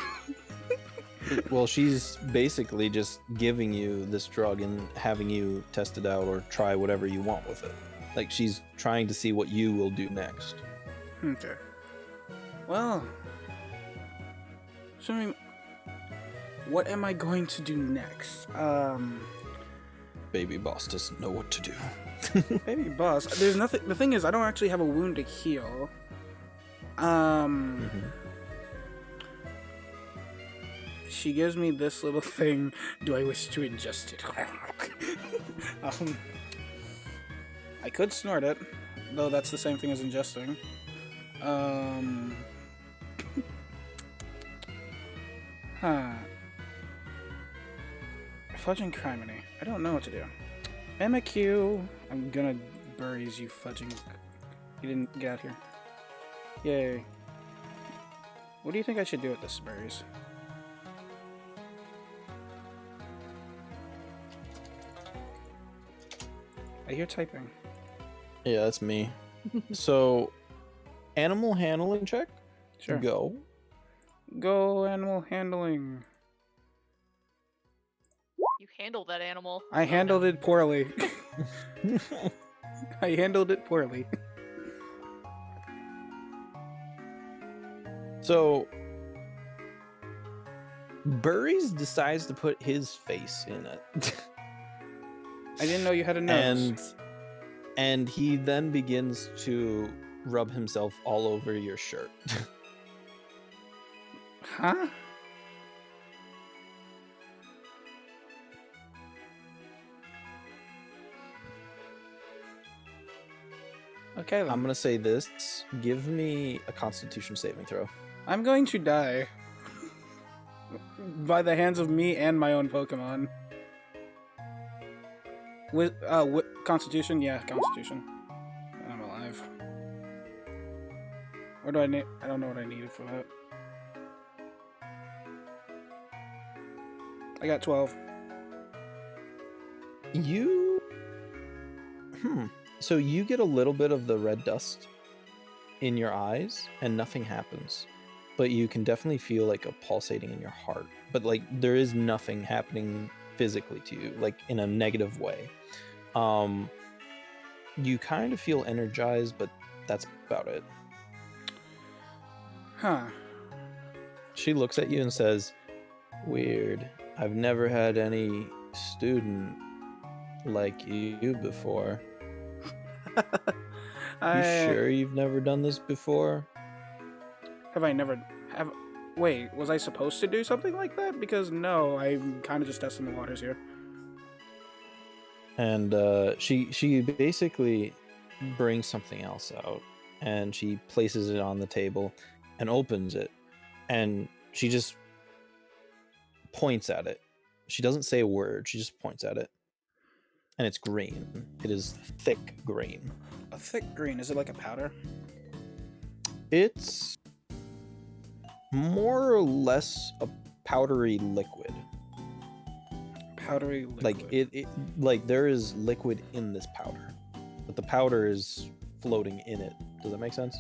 Well, she's basically just giving you this drug and having you test it out or try whatever you want with it. Like, she's trying to see what you will do next. Okay. Well, so I mean, what am I going to do next? Baby boss doesn't know what to do. Baby boss, there's nothing. The thing is, I don't actually have a wound to heal. She gives me this little thing. Do I wish to ingest it? I could snort it, though that's the same thing as ingesting. Fudging criminy. I don't know what to do. MQ. I'm gonna buries you fudging. You didn't get out here. Yay. What do you think I should do with this berries? I hear typing. Yeah, that's me. So, animal handling check? Sure. Go. Go animal handling. You handled that animal. I handled it poorly. I handled it poorly. So, Burries decides to put his face in it. I didn't know you had a nose. And he then begins to rub himself all over your shirt. Huh? Okay then. I'm gonna say this. Give me a Constitution saving throw. I'm going to die. By the hands of me and my own Pokemon. With Constitution? Yeah, Constitution. And I'm alive. What do I need? I don't know what I needed for that. I got 12. You... So you get a little bit of the red dust in your eyes, and nothing happens. But you can definitely feel like a pulsating in your heart. But like there is nothing happening physically to you, like in a negative way. You kind of feel energized, but that's about it. Huh. She looks at you and says, "Weird. I've never had any student like you before." You sure you've never done this before? Have I never... Wait, was I supposed to do something like that? Because no, I'm kind of just testing the waters here. And she basically brings something else out, and she places it on the table and opens it, and she just points at it. She doesn't say a word, she just points at it. And it's green. It is thick green. A thick green, is it like a powder? It's more or less a powdery liquid. Powdery liquid. Like it like there is liquid in this powder, but the powder is floating in it. Does that make sense?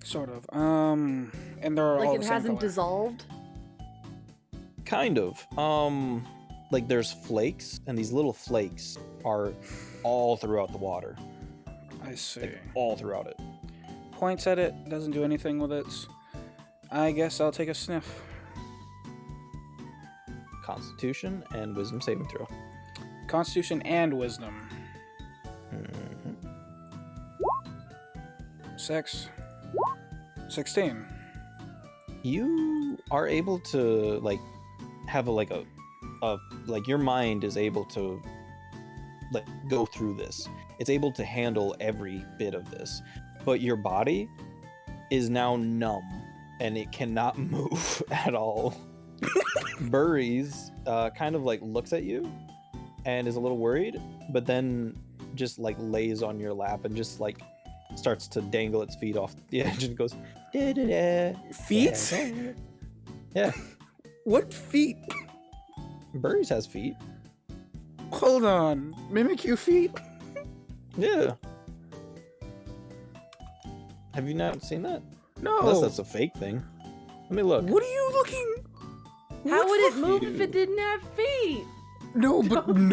Sort of. And they're all Like the it same hasn't color. dissolved? Kind of. like there's flakes, and these little flakes are all throughout the water, I see. like all throughout it. Points at it, doesn't do anything with it. I guess I'll take a sniff. Constitution and wisdom saving throw. Constitution and wisdom. Mhm. 6. 16. You are able to like have like your mind is able to like go through this. It's able to handle every bit of this, but your body is now numb and it cannot move at all. Burries kind of like looks at you and is a little worried, but then just like lays on your lap and just like starts to dangle its feet off the edge and goes da-da-da. Feet? Yeah. What feet? Burries has feet. Hold on. Mimikyu feet? Yeah. Have you not seen that? No. Unless that's a fake thing. Let me look. What are you looking? How What would it the- move if it didn't have feet? No, but when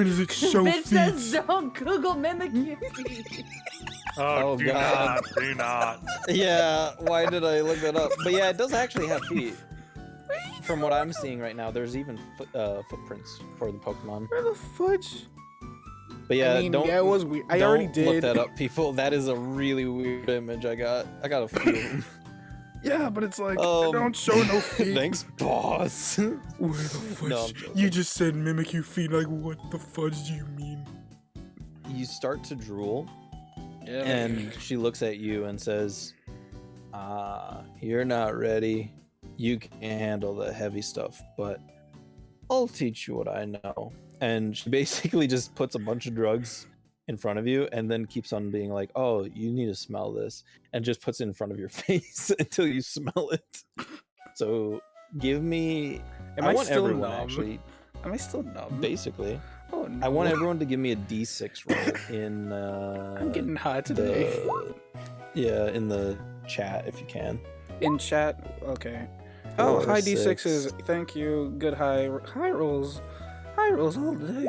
does it show Bitch feet? says don't Google Mimikyu feet. Oh, Oh, do God. not, do not. Yeah, why did I look that up? But yeah, it does actually have feet. From what I'm seeing right now, there's even footprints for the Pokemon. Where the fudge? But yeah, I mean, don't. yeah, it was weird. I don't already did. Look that up, people. That is a really weird image I got. I got a few of them. Yeah, but it's like, Um, they don't show no feet. Thanks, boss. Where the fudge? No, I'm joking. You just said Mimikyu feet. Like, what the fudge do you mean? You start to drool, Yeah. and she looks at you and says, you're not ready. You can handle the heavy stuff, but I'll teach you what I know. And she basically just puts a bunch of drugs in front of you and then keeps on being like, oh, you need to smell this, and just puts it in front of your face until you smell it. So give me... Am I I want still everyone, numb? actually, Am I still numb? basically. Oh, no. I want everyone to give me a D6 roll in... I'm getting high today. Yeah, in the chat if you can. In chat? Okay. Oh, 4, high 6. D6s. Thank you. Good high rolls. High rolls all day.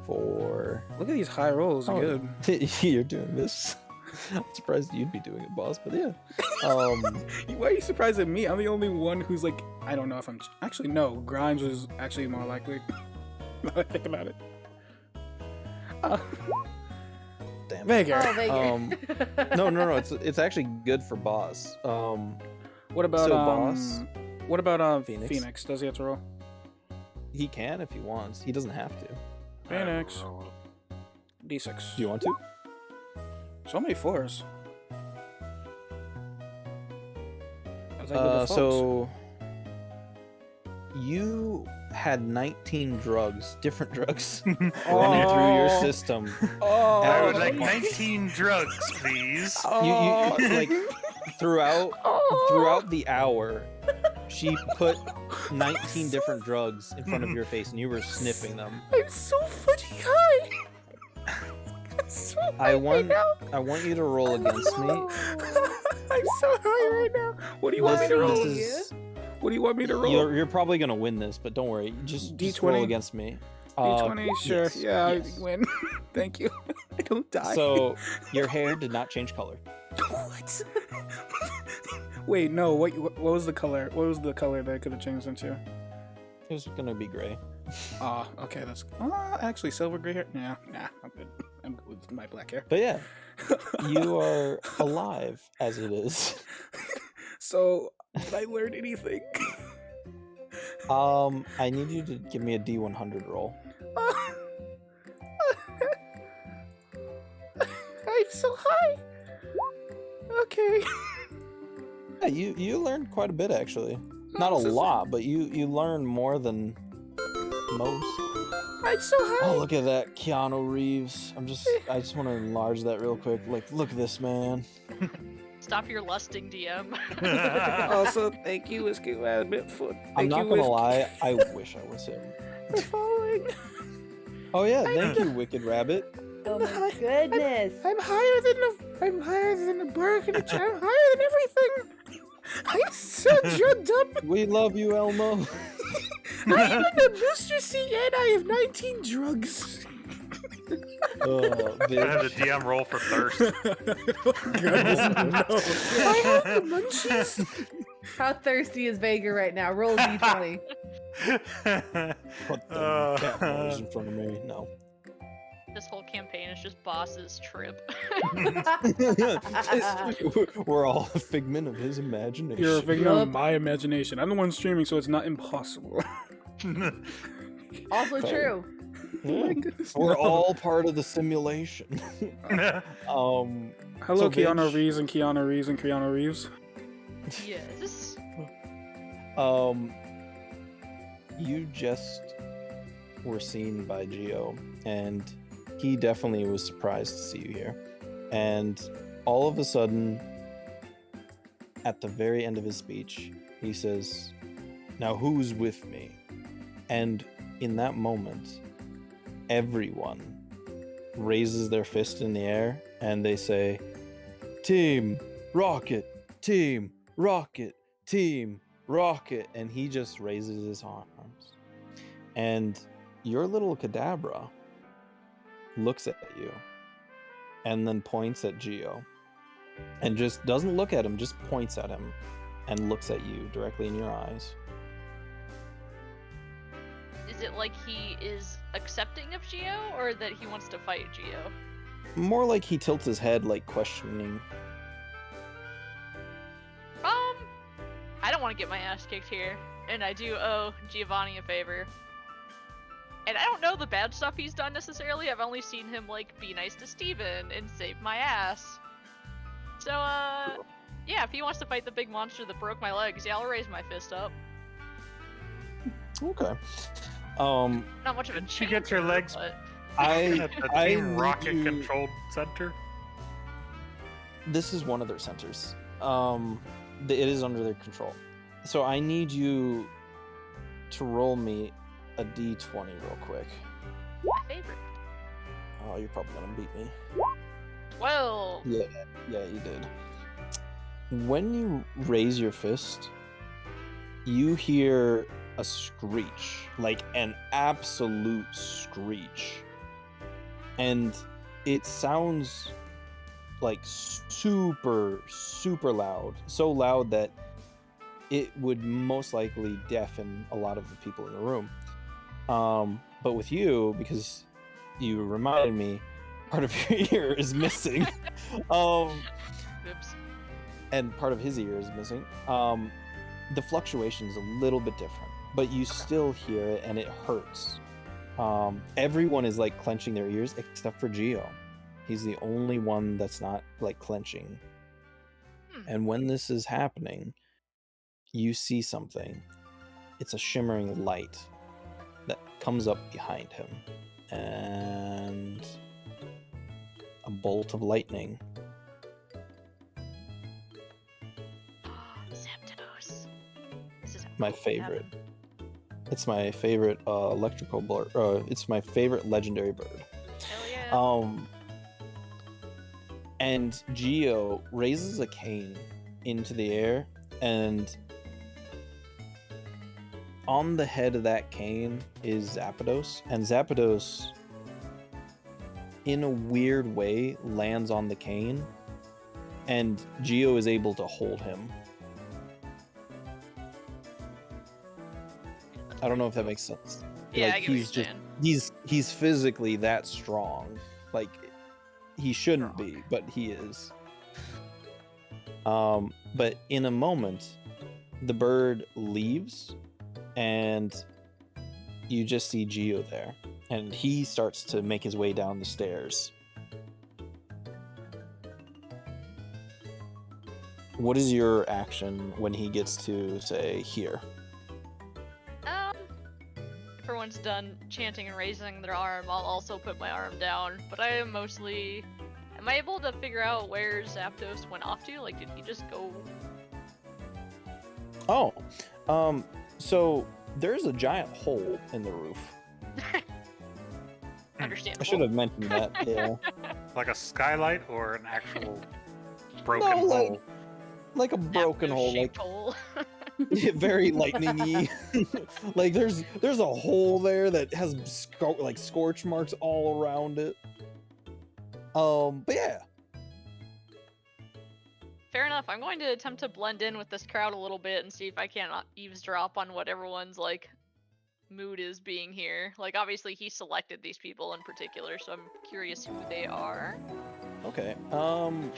4. Look at these high rolls. Oh. Good. You're doing this. I'm surprised you'd be doing it, boss, but yeah. Why are you surprised at me? I'm the only one who's like, I don't know if I'm... Actually, no. Grimes was actually more likely. Now that I think about it. Damn. Vega. Oh, Vega. No. It's actually good for boss. What about So, boss? What about Phoenix? Phoenix? Does he have to roll? He can if he wants. He doesn't have to. Phoenix. Oh, D6. Do you want to? So many 4s. I was like, with the folks. So you had 19 drugs, different drugs, running through your system. Oh, I would Oh, like my- 19 drugs, please. You like throughout the hour, she put 19 different drugs in front of your face, and you were sniffing them. I'm so fudgy high. I'm so high I want right I want you to roll against me. now. I'm so high right now. What do you want me to roll? What do you want me to roll? You're probably gonna win this, but don't worry. Just D20? roll against me. D20, sure. Yes, Yeah, yes. I win. Thank you. I don't die. So your hair did not change color. What? Wait, no. What was the color? What was the color that I could have changed into? It was gonna be gray. Ah, okay. That's actually silver gray hair. Nah, I'm good. I'm good with my black hair. But yeah, you are alive as it is. So, did I learn anything? I need you to give me a D100 roll. I'm so high. Okay. Yeah, you learned quite a bit actually. Not a I'm so lot, but you learn more than most. I'm so high. Oh, look at that, Keanu Reeves. I just want to enlarge that real quick. Like, look at this man. Stop your lusting, DM. Also, thank you, Whiskey Rabbit, for I'm not gonna lie, I wish I was him. for following. Oh yeah, thank you, Wicked Rabbit. Oh my goodness. I'm higher than the Burgundy. I'm higher than everything. I'm so drugged up. We love you, Elmo. I'm in the booster seat and I have 19 drugs. Oh, I had the DM roll for thirst. Goodness, no. I have the munchies. How thirsty is Vega right now? Roll a d20. Put them cat nose in front of me. No. This whole campaign is just boss's trip. We're all a figment of his imagination. You're a figment of Yup. my imagination. I'm the one streaming, so it's not impossible. Also Fair. true. Yeah. goodness, We're no. all part of the simulation. Hello, So, Keanu Vince- Reeves and Keanu Reeves and Keanu Reeves. Yes. You just were seen by Geo, and he definitely was surprised to see you here. And all of a sudden, at the very end of his speech, he says, "Now who's with me?" And in that moment, everyone raises their fist in the air and they say, "Team Rocket, Team Rocket, Team Rocket," and he just raises his arms. And your little Kadabra looks at you and then points at Geo and just doesn't look at him, just points at him and looks at you directly in your eyes. Is it like he is accepting of Geo, or that he wants to fight Geo? More like he tilts his head, like questioning. I don't want to get my ass kicked here, and I do owe Giovanni a favor. And I don't know the bad stuff he's done necessarily. I've only seen him like be nice to Steven and save my ass. So yeah, if he wants to fight the big monster that broke my legs, yeah, I'll raise my fist up. Okay. Not much of a Didn't you get your legs but I at the I Team need Rocket you- controlled center? This is one of their centers. It is under their control. So I need you to roll me a d20 real quick. my favorite. Oh, you're probably gonna beat me. 12. Yeah, you did. When you raise your fist, you hear a screech, like an absolute screech. And it sounds like super, super loud. So loud that it would most likely deafen a lot of the people in the room. But with you, because you reminded me, part of your ear is missing. Oops. And part of his ear is missing. The fluctuation is a little bit different, but you still hear it and it hurts. Everyone is like clenching their ears except for Geo. He's the only one that's not like clenching. And when this is happening, you see something. It's a shimmering light that comes up behind him, and a bolt of lightning. Zapdos. This is My what favorite. happened. It's my favorite electrical bird. It's my favorite legendary bird. Hell yeah. And Geo raises a cane into the air, and on the head of that cane is Zapdos, and Zapdos, in a weird way, lands on the cane, and Geo is able to hold him. I don't know if that makes sense. Yeah, like, I get what he's you're just saying. he's physically that strong. Like, he shouldn't be, but he is. But in a moment, the bird leaves, and you just see Geo there, and he starts to make his way down the stairs. What is your action when he gets to say here? If everyone's done chanting and raising their arm, I'll also put my arm down. But I am mostly... Am I able to figure out where Zapdos went off to? Like, did he just go... Oh, so there's a giant hole in the roof. Understandable. I should have mentioned that. Yeah, Like a skylight or an actual broken No, hole? like a broken hole. Like Zapdos-shaped hole. Very lightning-y. Like there's a hole there that has like scorch marks all around it. But yeah. Fair enough. I'm going to attempt to blend in with this crowd a little bit and see if I can eavesdrop on what everyone's like mood is being here. Like obviously he selected these people in particular, so I'm curious who they are. Okay. I'm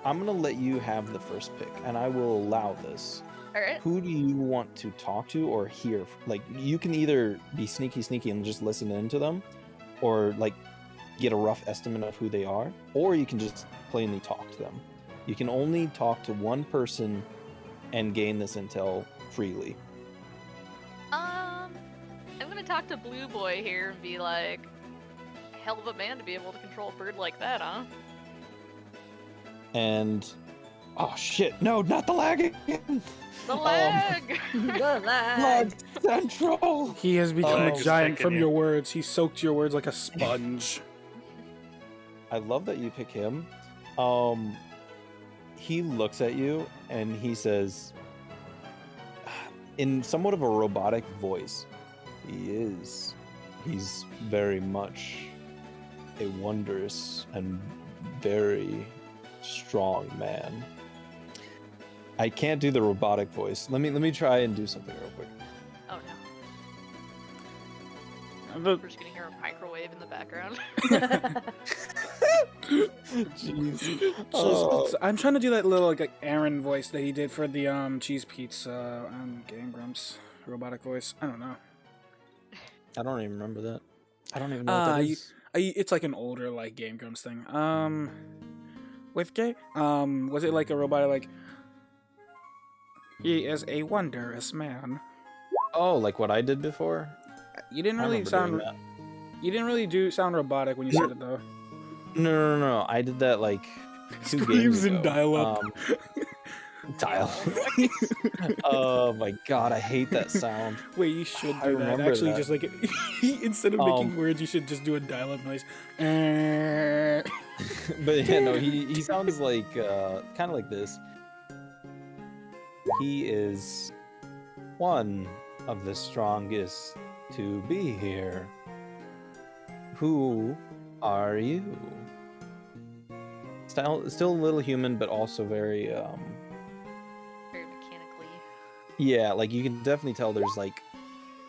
gonna let you have the first pick, and I will allow this. All right. Who do you want to talk to or hear? Like, you can either be sneaky and just listen into them, or like get a rough estimate of who they are, or you can just plainly talk to them. You can only talk to one person and gain this intel freely. I'm gonna talk to Blue Boy here and be like, hell of a man to be able to control a bird like that, huh? And oh shit, no, not the lag again. The lag! The lag. Blood Central. He has become lag a is giant taking from you. your words. He soaked your words like a sponge. I love that you pick him. He looks at you and he says, in somewhat of a robotic voice, he's very much a wondrous and very strong man. I can't do the robotic voice. Let me try and do something real quick. Oh no. But We're just gonna hear a microwave in the background. Jeez. Oh. I'm trying to do that little like Aaron voice that he did for the cheese pizza Game Grumps robotic voice. I don't know. I don't even remember that. I don't even know what that is. It's like an older like Game Grumps thing. With gay, was it like a robot like? He is a wondrous man. Oh, like what I did before? You didn't I really remember sound. doing that. You didn't really sound robotic when you said it though. No. I did that like 2 Screams games and ago. dial-up. Dial. Oh my god, I hate that sound. Wait, you should I do that. remember Actually, that. just like instead of making words, you should just do a dial-up noise. But yeah, no, he sounds like kind of like this. He is one of the strongest to be here. Who are you? Still a little human, but also very Very mechanically. yeah, like you can definitely tell there's like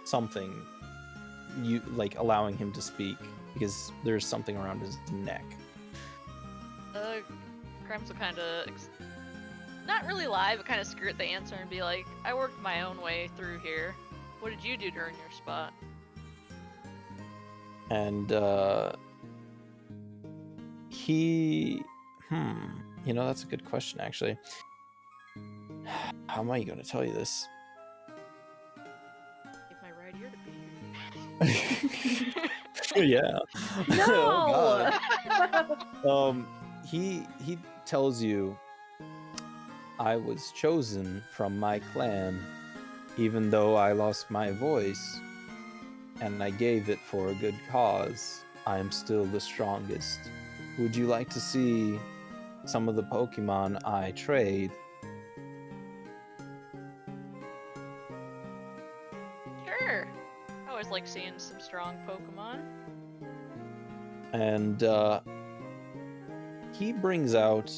something you like allowing him to speak because there's something around his neck. Crimes will kind of not really lie, but kind of skirt the answer and be like, I worked my own way through here. What did you do during your spot? And he you know, that's a good question actually. How am I going to tell you this? Give my right ear to be. Yeah. No. Oh, God. He tells you, I was chosen from my clan, even though I lost my voice, and I gave it for a good cause. I am still the strongest. Would you like to see some of the Pokemon I trade? Sure. I always like seeing some strong Pokemon. And he brings out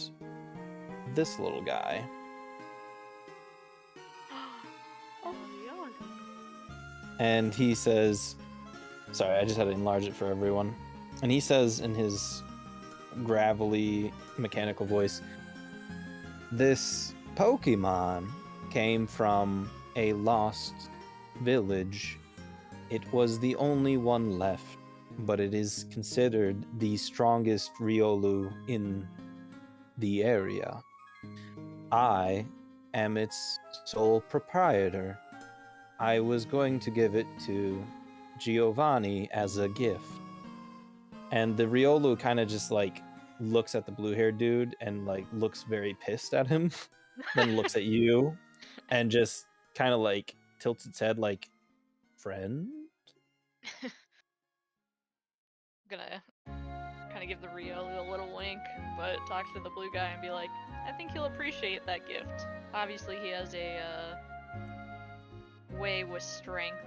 this little guy. Oh, yeah. And he says, sorry, I just had to enlarge it for everyone. And he says in his gravelly mechanical voice, this Pokemon came from a lost village. It was the only one left, but it is considered the strongest Riolu in the area. I am its sole proprietor. I was going to give it to Giovanni as a gift. And the Riolu kind of just like looks at the blue-haired dude and like looks very pissed at him, then looks at you and just kind of like tilts its head like, friend? Gonna kind of give the Riolu a little wink, but talk to the blue guy and be like, I think he'll appreciate that gift. Obviously, he has a way with strength.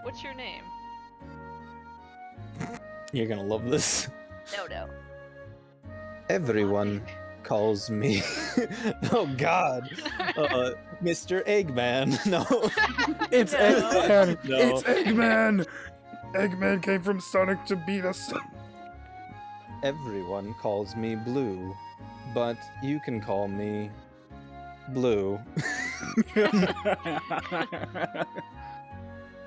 What's your name? You're gonna love this. No. Everyone calls me. Oh God, Mr. Eggman. No, It's No. Eggman! No. It's Eggman! Eggman came from Sonic to beat us. everyone calls me Blue, but you can call me Blue.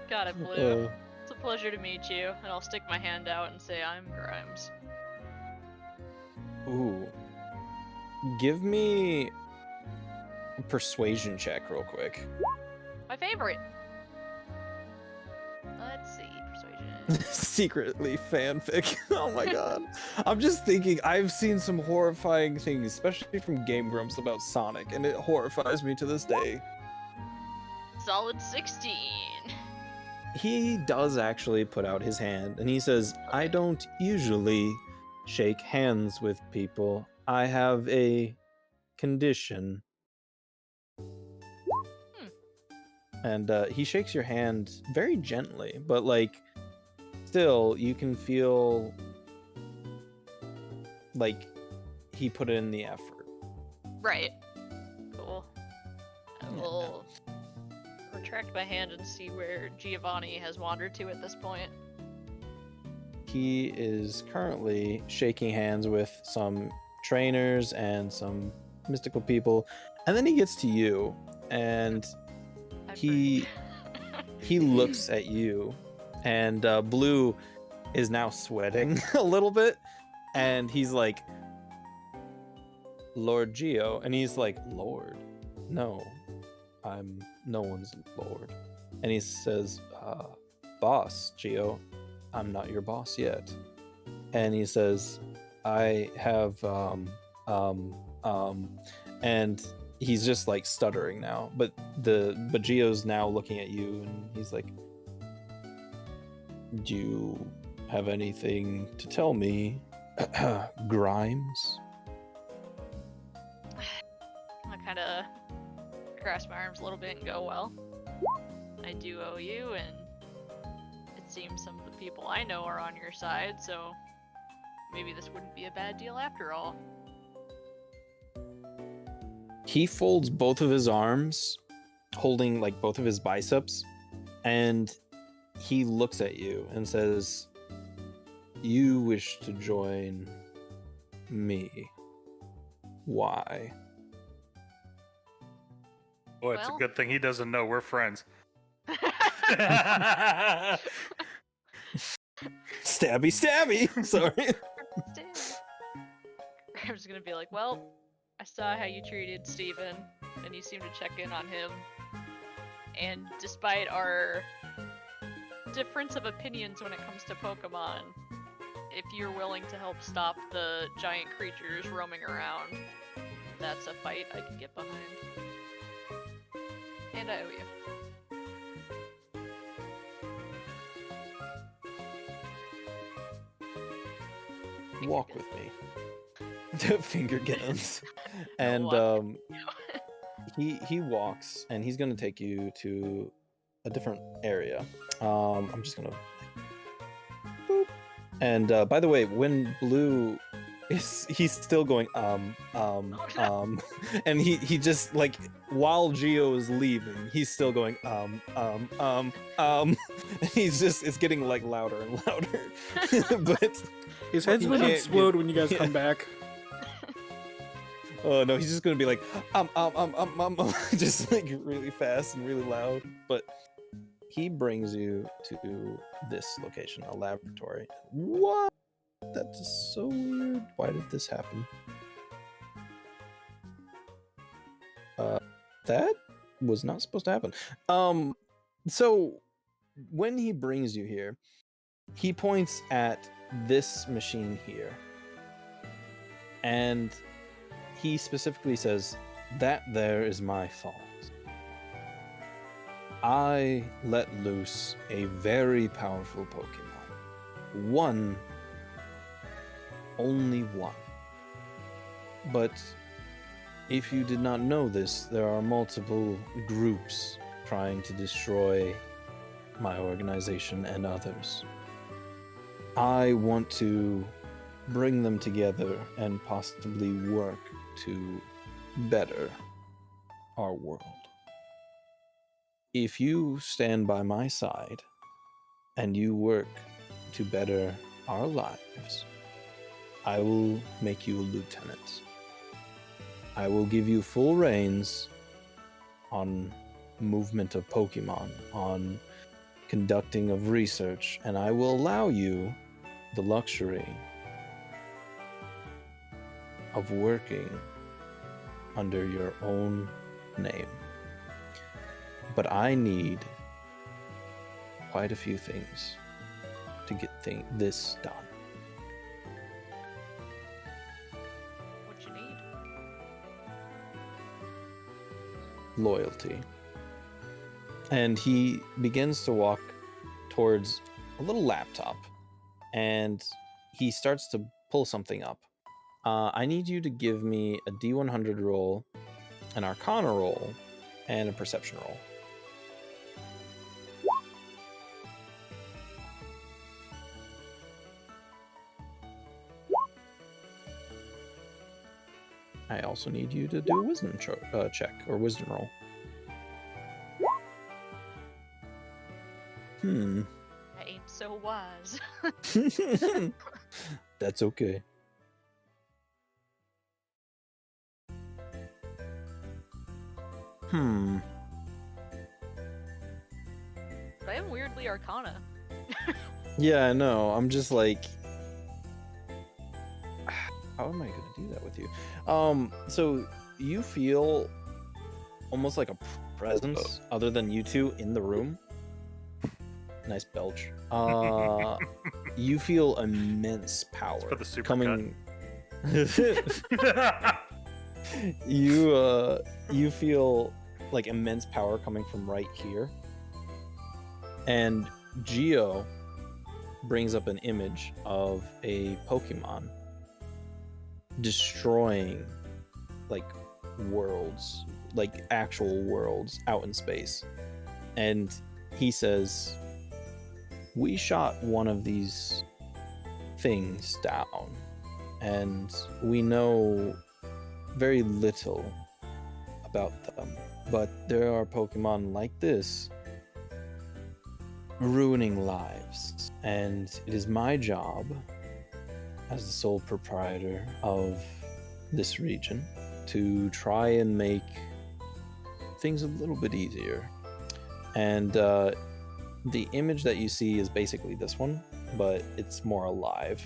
Got it, Blue. It's a pleasure to meet you, and I'll stick my hand out and say I'm Grimes. Ooh. Give me a persuasion check real quick. My favorite. Let's see, persuasion. Secretly fanfic. Oh my god. I'm just thinking, I've seen some horrifying things, especially from Game Grumps about Sonic, and it horrifies me to this day. Solid 16. He does actually put out his hand, and he says, I don't usually shake hands with people. I have a condition. And he shakes your hand very gently, but like still you can feel like he put in the effort. Right. Cool. I will retract my hand and see where Giovanni has wandered to at this point. He is currently shaking hands with some trainers and some mystical people, and then he gets to you, and he looks at you, and Blue is now sweating a little bit, and he's like, Lord Geo, and he's like, Lord, no, I'm no one's Lord. And he says, boss, Geo, I'm not your boss yet. And he says, I have, and he's just like stuttering now, but Geo's now looking at you, and he's like, do you have anything to tell me, Grimes? I kind of cross my arms a little bit and go, well, I do owe you, and it seems some of the people I know are on your side, so maybe this wouldn't be a bad deal after all. He folds both of his arms, holding like both of his biceps, and he looks at you and says, you wish to join me. Why? Boy, it's Well- a good thing he doesn't know we're friends. Stabby, stabby! Sorry. I'm just gonna be like, well, I saw how you treated Steven, and you seem to check in on him. And despite our difference of opinions when it comes to Pokemon, if you're willing to help stop the giant creatures roaming around, that's a fight I can get behind. And I owe you. Walk with me. Finger guns. And walk. he walks, and he's gonna take you to a different area. I'm just gonna boop. And by the way, when Blue he's still going and he just like, while Geo is leaving, he's still going and he's just, it's getting like louder and louder. But His head's He gonna can't explode get- when you guys yeah. come back. oh no, he's just gonna be like just like really fast and really loud. But he brings you to this location, a laboratory. What? That's so weird. Why did this happen? That was not supposed to happen. So when he brings you here, he points at this machine here, and he specifically says, that there is my fault. I let loose a very powerful Pokemon. One, only one. But If you did not know this, there are multiple groups trying to destroy my organization and others. I want to bring them together and possibly work to better our world. If you stand by my side and you work to better our lives, I will make you a lieutenant. I will give you full reins on movement of Pokemon, on conducting of research, and I will allow you the luxury of working under your own name. But I need quite a few things to get this done. What you need? Loyalty. And he begins to walk towards a little laptop, and he starts to pull something up. I need you to give me a D100 roll, an Arcana roll, and a Perception roll. I also need you to do a Wisdom check, or Wisdom roll. I ain't so wise. That's okay. But I am weirdly Arcana. Yeah, I know. I'm just like, how am I gonna do that with you? So you feel almost like a presence other than you two in the room. Nice belch. You feel immense power For the super coming. You feel like immense power coming from right here, and Geo brings up an image of a Pokemon destroying like worlds, like actual worlds out in space, and he says, we shot one of these things down, and we know very little about them, but there are Pokemon like this ruining lives, and it is my job as the sole proprietor of this region to try and make things a little bit easier. And the image that you see is basically this one, but it's more alive.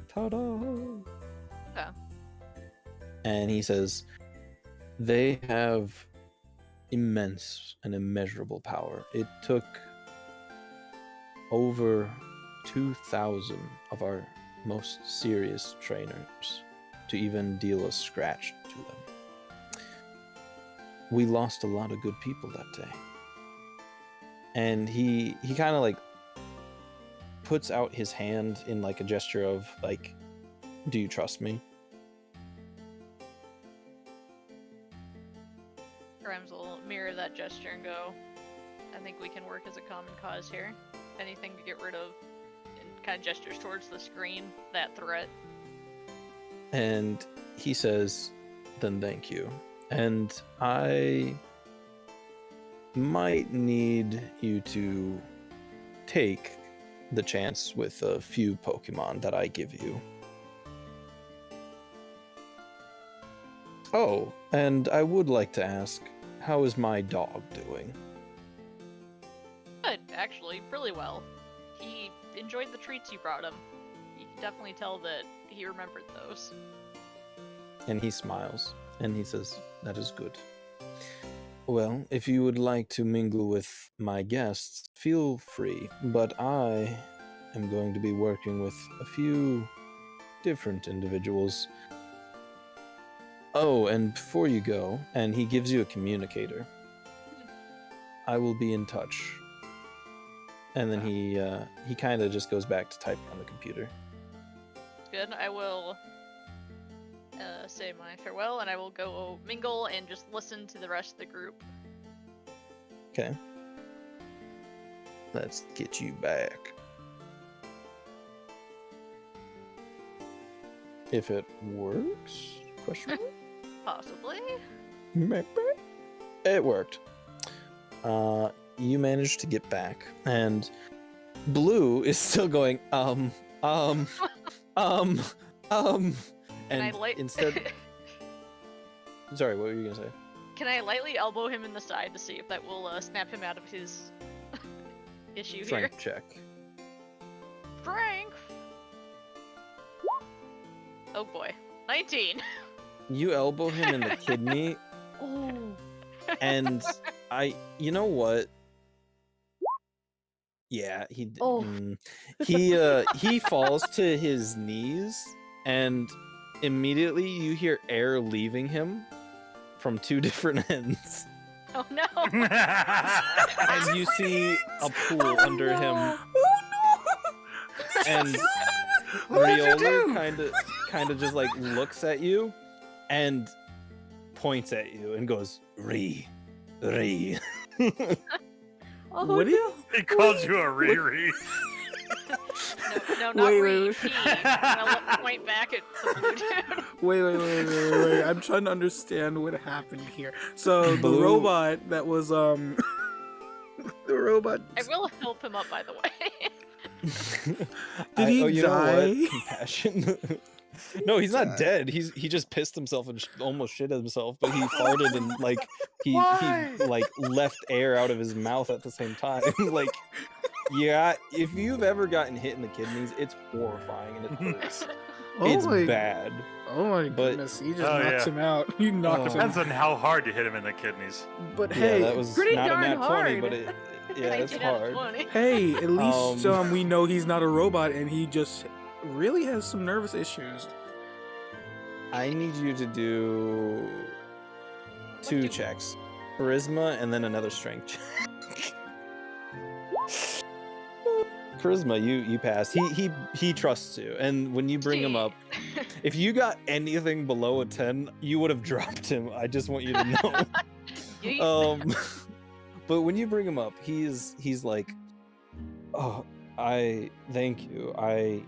Ta-da! Okay. And he says, they have immense and immeasurable power. It took over 2,000 of our most serious trainers to even deal a scratch to them. We lost a lot of good people that day. And he kind of like puts out his hand in like a gesture of like, do you trust me? Grimes will mirror that gesture and go, I think we can work as a common cause here. Anything to get rid of, and kind of gestures towards the screen, that threat. And he says, then thank you. And I might need you to take the chance with a few Pokemon that I give you. Oh, and I would like to ask, how is my dog doing? Good, actually, really well. He enjoyed the treats you brought him. You can definitely tell that he remembered those. And he smiles, and he says, that is good. Well, if you would like to mingle with my guests, feel free, but I am going to be working with a few different individuals. Oh, and before you go, and he gives you a communicator, I will be in touch. And then he kind of just goes back to typing on the computer. Good, I will say my farewell, and I will go mingle and just listen to the rest of the group. Okay. Let's get you back. If it works? Question mark? Possibly. Maybe. It worked. You managed to get back, and Blue is still going, and instead... Sorry, what were you gonna say? Can I lightly elbow him in the side to see if that will snap him out of his issue here? Strength check. Strength! Oh boy. 19! You elbow him in the kidney, Oh. and you know what? Yeah, Oh. He falls to his knees, and immediately you hear air leaving him from two different ends, Oh no! and you see a pool under him, and Riolu kind of just like looks at you and points at you and goes, Re. Oh, What do you? He called you a Riri. No, not Wait, Ree. wait, P. I'll point back at the blue dude. Wait. I'm trying to understand what happened here. So the Blue- robot that was the robot. I will help him up, by the way. Did he you know die? what? Compassion. No, he's not dead. He just pissed himself and almost shit himself, but he farted and like he like left air out of his mouth at the same time. Like, yeah, if you've ever gotten hit in the kidneys, it's horrifying and it hurts. It's bad. Oh my But- goodness! He just Oh, knocked yeah. him out. He knocked him. Depends on how hard you hit him in the kidneys. But Yeah, hey, that was pretty not a darn nat 20, hard. but yeah, it's 19 out of hard. 20. hey, at least Um, we know he's not a robot, and he just really has some nervous issues. I need you to do two checks. Charisma and then another strength check. Charisma, you pass. He trusts you. And when you bring him up, if you got anything below a 10, you would have dropped him. I just want you to know. Yeet. But when you bring him up, he's like, "Oh, I thank you. I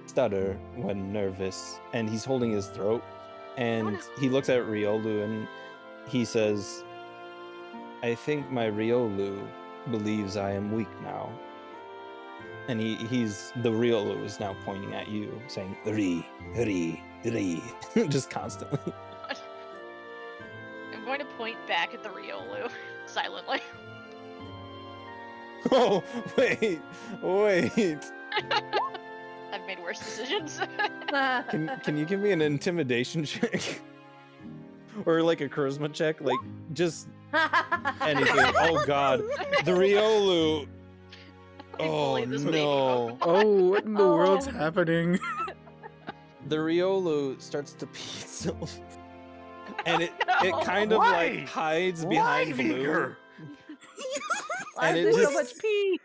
stutter when nervous," and he's holding his throat, and he looks at Riolu and he says, "I think my Riolu believes I am weak now." And he's the Riolu is now pointing at you, saying "Ri, just constantly. I'm going to point back at the Riolu silently. Oh, wait. I've made worse decisions. Can you give me an intimidation check? Or like a charisma check? Like, just anything. Oh god. The Riolu. I Oh bullied this baby no. Pokemon. Oh, what in the world's Oh. happening? The Riolu starts to pee itself. And it No. kind of Why? like hides behind Why, Blue. Vigor? Why And is it there so just- much pee?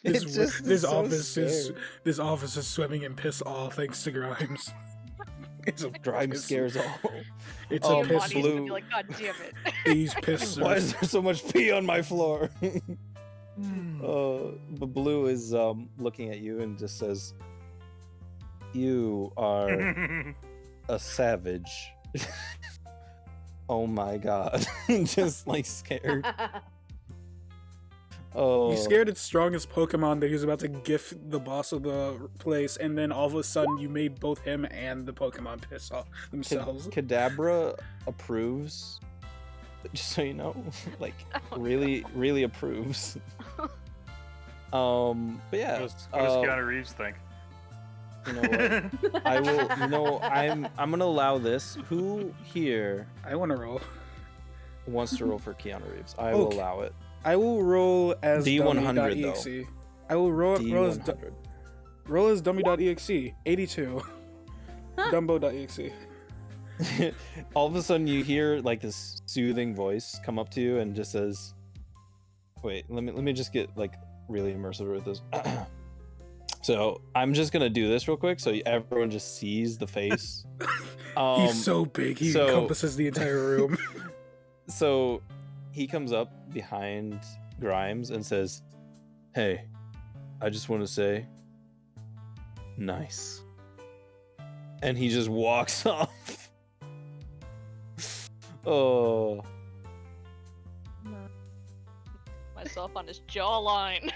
It's just this so office is scared. this office is swimming in piss all thanks to Grimes. It's a Grimes piss- scares all. It's Oh, a Your piss. body's gonna Blue. be like, God damn it. These piss. Why is there so much pee on my floor? Hmm. But Blue is looking at you and just says, "You are a savage." Oh my god. Just like scared. Oh. You scared its strongest Pokemon that he was about to gift the boss of the place, and then all of a sudden you made both him and the Pokemon piss off themselves. Kadabra approves. Just so you know, like Oh, really approves. But yeah, What does Keanu Reeves think? you know what? I will. You know, I'm gonna allow this. Who here I want to roll. wants to roll for Keanu Reeves? I will Okay. allow it. I will roll as D100 dummy.exe. I will roll as D100. roll as dummy.exe. 82. Dumbo.exe. All of a sudden, you hear like this soothing voice come up to you and just says, "Wait, let me just get like really immersive with this." So I'm just gonna do this real quick so everyone just sees the face. He's so big, he encompasses the entire room. So he comes up behind Grimes and says, "Hey, I just want to say, nice." And he just walks off. Oh. Myself on his jawline.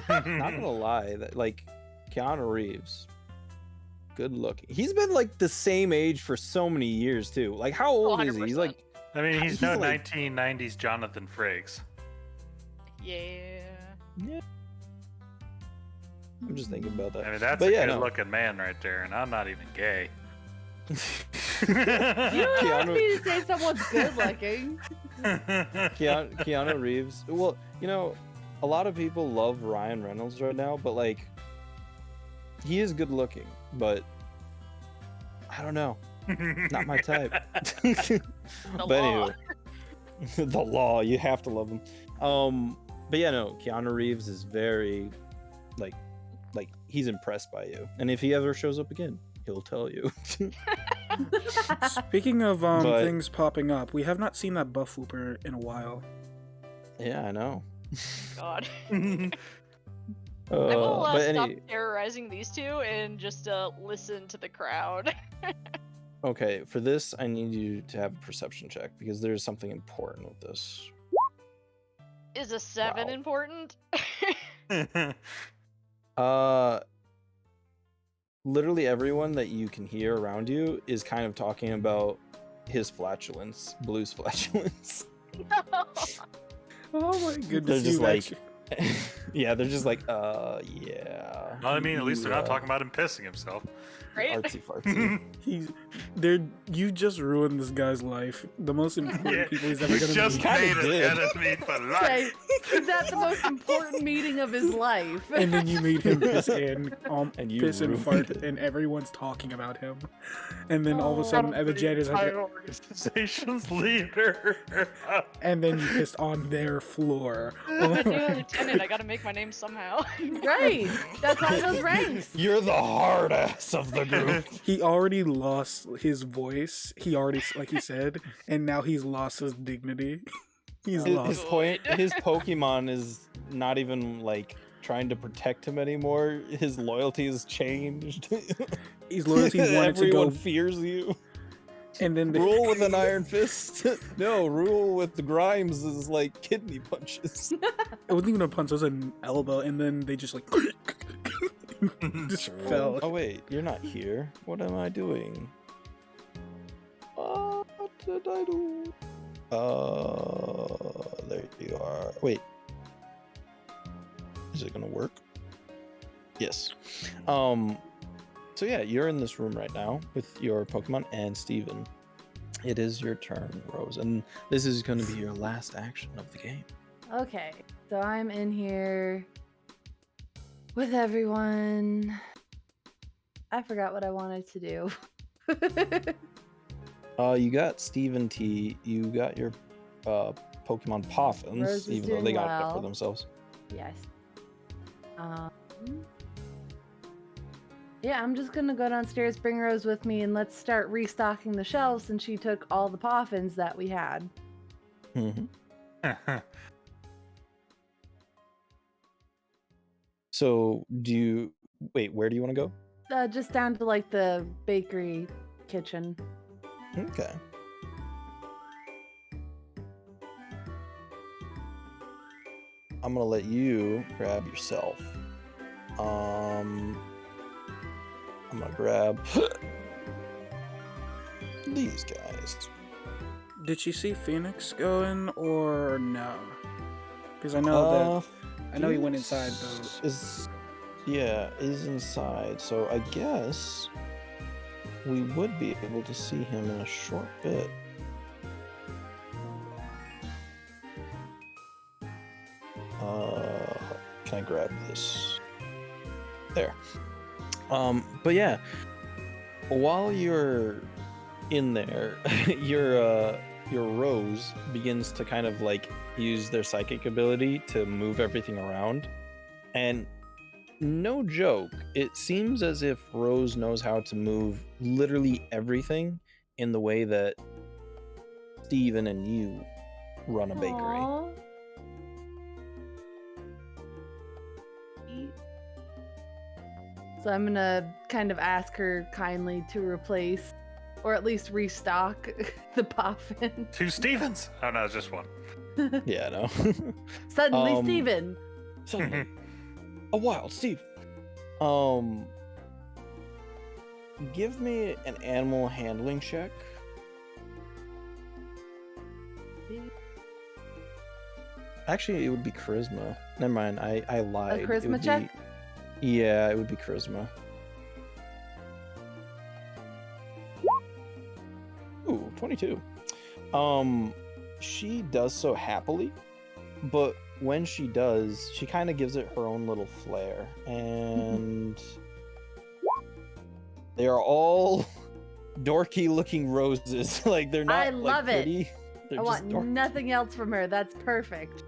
Not gonna lie, that like Keanu Reeves, good looking. He's been like the same age for so many years too. Like how old is he? He's 100%. like, I mean, he's He's no like- 1990s Jonathan Frakes. Yeah. yeah. I'm just thinking about that. I mean, that's But a yeah, good-looking man right there, and I'm not even gay. You don't have Keanu- me to say someone's good looking. Keanu Reeves. Well, you know, a lot of people love Ryan Reynolds right now, but like, he is good looking, but I don't know, not my type. The But law. anyway, the law, you have to love him. But yeah, no, Keanu Reeves is very, like he's impressed by you, and if he ever shows up again, he'll tell you. Speaking of But- things popping up, we have not seen that buff whooper in a while. Yeah, I know. God. I will But stop any, terrorizing these two and just listen to the crowd. okay, for this, I need you to have a perception check because there's something important with this. Is a 7 Wow. important? Literally everyone that you can hear around you is kind of talking about his flatulence, Blue's flatulence. No. Oh my goodness! They're just you like, actually- yeah, they're just like, yeah. Well, I mean, at least they're not yeah, talking about him pissing himself. Right? artsy fartsy. you just ruined this guy's life. The most important Yeah, people he's ever you gonna just meet. Kinda made an did. enemy for Okay, life. is that the most important meeting of his life? And then you made him piss and And you piss and ruined fart, it. and everyone's talking about him. And then all of a Oh. sudden, the janitor's like, Organization's leader. and then you pissed on their floor. I'm a new lieutenant. I gotta make my name somehow. Right. That's how those ranks. You're the hard ass of the group. He already lost his voice. He already, like he said, and now he's lost his dignity. He's His lost. point, his Pokemon is not even like trying to protect him anymore. His loyalty has changed. His loyalty wanted to Everyone go, fears you. and then they, Rule with an iron fist. No, rule with the Grimes is like kidney punches. it wasn't even a punch; it was an elbow, and then they just like just fell. Oh wait, you're not here. What am I doing? What did I do? There you are. Wait. Is it gonna work? Yes. So yeah, you're in this room right now with your Pokemon and Steven. It is your turn, Rose, and this is gonna be your last action of the game. Okay, so I'm in here with everyone. I forgot what I wanted to do. You got Steven T. You got your Pokemon Poffins, Rose is even though they doing got it up for well. themselves. Yes. Yeah, I'm just gonna go downstairs, bring Rose with me, and let's start restocking the shelves since she took all the Poffins that we had. Mm-hmm. So, do you wait? Where do you want to go? Just down to like the bakery kitchen. Okay. I'm gonna let you grab yourself. I'm gonna grab these guys. Did she see Phoenix going or no? Because I know I know he went inside, Phoenix is inside. So I guess we would be able to see him in a short bit. Can I grab this? There. But yeah, while you're in there, your Rose begins to kind of like use their psychic ability to move everything around, and no joke, it seems as if Rose knows how to move literally everything in the way that Steven and you run a bakery. Aw. So I'm gonna kind of ask her kindly to replace, or at least restock, the poffin. 2 Stevens. Oh no, it's just one. Yeah, no. Suddenly, Steven. Suddenly, a wild Steve. Give me an animal handling check. Actually, it would be charisma. Never mind, I lied. A It charisma would check? Yeah, it would be charisma. Ooh, 22. She does so happily, but when she does, she kind of gives it her own little flair, and they are all dorky-looking roses. Like they're not. I love like, it. pretty. They're I just want dorky. nothing else from her. That's perfect.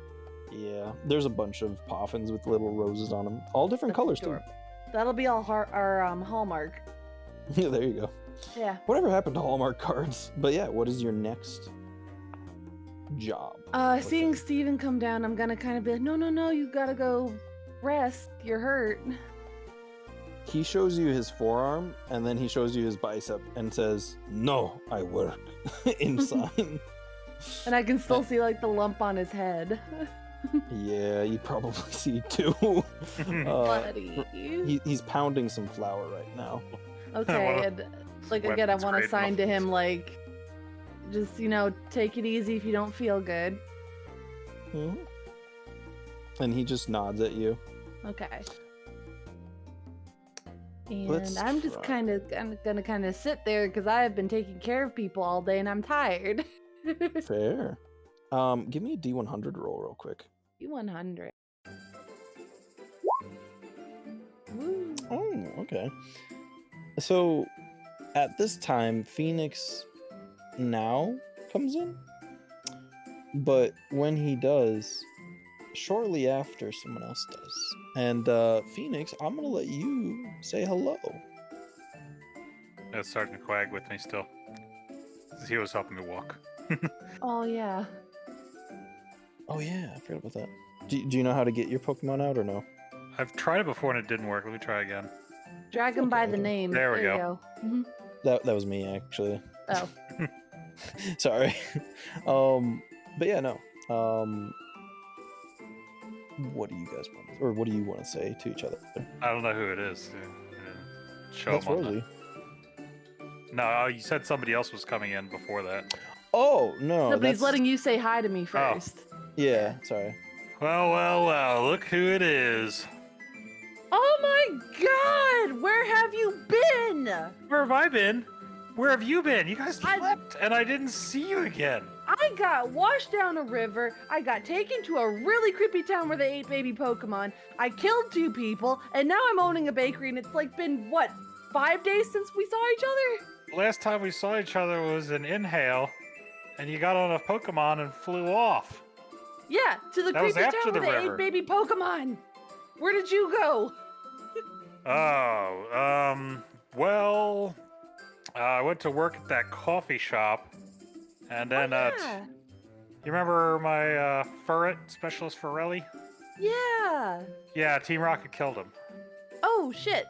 Yeah, there's a bunch of poffins with little roses on them, all different colors too. Adorable. That'll be all our Hallmark. There you go. Yeah. Whatever happened to Hallmark cards? But yeah, what is your next job? What's Seeing that? Steven come down, I'm gonna kind of be like, no, you gotta go rest. You're hurt. He shows you his forearm, and then he shows you his bicep and says, "No, I work." in sign. And I can still see like the lump on his head. Yeah, you probably see too. Buddy. He's pounding some flour right now. Okay, and like again, I Weapons want to grade sign to him muffins. like, just take it easy if you don't feel good. Mhm. And he just nods at you. Okay. And Let's I'm just try. gonna kind of sit there because I have been taking care of people all day and I'm tired. Fair. Give me a D100 roll real quick. U100. Woo. Oh, okay. So, at this time, Phoenix now comes in. But when he does, shortly after, someone else does. And, Phoenix, I'm gonna let you say hello. That's Sergeant Quag with me still. He was helping me walk. Oh yeah. Oh, yeah, I forgot about that. Do you know how to get your Pokemon out or no? I've tried it before and it didn't work. Let me try again. Drag him by Okay, the okay. name. There we you go. Mhm. That was me, actually. Oh. Sorry. But yeah, no. What do you guys want, or what do you want to say to each other? I don't know who it is. Show That's him on the- Rosie. No, you said somebody else was coming in before that. Oh no, No, but he's that's letting you say hi to me Oh. first. Yeah, sorry. Well, look who it is. Oh my god! Where have you been? Where have I been? Where have you been? You guys I- left and I didn't see you again. I got washed down a river. I got taken to a really creepy town where they ate baby Pokemon. I killed 2 people, and now I'm owning a bakery, and it's like been, what, 5 days since we saw each other? Last time we saw each other was in Inhale, and you got on a Pokemon and flew off. Yeah, to the That was creepy after town where the they river. ate baby Pokemon. Where did you go? Well, I went to work at that coffee shop, and then, Yeah. you remember my ferret, Specialist Ferrelli? Yeah. Yeah, Team Rocket killed him. Oh, shit.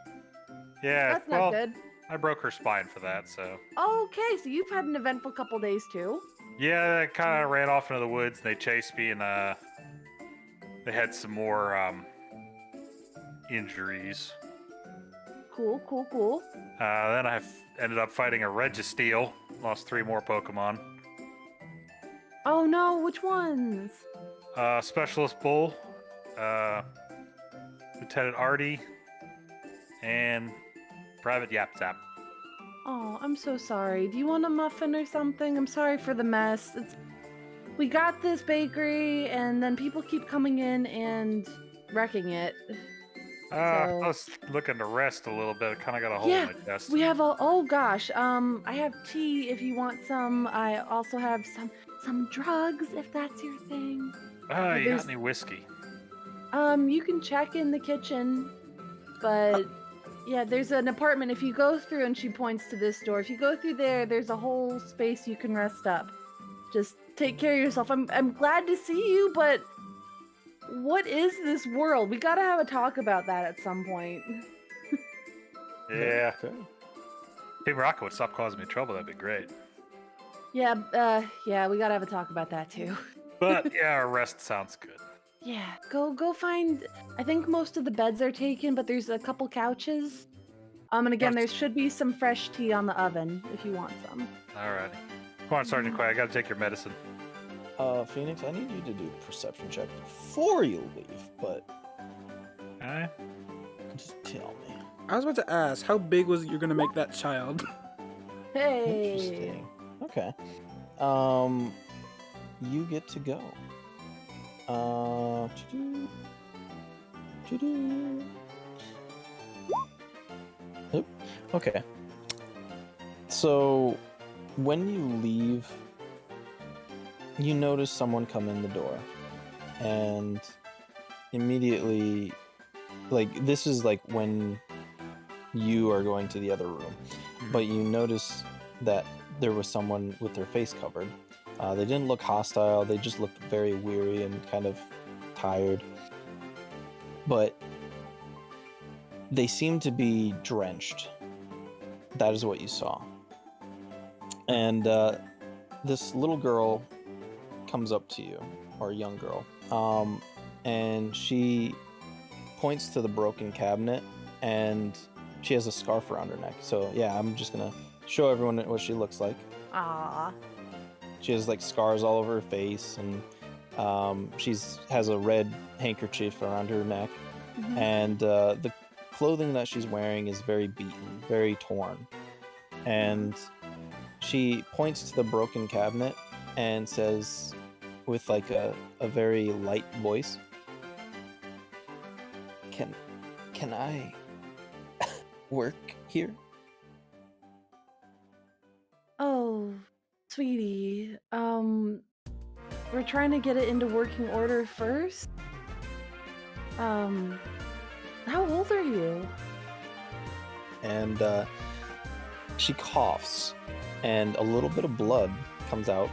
Yeah, That's well, not good. I broke her spine for that, so. Okay, so you've had an eventful couple days, too. Yeah, I kind of ran off into the woods, and they chased me, and they had some more injuries. Cool. Then I ended up fighting a Registeel, lost 3 more Pokemon. Oh, no, which ones? Specialist Bull, Lieutenant Artie, and Private Yap Zap. Oh, I'm so sorry. Do you want a muffin or something? I'm sorry for the mess. We got this bakery, and then people keep coming in and wrecking it. I So- was looking to rest a little bit. I kind of got a hole Yeah, in my chest. We have oh gosh, I have tea if you want some. I also have some drugs if that's your thing. You got there's- any whiskey? You can check in the kitchen. But yeah, there's an apartment. If you go through, and she points to this door, if you go through there, there's a whole space you can rest up. Just take care of yourself. I'm glad to see you, but what is this world? We gotta have a talk about that at some point. Yeah. Fair. Team Rocket would stop causing me trouble. That'd be great. Yeah, yeah, we gotta have a talk about that too. But yeah, our rest sounds good. Yeah, go find. I think most of the beds are taken, but there's a couple couches. And again, there should be some fresh tea on the oven if you want some. Alright. Come on, Sergeant Quay. I gotta take your medicine. Phoenix, I need you to do a perception check before you leave, but Alright. just tell me. I was about to ask, how big was it you're gonna make that child? Hey. Interesting. Okay. You get to go. Oop. Okay. So, when you leave, you notice someone come in the door, and immediately, like, this is like when you are going to the other room, but you notice that there was someone with their face covered. They didn't look hostile, they just looked very weary and kind of tired. But they seemed to be drenched. That is what you saw. And this little girl comes up to you, or a young girl, and she points to the broken cabinet, and she has a scarf around her neck. So yeah, I'm just gonna show everyone what she looks like. Ah. She has like scars all over her face, and has a red handkerchief around her neck, and the clothing that she's wearing is very beaten, very torn. And she points to the broken cabinet and says, with like a very light voice, Can I work here? Oh, sweetie. We're trying to get it into working order first. How old are you? And she coughs, and a little bit of blood comes out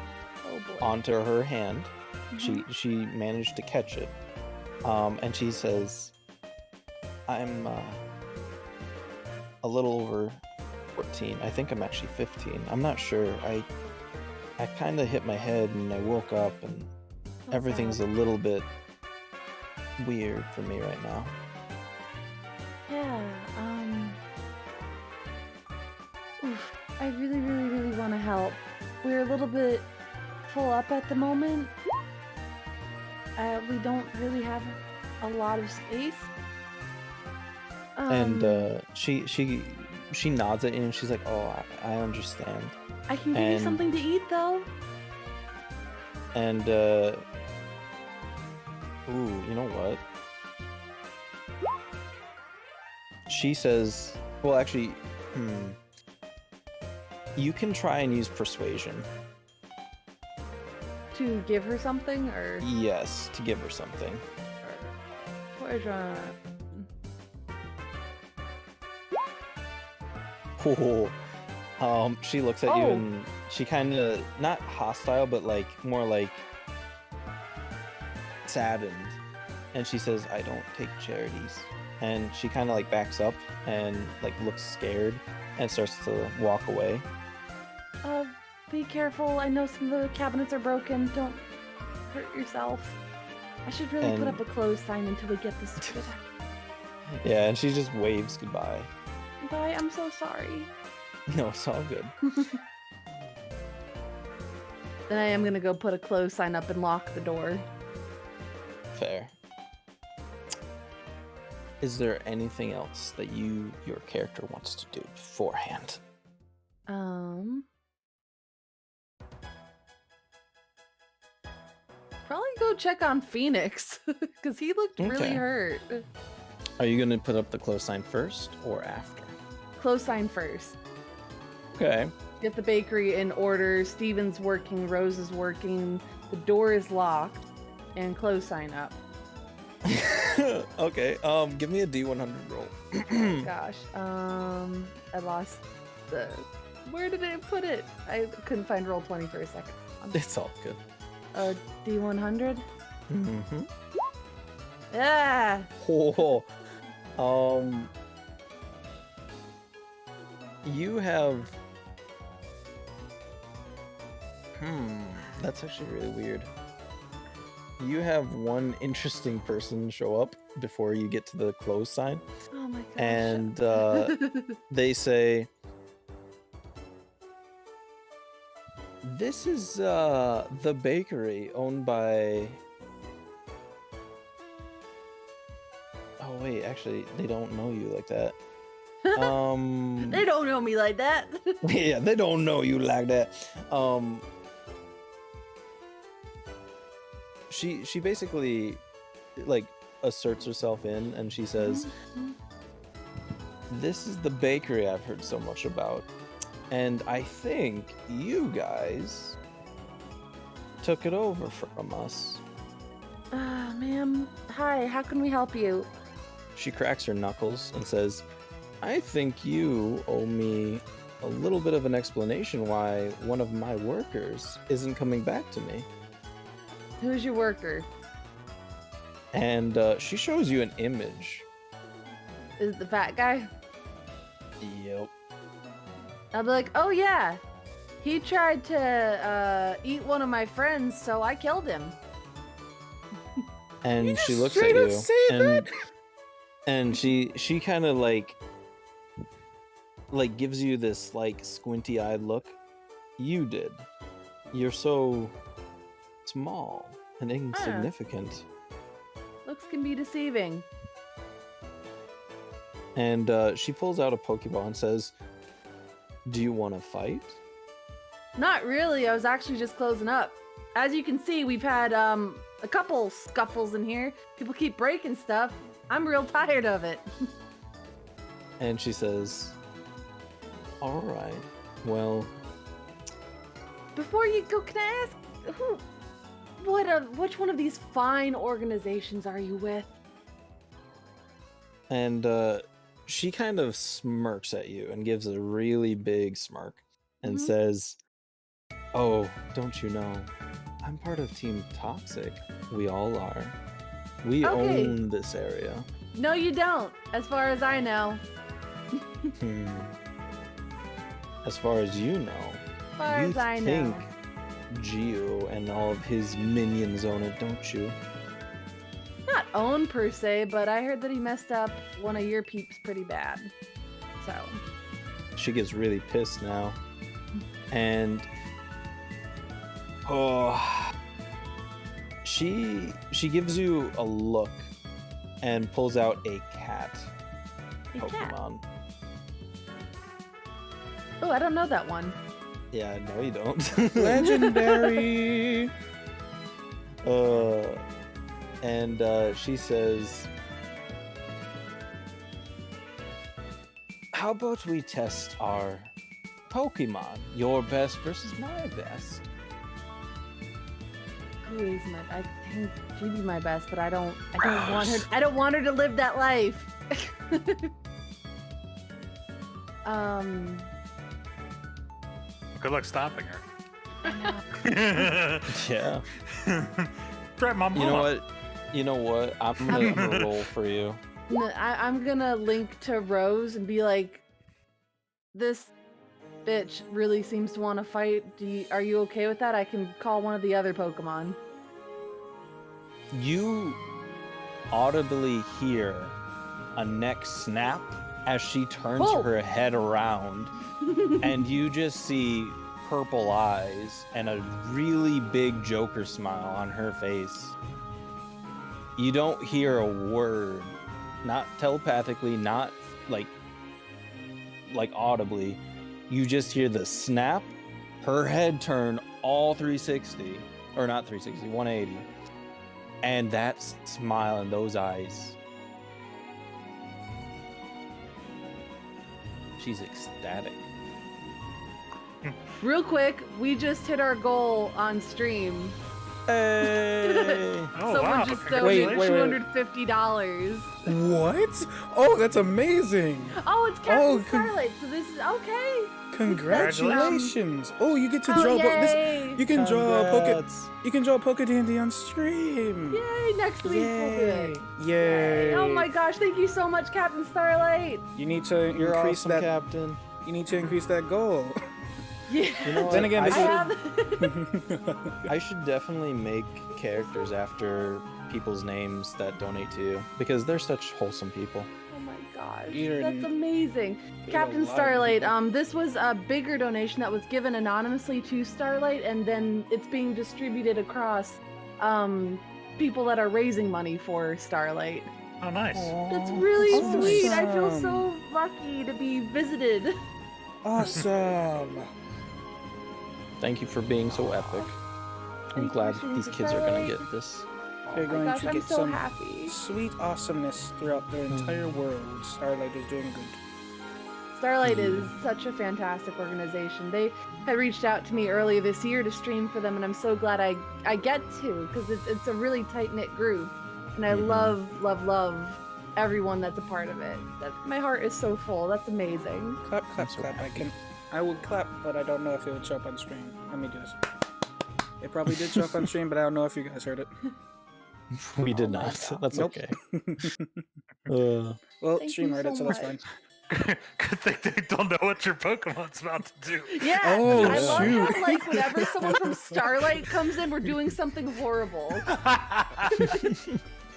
Oh boy. onto her hand. Mhm. She managed to catch it, and she says, I'm a little over 14. I think I'm actually 15. I'm not sure. I kind of hit my head and I woke up, and So everything's a sad. little bit weird for me right now. Yeah, oof, I really, really, really want to help. We're a little bit full up at the moment. We don't really have a lot of space. And she nods at you, and she's like, "Oh, I understand." I can give you and- something to eat, though. And ooh, you know what? She says, well, actually, you can try and use persuasion. To give her something, or Yes, to give her something. persuasion. Oh. She looks at you, Oh. and she kind of, not hostile, but like more like saddened. And she says, I don't take charities. And she kind of like backs up and like looks scared and starts to walk away. Be careful. I know some of the cabinets are broken. Don't hurt yourself. I should really put And- up a close sign until we get this sorted out. Yeah, and she just waves goodbye. Bye, I'm so sorry. No, it's all good. Then I am gonna go put a close sign up and lock the door. Fair. Is there anything else that your character wants to do beforehand? Probably go check on Phoenix because he looked really Okay. hurt. Are you going to put up the close sign first or after? Close sign first. Okay. Get the bakery in order. Steven's working. Rose is working. The door is locked. And close sign up. Okay. Give me a D100 roll. Gosh. I lost the. Where did I put it? I couldn't find roll 20 for a second. It's all good. D100. Mm-hmm. Yeah. Oh, you have. That's actually really weird. You have one interesting person show up before you get to the close sign, Oh my gosh. and they say, "This is the bakery owned by." Oh wait, actually, they don't know you like that. They don't know me like that. Yeah, they don't know you like that. She basically like asserts herself in, and she says, "This is the bakery I've heard so much about, and I think you guys took it over from us." Ma'am. Hi, how can we help you? She cracks her knuckles and says, "I think you owe me a little bit of an explanation why one of my workers isn't coming back to me." Who's your worker? And she shows you an image. Is it the fat guy? Yep. I'll be like, oh yeah. He tried to eat one of my friends, so I killed him. And she looks at straight up you, say that? and she kind of like gives you this like squinty-eyed look. You did. You're so small and insignificant. Looks can be deceiving. And she pulls out a Pokeball and says, "Do you want to fight?" Not really. I was actually just closing up. As you can see, we've had a couple scuffles in here. People keep breaking stuff. I'm real tired of it. And she says, "All right. Well, Before you go, can I ask which one of these fine organizations are you with? and she kind of smirks at you and gives a really big smirk and Mhm. says, "Oh, don't you know? I'm part of Team Toxic. We all are. We Okay. own this area." No, you don't, as far as I know. As far as you know, As far you as I think know. Geo and all of his minions own it, don't you? Not own per se, but I heard that he messed up one of your peeps pretty bad. So. She gets really pissed now. And she gives you a look and pulls out a cat A cat. Pokemon. Oh, I don't know that one. Yeah, no you don't. Legendary. And she says, "How about we test our Pokemon? Your best versus my best." Who is my? I think she'd be my best, but I don't want her. I don't want her to live that life. Good luck stopping her. Yeah. Brett, my mama. You know what? I'm gonna roll for you. No, I'm gonna link to Rose and be like, this bitch really seems to want to fight. Are you okay with that? I can call one of the other Pokemon. You audibly hear a neck snap as she turns Whoa. her head around, and you just see purple eyes and a really big Joker smile on her face. You don't hear a word, not telepathically, not like audibly. You just hear the snap, her head turn all 360, or not 360, 180. And that smile in those eyes. She's ecstatic. Real quick, we just hit our goal on stream. Hey! Oh, Someone wow. just Wait, donated wait. $250. What? Oh, that's amazing. Oh, it's Captain Oh, Starlight. So this is okay. Congratulations. Oh, you get to Oh, draw yay! you can draw a Congrats. Poke Dandy on stream. Yay! Next week we'll do Yay. it. Yay. Oh my gosh! Thank you so much, Captain Starlight. You need to You're increase awesome, that Captain. you need to increase that goal. Yeah. You know Then what? again, I this should, have. I should definitely make characters after people's names that donate to you because they're such wholesome people. Oh my gosh, You're that's n- amazing. There's a Captain lot of Starlight, people. this was a bigger donation that was given anonymously to Starlight, and then it's being distributed across people that are raising money for Starlight. Oh, nice. That's really Awesome. sweet. I feel so lucky to be visited. Awesome. Thank you for being so epic. I'm you glad for sharing these your kids are gonna Starlight. get this. You're Oh my going gosh, to I'm get so some happy. sweet awesomeness throughout the entire world. Starlight is doing good. Starlight is such a fantastic organization. They had reached out to me earlier this year to stream for them, and I'm so glad I get to, because it's a really tight-knit group, and I love everyone that's a part of it. My heart is so full. That's amazing. Clap, clap, so clap. happy. I would clap, but I don't know if it would show up on stream. Let me do this. It probably did show up on stream, but I don't know if you guys heard it. We did Oh my not. God. That's Nope. okay. Uh, Well, Thank stream you heard so it, so that's much. fine. Good thing they don't know what your Pokemon's about to do. Yeah, Oh, I love shoot. how, like, whenever someone from Starlight comes in, we're doing something horrible.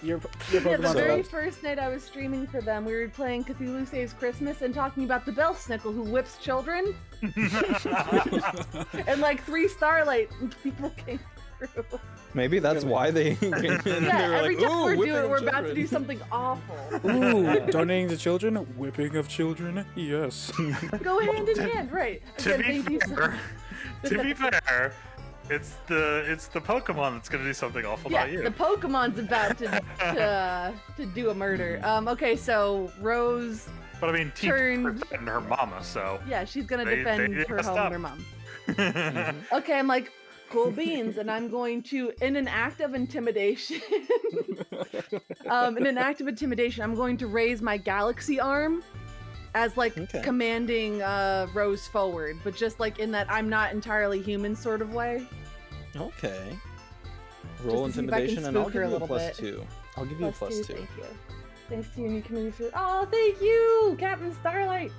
Your Yeah, the Pokemon's very about... first night I was streaming for them, we were playing Cthulhu Saves Christmas and talking about the Bellsnickle who whips children, and like 3 Starlight people came through. maybe that's why they. Came in. Yeah, They were every like, time "Ooh, we're whipping doing, of we're about to do children." something awful. Ooh, donating to children? Whipping of children? Yes. Go hand in hand, right? To Again, be thank you so fair, to be fair, it's the Pokemon that's gonna do something awful Yeah, about you. the Pokemon's about to do a murder. Okay, so Rose, But I mean, Team turned- defend her mama, so. yeah, she's gonna They defend her messed home up. and her mom. Okay, I'm like, cool beans, and I'm going to, in an act of intimidation, I'm going to raise my galaxy arm as like Okay. commanding Rose forward, but just like in that I'm not entirely human sort of way. Okay. Roll to see if I can intimidation, and I'll spook her give a you a little +2. bit. I'll give you a +2. Thank you. Thanks to you and your community for. Oh, thank you, Captain Starlight.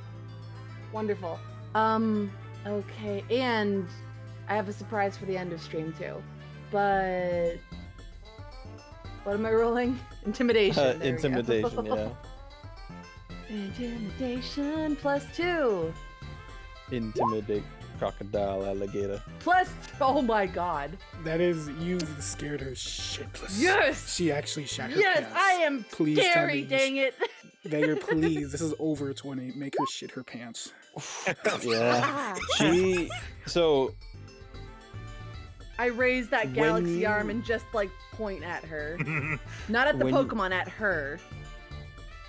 Wonderful. Okay, and I have a surprise for the end of stream too. But what am I rolling? Intimidation. There we go. Intimidation, yeah. Intimidation +2. Intimidate crocodile alligator. Oh my god. That is, you scared her shitless. Yes! She actually shot her Yes, pants. I am Please tell scary, me dang it. Beggar, please. This is over 20. Make her shit her pants. Yeah. Ah. So I raise that When galaxy you- arm and just like point at her. Not at the When- Pokemon, at her.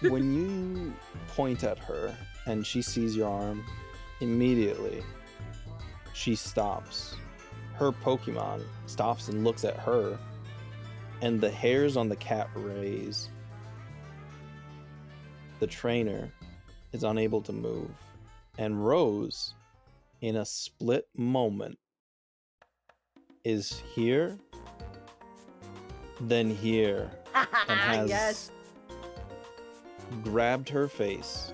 when you point at her and she sees your arm, immediately she stops. Her Pokemon stops and looks at her, and the hairs on the cat raise. The trainer is unable to move, and Rose, in a split moment, is here, then here, and has Yes. grabbed her face.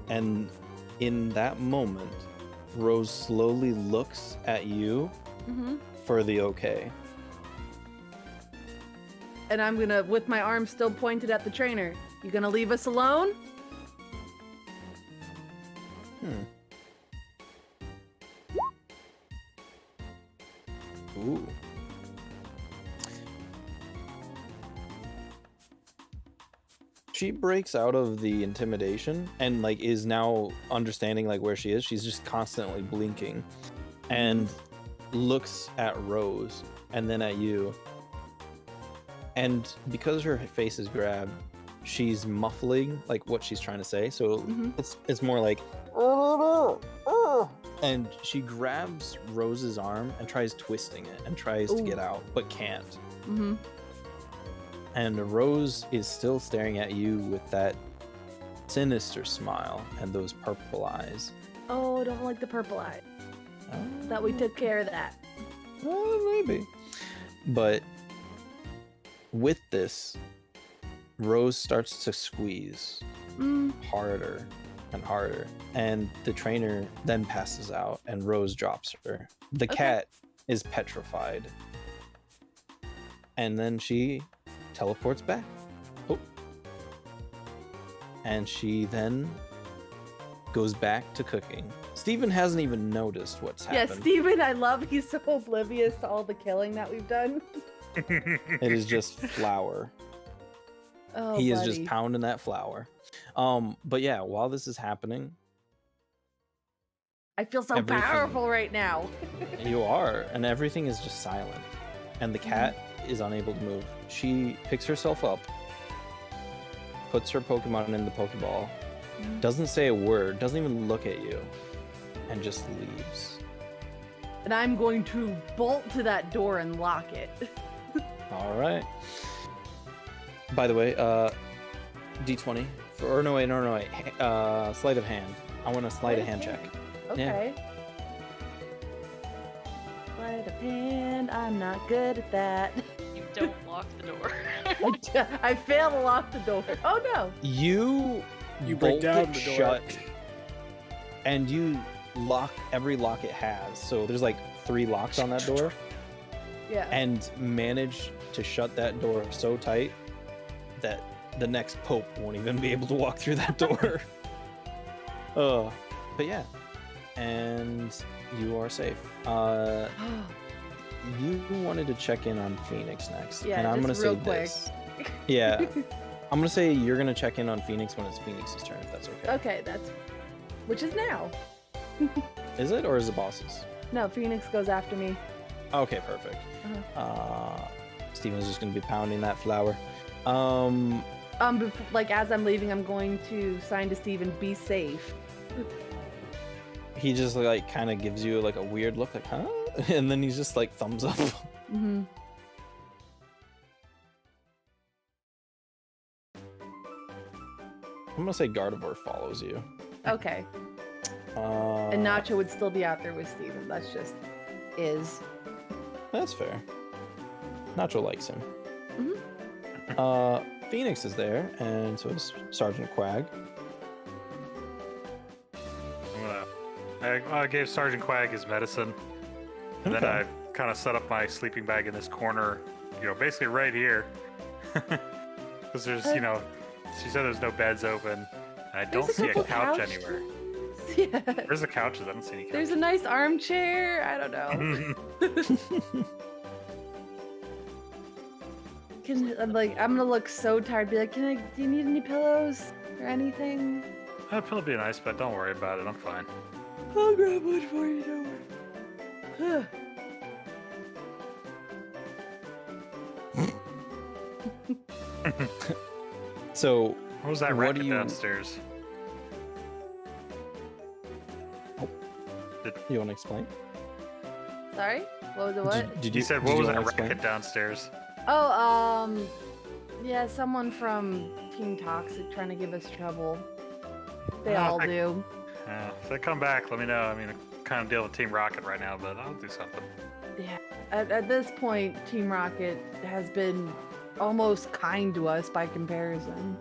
And in that moment, Rose slowly looks at you hmm for the okay. And I'm gonna, with my arm still pointed at the trainer, you gonna leave us alone? Ooh. She breaks out of the intimidation and like is now understanding like where she is. She's just constantly blinking and looks at Rose and then at you. And because her face is grabbed, she's muffling like what she's trying to say. So Mhm. it's more like And she grabs Rose's arm and tries twisting it and tries to get out, but can't. Mm-hmm. And Rose is still staring at you with that sinister smile and those purple eyes. Oh, don't like the purple eye. Thought we took care of that. Maybe. But with this, Rose starts to squeeze harder and harder. And the trainer then passes out and Rose drops her. The cat is petrified. And then she teleports back. Oh. And she then goes back to cooking. Steven hasn't even noticed what's happened. Yeah, Steven, I love he's so oblivious to all the killing that we've done. It is just flour. Oh, He buddy. is just pounding that flour. But yeah, while this is happening, I feel so everything- powerful right now. you are, and everything is just silent. And the cat is unable to move. She picks herself up, puts her Pokemon in the Pokeball, doesn't say a word, doesn't even look at you, and just leaves. And I'm going to bolt to that door and lock it. All right. By the way, D20 for, or no wait, sleight of hand. I want a sleight of hand check. Okay. Sleight of hand. I'm not good at that. You don't lock the door. I fail to lock the door. Oh no. You You bolt break down it the door. shut, and you lock every lock it has. So there's like 3 locks on that door, Yeah. and manage to shut that door so tight that the next Pope won't even be able to walk through that door. But yeah, and you are safe. You wanted to check in on Phoenix next, Yeah, and I'm just gonna real say quick. this. Yeah, I'm gonna say you're gonna check in on Phoenix when it's Phoenix's turn, if that's okay. Okay, that's which is now. Is it, or is it boss's? No, Phoenix goes after me. Okay, perfect. Uh-huh. Steven's just gonna be pounding that flour. Like as I'm leaving, I'm going to sign to Steven, be safe. He just like kind of gives you like a weird look, like huh, and then he's just like thumbs up. Mm-hmm. I'm gonna say Gardevoir follows you. Okay. And Nacho would still be out there with Steven. That's just is. That's fair. Nacho likes him. Mhm. Phoenix is there, and so is Sergeant Quag. I gave Sergeant Quag his medicine, and then Okay. I kind of set up my sleeping bag in this corner, basically right here. Because there's, she said there's no beds open, and I don't a see a couple couch couch- anywhere. Yeah. Where's the couches? I don't see any couches. There's a nice armchair. I don't know. I'm gonna look so tired. Be like, do you need any pillows or anything? That'd probably be nice, but don't worry about it. I'm fine. I'll grab one for you. Don't worry. So What was that What racket do you- downstairs? you want to explain? Sorry. What was it? What? Did You said, what did was you that wanna explain? racket downstairs? Oh, yeah, someone from Team Toxic trying to give us trouble. They all do. If they come back, let me know. I mean, I kind of deal with Team Rocket right now, but I'll do something. Yeah. At this point, Team Rocket has been almost kind to us by comparison.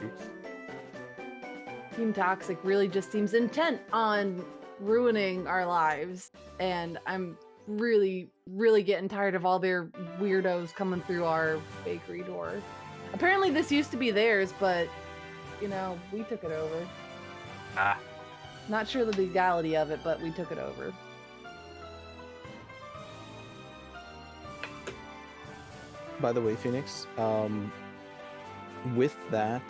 Oops. Team Toxic really just seems intent on ruining our lives, and I'm really, really getting tired of all their weirdos coming through our bakery door. Apparently this used to be theirs, but, we took it over. Ah, Not sure the legality of it, but we took it over. By the way, Phoenix, with that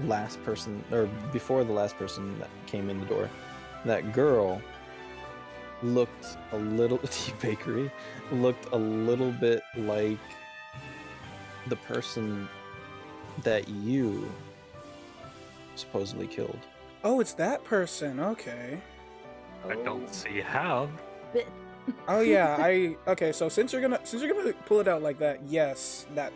last person, or before the last person that came in the door, that girl looked a little, bakery, looked a little bit like the person that you supposedly killed. Oh, it's that person. Okay. I don't see how. Bit. Oh yeah, okay, so since you're gonna pull it out like that, yes, that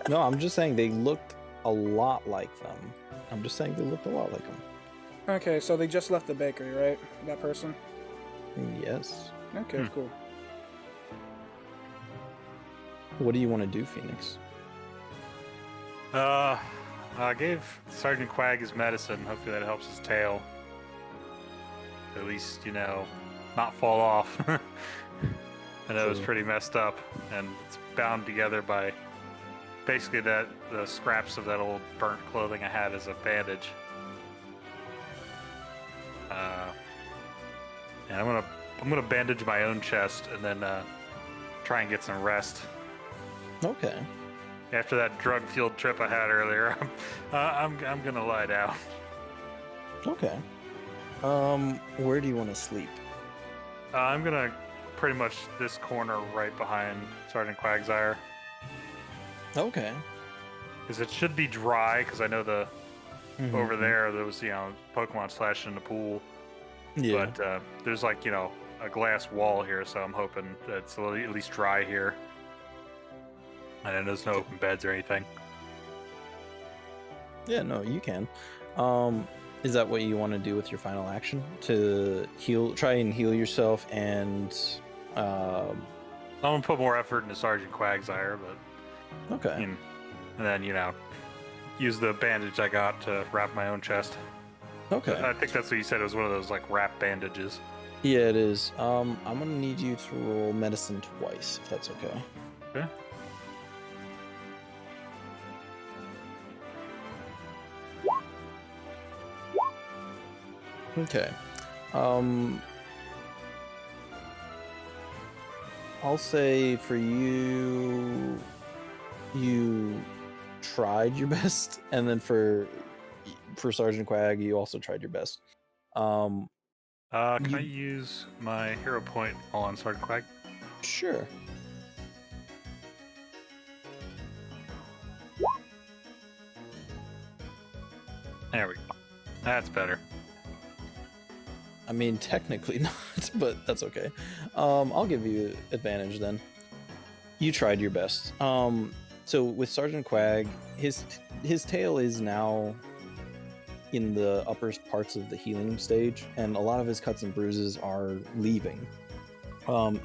No, I'm just saying they looked a lot like them. I'm just saying they looked a lot like them. Okay, so they just left the bakery, right? That person? Yes. Okay, cool. What do you want to do, Phoenix? I gave Sergeant Quag his medicine. Hopefully that helps his tail. At least, not fall off. I know it was True. pretty messed up, and it's bound together by basically the scraps of that old burnt clothing I had as a bandage. And I'm gonna bandage my own chest and then try and get some rest. Okay. After that drug-fueled trip I had earlier, I'm gonna lie down. Okay. Where do you want to sleep? I'm gonna pretty much this corner right behind Sergeant Quagsire, Okay. because it should be dry. Because I know over Mhm. there was Pokemon slashed in the pool, Yeah. but there's a glass wall here, so I'm hoping that it's at least dry here. And then there's no open beds or anything. Yeah, no, you can. Is that what you want to do with your final action? To try and heal yourself and I'm gonna put more effort into Sergeant Quagsire, but okay. and then use the bandage I got to wrap my own chest. Okay. I think that's what you said. It was one of those wrap bandages. Yeah, it is. I'm gonna need you to roll medicine twice, if that's okay. Okay. Okay. I'll say for you, you tried your best, and then for Sergeant Quag, you also tried your best. Can I You- use my hero point on Sergeant Quag? Sure. There we go. That's better. I mean, technically not, but that's okay. I'll give you advantage then. You tried your best. So with Sergeant Quag, his tail is now in the upper parts of the healing stage, and a lot of his cuts and bruises are leaving.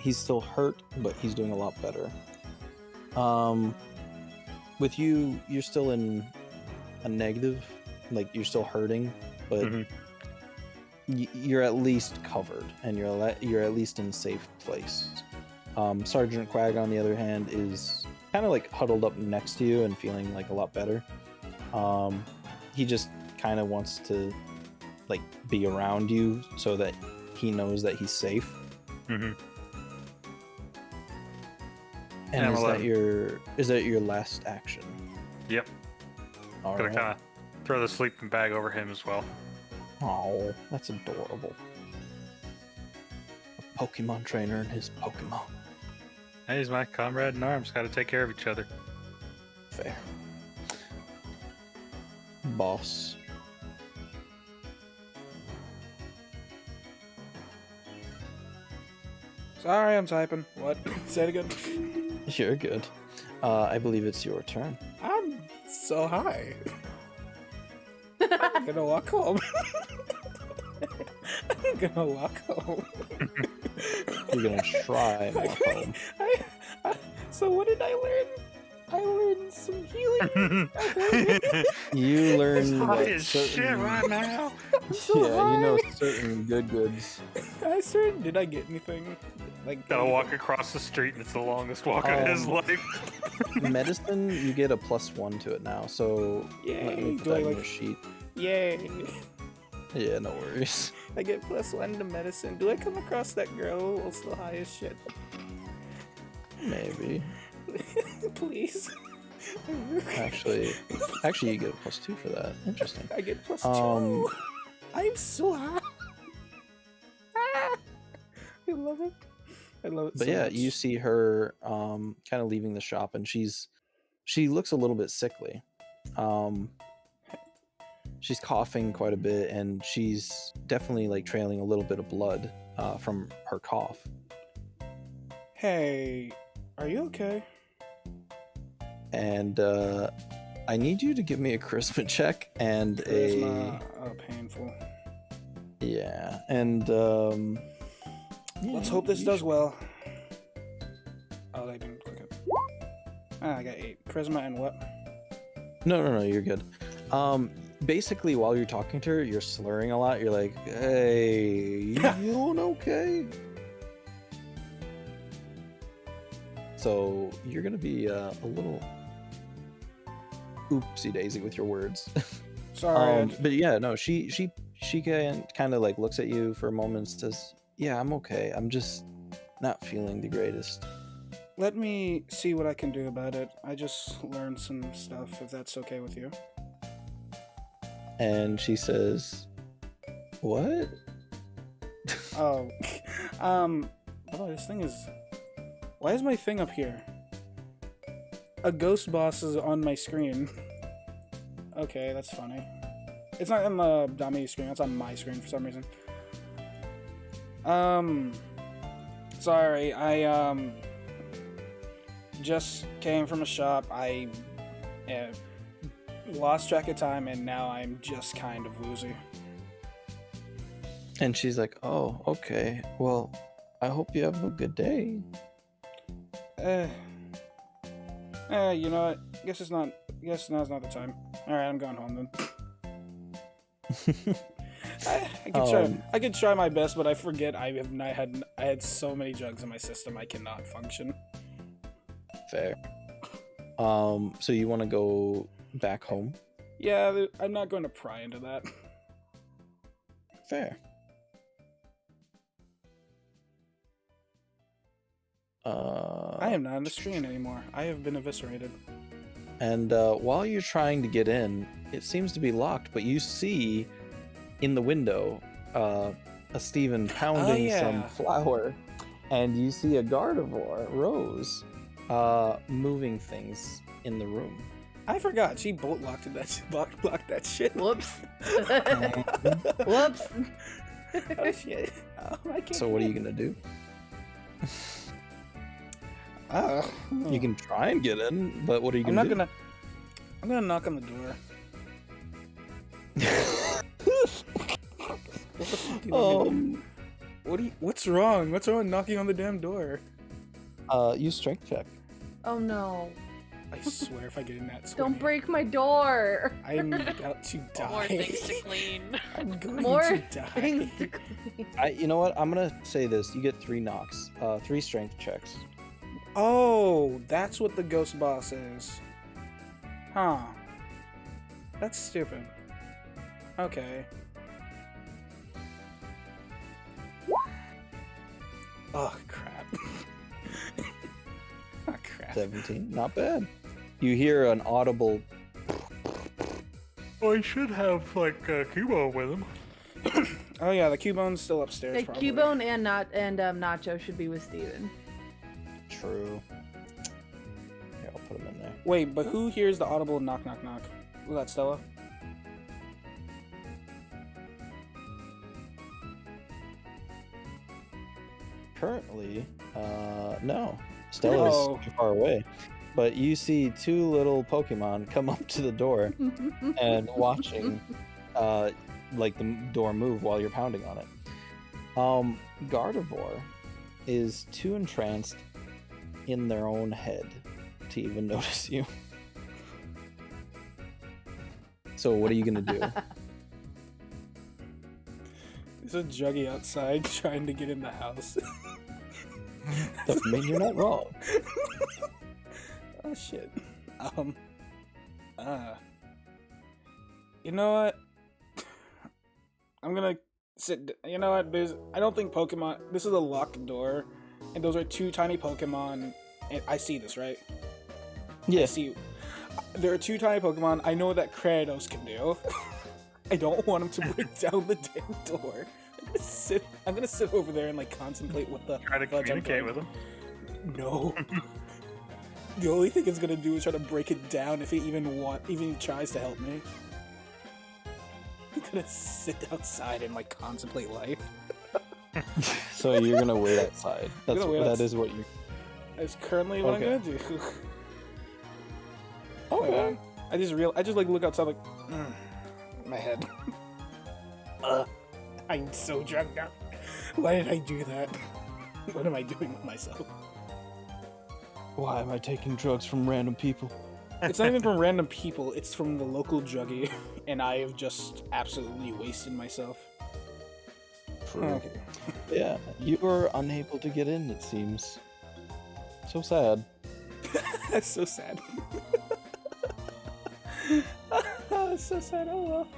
He's still hurt, but he's doing a lot better. With you, you're still in a negative, like you're still hurting, but Mhm. you're at least covered, and you're at least in a safe place. Sergeant Quag, on the other hand, is kind of like huddled up next to you and feeling like a lot better. He just kind of wants to be around you so that he knows that he's safe. Mm-hmm. And Yeah, is well, that your last action? Yep. All Gonna right. kind of throw the sleeping bag over him as well. Oh, that's adorable. A Pokemon trainer and his Pokemon. Hey, he's my comrade in arms. Got to take care of each other. Fair. Boss. Sorry, I'm typing. What? Say it again. You're good. I believe it's your turn. I'm so high. I'm gonna walk home. I'm gonna walk home. You're gonna try and walk home. So what did I learn? I learned some healing. You learn High that as shit certain, right now. So yeah, you know high. certain good goods. Did I get anything? Like Gotta walk across the street, and it's the longest walk of his life. Medicine, you get a +1 to it now. So let me Yay! put Do that I in like? your sheet. Yay! Yeah, no worries. I get +1 to medicine. Do I come across that girl while still high as shit? Maybe. Please. Actually, you get a +2 for that. Interesting. I get +2. Um, I'm so high. I love it. I love it But so yeah, much. you see her kind of leaving the shop, and she looks a little bit sickly. she's coughing quite a bit, and she's definitely like trailing a little bit of blood from her cough. Hey, are you okay? And I need you to give me a charisma check and Charisma, painful. yeah, and Let's hope this does well. Oh, they didn't click it. Ah, I got 8. Charisma and what? No, you're good. Basically, while you're talking to her, you're slurring a lot. You're like, "Hey, you doing okay?" So you're gonna be a little oopsie daisy with your words. Sorry. But yeah, no, she kind of like looks at you for a moment and says, "Yeah, I'm okay. I'm just not feeling the greatest." Let me see what I can do about it. I just learned some stuff, if that's okay with you. And she says, "What?" Oh, by the way, this thing is... Why is my thing up here? A ghost boss is on my screen. Okay, that's funny. It's not on the dummy screen, it's on my screen for some reason. Sorry, I, just came from a shop. I lost track of time, and now I'm just kind of woozy. And she's like, "Oh, okay. Well, I hope you have a good day." You know what? Guess now's not the time. Alright, I'm going home then. I could try my best, but I forget I had so many drugs in my system I cannot function. Fair. So you want to go back home? Yeah, I'm not going to pry into that. Fair. I am not on the screen anymore. I have been eviscerated. And while you're trying to get in, it seems to be locked, but you see in the window a Steven pounding some flour, and you see a Gardevoir, Rose, moving things in the room. I forgot. She bolt locked that shit. Whoops. Whoops. Oh shit. Oh, I can't. So what are you gonna do? You can try and get in, but what are you gonna do? I'm gonna knock on the door. What the fuck do you want me to do? What's wrong? What's wrong with knocking on the damn door? Use strength check. Oh no. I swear if I get in that swing, Don't break my door. I'm about to die. More things to clean. I'm going More to die. things to clean. You know what? I'm gonna say this. You get 3 knocks, 3 strength checks. Oh, that's what the ghost boss is. Huh. That's stupid. Okay. Oh, crap. Oh, crap. 17, not bad. You hear an audible. Well, he should have like Kubo with him. Oh yeah, the Cubone's still upstairs. Like probably. Cubone and Nacho should be with Steven. True. Here, I'll put him in there. Wait, but who hears the audible knock, knock, knock? Was that Stella? Currently, no. Stella's too far away. But you see 2 little Pokemon come up to the door and watching like the door move while you're pounding on it. Gardevoir is too entranced in their own head to even notice you. So what are you gonna do? There's a Juggy outside trying to get in the house. Doesn't mean you're not wrong. Oh shit. You know what? I'm gonna sit. You know what? I don't think Pokemon. This is a locked door, and those are 2 tiny Pokemon. And I see this, right? Yeah. I see. There are 2 tiny Pokemon. I know that Kratos can do. I don't want him to break down the damn door. I'm gonna sit over there and like contemplate what the. Try to communicate with him. No. The only thing it's gonna do is try to break it down if he even tries to help me. I'm gonna sit outside and like contemplate life. So you're gonna wait outside. That's gonna wait that outside. is what you. That's currently what Okay. I'm gonna do. Okay. I just like look outside like my head. I'm so drunk now. Why did I do that? What am I doing with myself? Why am I taking drugs from random people? It's not even from random people, it's from the local druggie, and I have just absolutely wasted myself. True. Okay. Yeah, you were unable to get in. It seems. So sad. That's so sad. It's so sad. Oh well.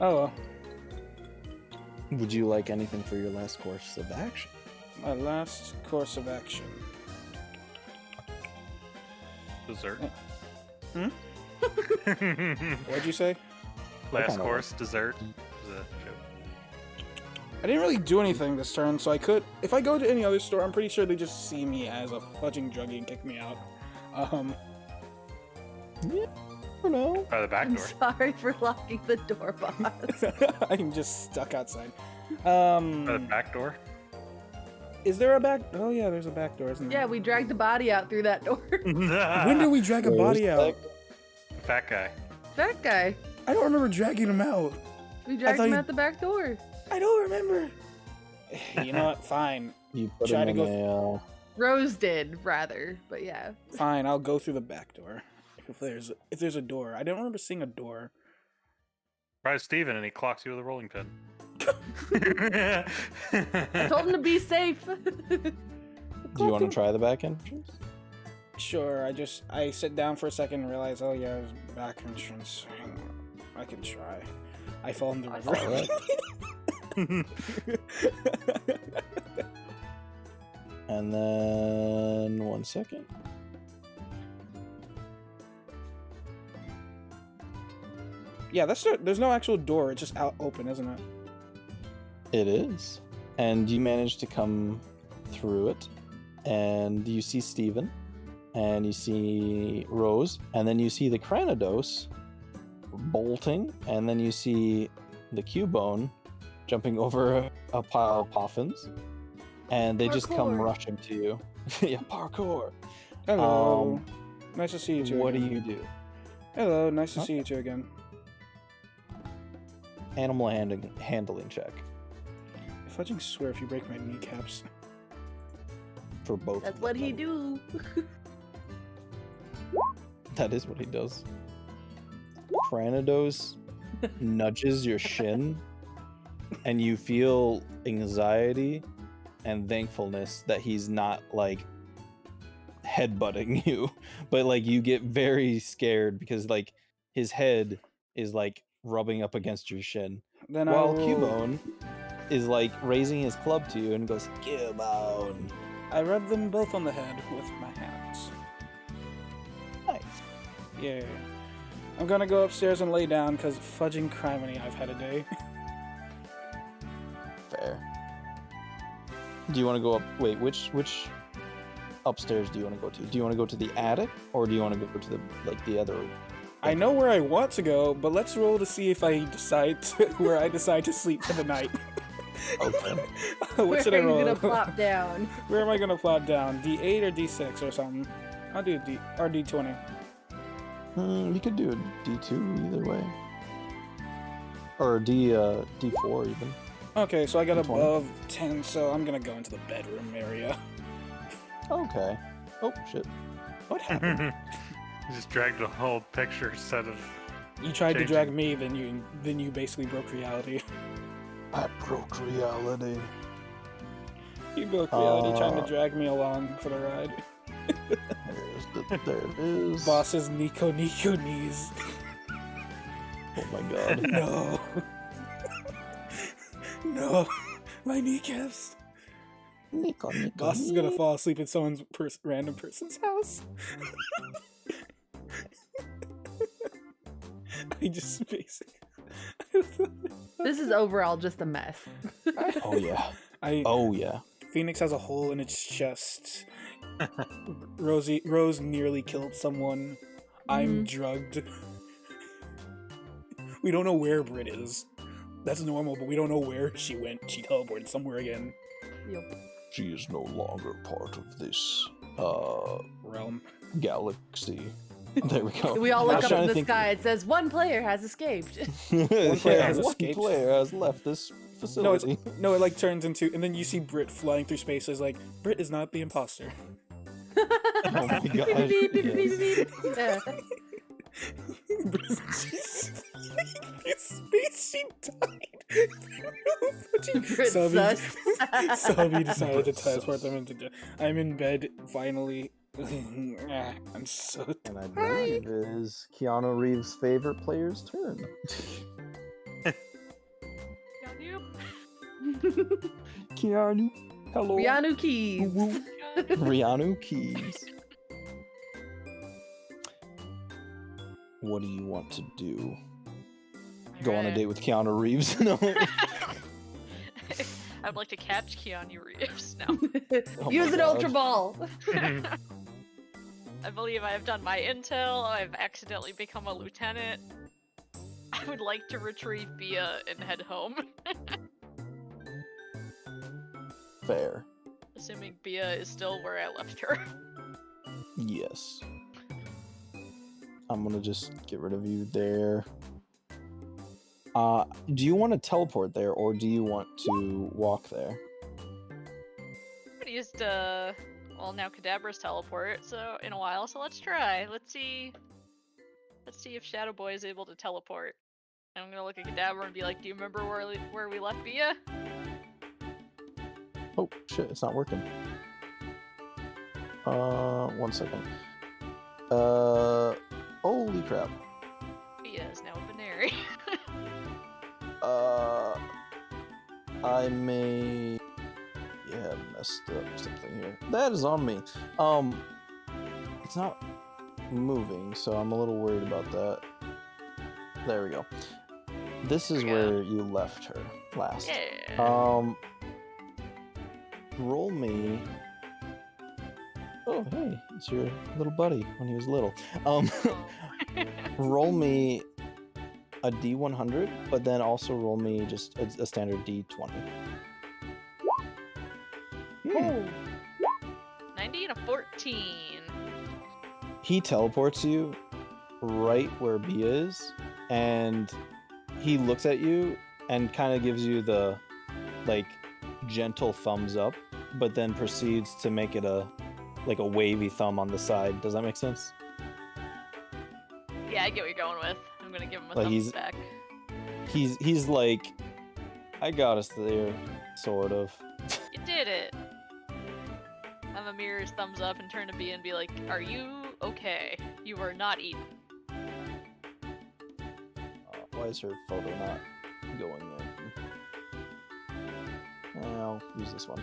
Oh well. Would you like anything for your last course of action? My last course of action. Dessert. Hmm? What'd you say? Last kinda course, dessert. Was a joke. I didn't really do anything this turn, so I could. If I go to any other store, I'm pretty sure they just see me as a fudging druggie and kick me out. Yeah. I don't know. By the back I'm door. sorry for locking the door, boss. I'm just stuck outside. By the back door. Is there a back? Oh yeah, there's a back door, isn't there? Yeah, we dragged the body out through that door. When did we drag a body Where's out? Fat guy. That guy. I don't remember dragging him out. We dragged thought him you- out the back door. I don't remember. You know what? Fine. You put Try him to in a. Rose did, rather, but yeah. Fine, I'll go through the back door. If there's a door. I don't remember seeing a door. Try Steven and he clocks you with a rolling pin. I told him to be safe. Do you want to try the back entrance? Sure, I sit down for a second and realize, oh yeah, there's a back entrance. I can try. I fall in the river. Alright. And then 1 second. Yeah, there's no actual door. It's just out open, isn't it? It is. And you manage to come through it. And you see Steven. And you see Rose. And then you see the Cranidos bolting. And then you see the Cubone jumping over a pile of poffins. And they just come Parkour. rushing to you. Yeah, parkour. Hello. Nice to see you two. What do again. you do? Hello, nice to see Okay. you two again. Animal handling check If I just swear if you break my kneecaps. for both. That's of what he them. do. That is what he does. Cranidos nudges your shin, and you feel anxiety and thankfulness that he's not like headbutting you, but like you get very scared because like his head is like rubbing up against your shin, Then while I will... Cubone is like raising his club to you and goes, Cubone. I rub them both on the head with my hands. Nice. Yeah. I'm gonna go upstairs and lay down because fudging criminy, I've had a day. Fair. Do you want to go up? Wait, which upstairs do you want to go to? Do you want to go to the attic, or do you want to go to the other? I know where I want to go, but let's roll to see if I decide where I decide to sleep for the night. Okay. What Where should are I you roll? gonna plop down? Where am I gonna plot down? D8 or D6 or something? I'll do D or D20. You could do a D2 either way, or a D4 even. Okay, so I got D20. above 10, so I'm gonna go into the bedroom area. Okay. Oh shit. What happened? You just dragged a whole picture set of. You tried to Changing. drag me, then you basically broke reality. I broke reality. You broke reality trying to Uh. drag me along for the ride. There it is. Boss's Nico knees. Oh my god. No. No. My kneecaps. Nico. Boss is gonna fall asleep in someone's random person's house. I just basically. This is overall just a mess. Oh yeah. I Oh yeah. Phoenix has a hole in its chest. Rose nearly killed someone. I'm drugged. We don't know where Britt is. That's normal, but we don't know where she went. She teleported somewhere again. Yep. She is no longer part of this Realm. galaxy. There we go. We all I look was up trying in to the think- sky. It says one player has escaped. One player has one escaped. player has left this No, it's, facility. no, it like turns into, and then you see Britt flying through space. As like, Britt is not the imposter. Oh my gosh, Beep, beep, beep, yes. beep, beep. Yeah. Space, she died. Britt sus. Selby decided to Britt teleport sus. them into. I'm in bed finally. I'm so And I believe it is Keanu Reeves' favorite player's turn. Got you? Keanu, hello. Rihanna Keys. Rihanna Keys. What do you want to do? Go on a Alright. date with Keanu Reeves? No. I'd like to catch Keanu Reeves now. Oh Use my an Ultra God. Ball. I believe I have done my intel. I've accidentally become a lieutenant. I would like to retrieve Bia and head home. Fair. Assuming Bia is still where I left her. Yes. I'm gonna just get rid of you there. Do you want to teleport there, or do you want to walk there? I haven't used, well, now Kadabra's teleport, so in a while, so let's try. Let's see if Shadow Boy is able to teleport. And I'm gonna look at Kadabra and be like, do you remember where we left Bia? Oh shit, it's not working. 1 second. Holy crap. Bia is now a Venari. I may have messed up something here. That is on me. It's not moving, so I'm a little worried about that. There we go. This is There we go. where you left her last. Yeah. Roll me. Oh, hey, it's your little buddy when he was little. Roll me a D100, but then also roll me just a standard D20. Oh. 90 and a 14. He teleports you right where B is, and he looks at you and kind of gives you the like gentle thumbs up, but then proceeds to make it a wavy thumb on the side. Does that make sense? Yeah, I get what you're going with. I'm gonna give him a Like, thumbs back. He's like, I got us there, sort of. You did it! I'm a mirror's thumbs up and turn to B and be like, are you okay? You are not eaten. Why is her photo not going in? I'll use this one.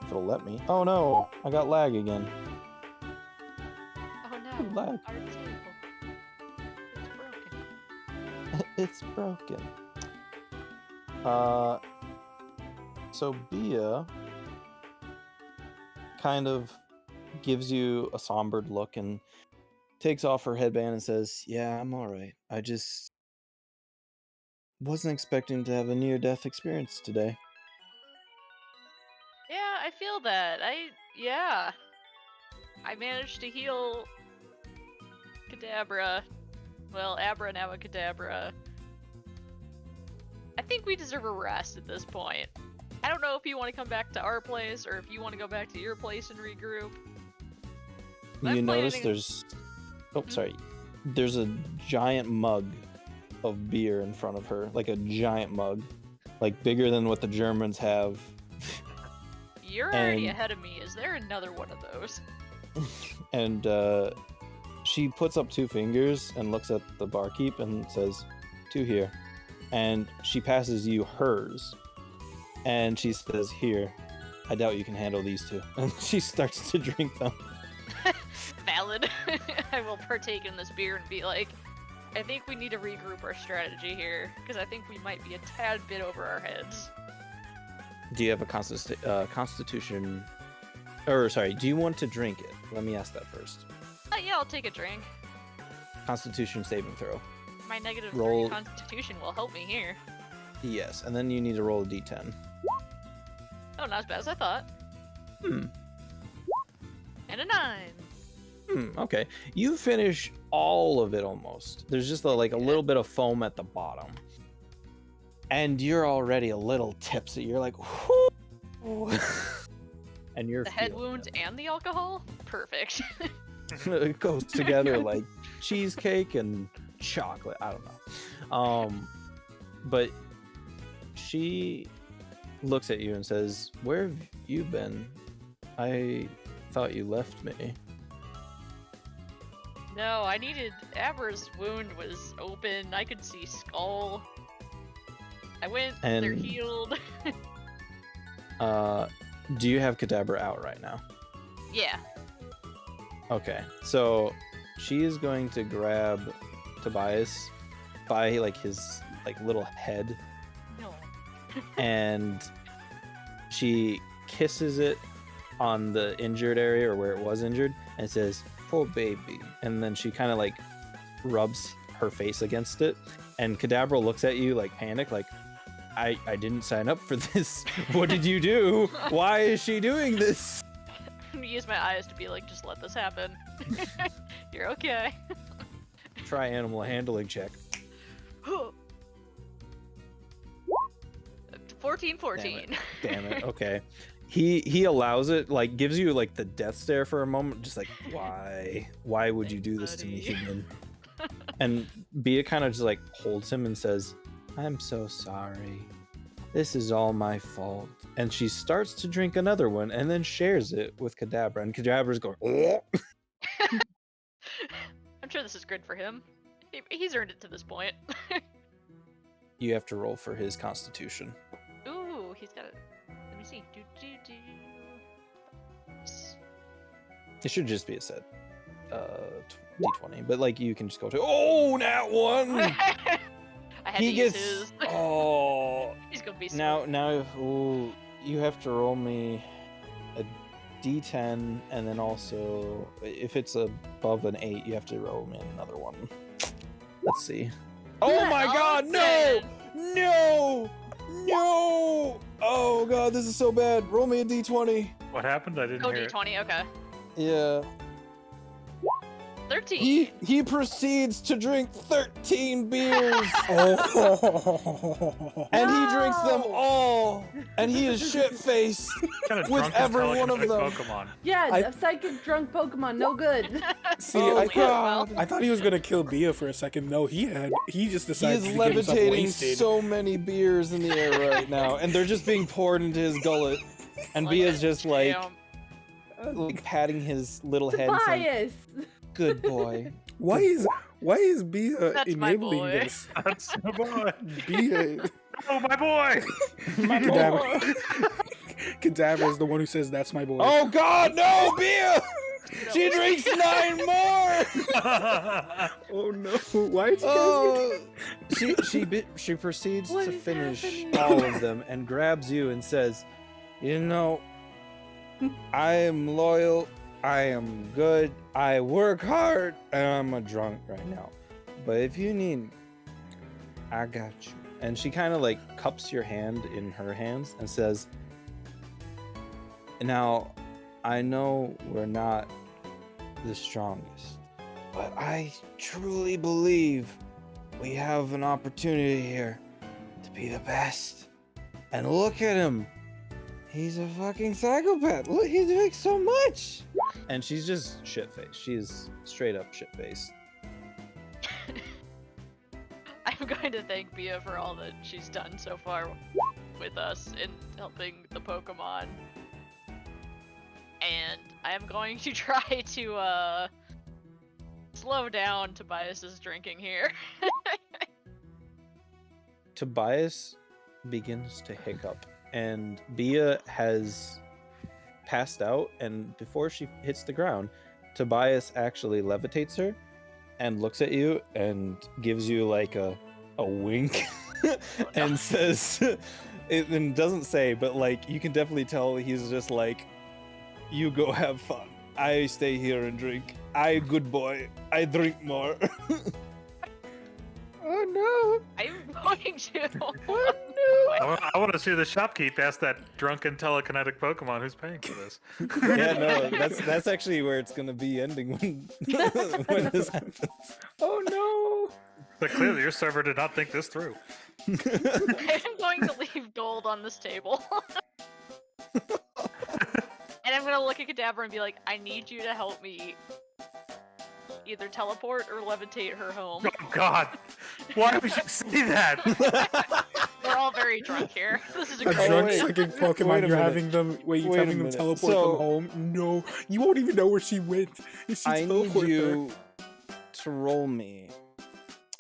If it'll let me. Oh no! I got lag again. Oh no, Lag. our table. It's broken. It's broken. So Bia kind of gives you a sombered look and takes off her headband and says, "Yeah, I'm alright. I just wasn't expecting to have a near-death experience today." Yeah, I feel that. Yeah. I managed to heal Kadabra. Well, Abra now a Kadabra. I think we deserve a rest at this point. I don't know if you want to come back to our place or if you want to go back to your place and regroup. I'm You notice planning- there's... Oh, sorry. There's a giant mug of beer in front of her. Like a giant mug. Like bigger than what the Germans have. You're already and- ahead of me. Is there another one of those? And she puts up 2 fingers and looks at the barkeep and says, 2 here. And she passes you hers. And she says, here, I doubt you can handle these 2. And she starts to drink them. Valid. I will partake in this beer and be like, I think we need to regroup our strategy here, because I think we might be a tad bit over our heads. Do you have a constitution... Or, sorry, do you want to drink it? Let me ask that first. Yeah, I'll take a drink. Constitution saving throw. My negative Roll. 3 constitution will help me here. Yes, and then you need to roll a d10. Oh, not as bad as I thought. Hmm. And a 9. Okay. You finish all of it almost. There's just a little bit of foam at the bottom. And you're already a little tipsy. You're like, whoo. And you're The head feeling wounds and the alcohol? Perfect. it goes together like cheesecake and chocolate. I don't know. But she looks at you and says, "Where have you been? I thought you left me." No, I needed... Abra's wound was open. I could see skull. I went, they're And- healed. Do you have Cadabra out right now? Yeah. Okay, so she is going to grab Tobias by his little head, No. and she kisses it on the injured area or where it was injured and says, "Poor baby." And then she kind of rubs her face against it, and Cadabra looks at you panic, I didn't sign up for this. What did you do? Why is she doing this? I'm gonna use my eyes to be just let this happen. You're okay. Try animal handling check. 14. Damn it. Okay. He allows it, gives you the death stare for a moment, just why would you do this to me, Buddy. human? And Bia kind of just holds him and says, "I'm so sorry. This is all my fault." And she starts to drink another one and then shares it with Cadabra, and Cadabra's going, "Oh." I'm sure this is good for him. He's earned it to this point. You have to roll for his constitution. Ooh, he's got it. Let me see. It should just be a set. D20, but you can just go to, "Oh, that one." I had He to use gets his. oh. He's gonna be Now, ooh, you have to roll me a d10, and then also, if it's above an 8, you have to roll me another one. Let's see. Oh my God! No! No! No! Oh God, this is so bad. Roll me a d20. What happened? I didn't Oh, hear. D20. Okay. Yeah. 13. He proceeds to drink 13 beers. Oh. And he drinks them Wow. all, and he is shit-faced. Kind of With drunk as every one of Pelican them. Pokemon. Yeah, I- a psychic drunk Pokemon, no good. See, Oh, I God. thought he was gonna kill Bia for a second. No, he just He decided is to get himself levitating wasted. so many beers in the air right now, and they're just being poured into his gullet. And Bia's just Damn. patting his little head and saying, Tobias! "Good boy." Why is Bia That's my enabling boy. this? That's my boy. Bia, Oh, my boy. My Cadabra. boy. Cadabra is the one who says that's my boy. Oh God, no, Bia! She drinks 9 more. Oh no! Why did you guys? Oh, she proceeds What to is finish happening? all of them and grabs you and says, "You know, I am loyal. I am good. I work hard, and I'm a drunk right now. But if you need me, I got you." And she kind of cups your hand in her hands and says, "Now, I know we're not the strongest, but I truly believe we have an opportunity here to be the best. And look at him. He's a fucking psychopath. Look, he's doing so much." And she's just shit-faced. She's straight up shit-faced. I'm going to thank Bia for all that she's done so far with us in helping the Pokemon. And I'm going to try to slow down Tobias's drinking here. Tobias begins to hiccup, and Bia has passed out, and before she hits the ground, Tobias actually levitates her and looks at you and gives you a wink and says, and doesn't say, but you can definitely tell he's just "You go have fun. I stay here and drink. I good boy. I drink more." no! I'm going to. I want to see the shopkeep ask that drunken telekinetic Pokemon who's paying for this. Yeah, no, that's actually where it's gonna be ending when when this happens. Oh no! But clearly, your server did not think this through. I'm going to leave gold on this table. And I'm gonna look at Kadabra and be like, I need you to help me either teleport or levitate her home. Oh God! Why would you say that? We're all very drunk here. This is a A great drunk wait. fucking Wait Pokemon, a you're minute. having them. Wait, you're Wait a having them minute. teleport So- them home? No, you won't even know where she went. If she I need teleported her. you to roll me.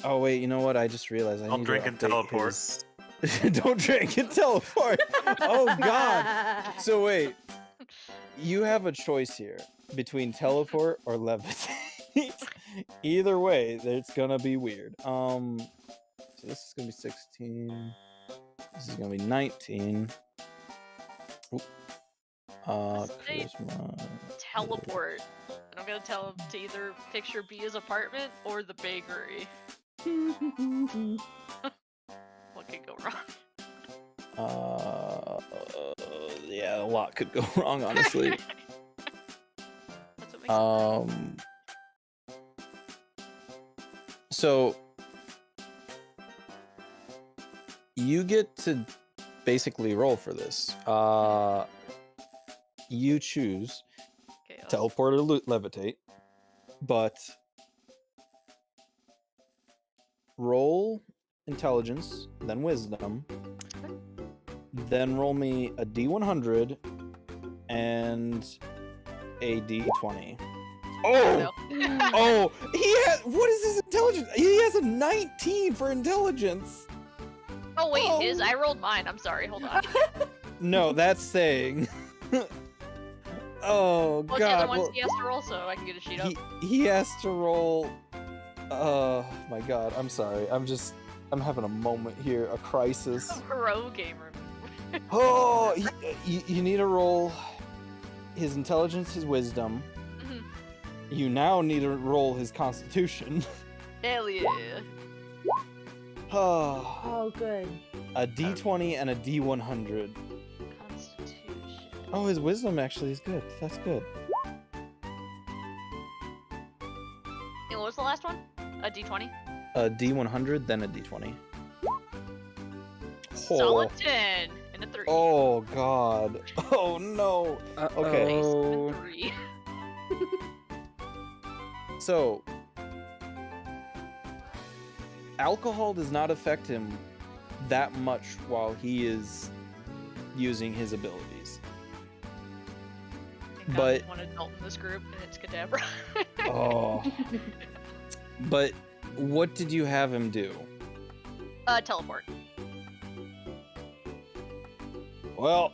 Oh wait, you know what? I just realized I I'll need drink to and update teleport. his- Don't drink and teleport. Oh God. So wait, you have a choice here between teleport or levitate. Either way, it's gonna be weird. So this is gonna be 16. This is gonna be 19. Oop. Say Charisma. teleport. And I'm gonna tell him to either picture Bia's apartment or the bakery. What could go wrong? Yeah, a lot could go wrong, honestly. That's what makes So you get to basically roll for this. You choose it chaos. teleport or levitate, but roll intelligence, then wisdom, then roll me a d100 and a d20. Oh! No. Oh! What is his intelligence? He has a 19 for intelligence! Oh wait, Oh. I rolled mine. I'm sorry. Hold on. No, that's saying. Oh, Well, the God. other ones well, he has to roll, so I can get a sheet up. he has to roll. Oh my God. I'm sorry. I'm having a moment here, a crisis. Pro gamer. Oh, you need to roll his intelligence, his wisdom. Mhm. You now need to roll his constitution. Hell yeah. Oh, Oh, good. a d20 and a d100. Constitution. Oh, his wisdom actually is good. That's good. And what was the last one? A D20? A d100, then a d20. Solid 10 and a 3. Oh God. Oh no. Okay. Nice. Oh, 3. So alcohol does not affect him that much while he is using his abilities. Thank God But- there's one adult in this group, and it's Kadabra. Oh. But what did you have him do? Teleport. Well,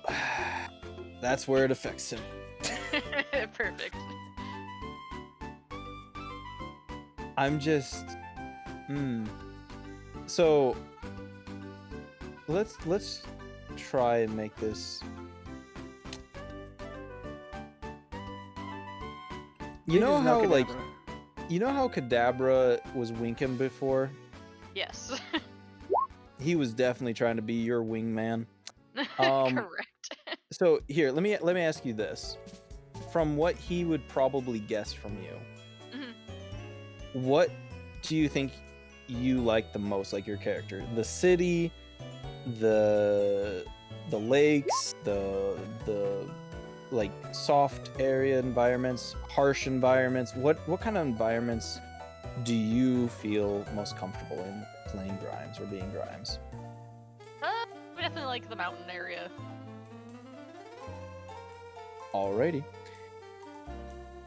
that's where it affects him. Perfect. I'm just So let's try and make this. You know how like you know how Kadabra was winking before? Yes. He was definitely trying to be your wingman. Um, Correct. So here, let me ask you this. From what he would probably guess from you, what do you think you like the most, like your character? The city, the lakes, the like soft area environments, harsh environments? What kind of environments do you feel most comfortable in playing Grimes or being Grimes? We definitely like the mountain area. Alrighty.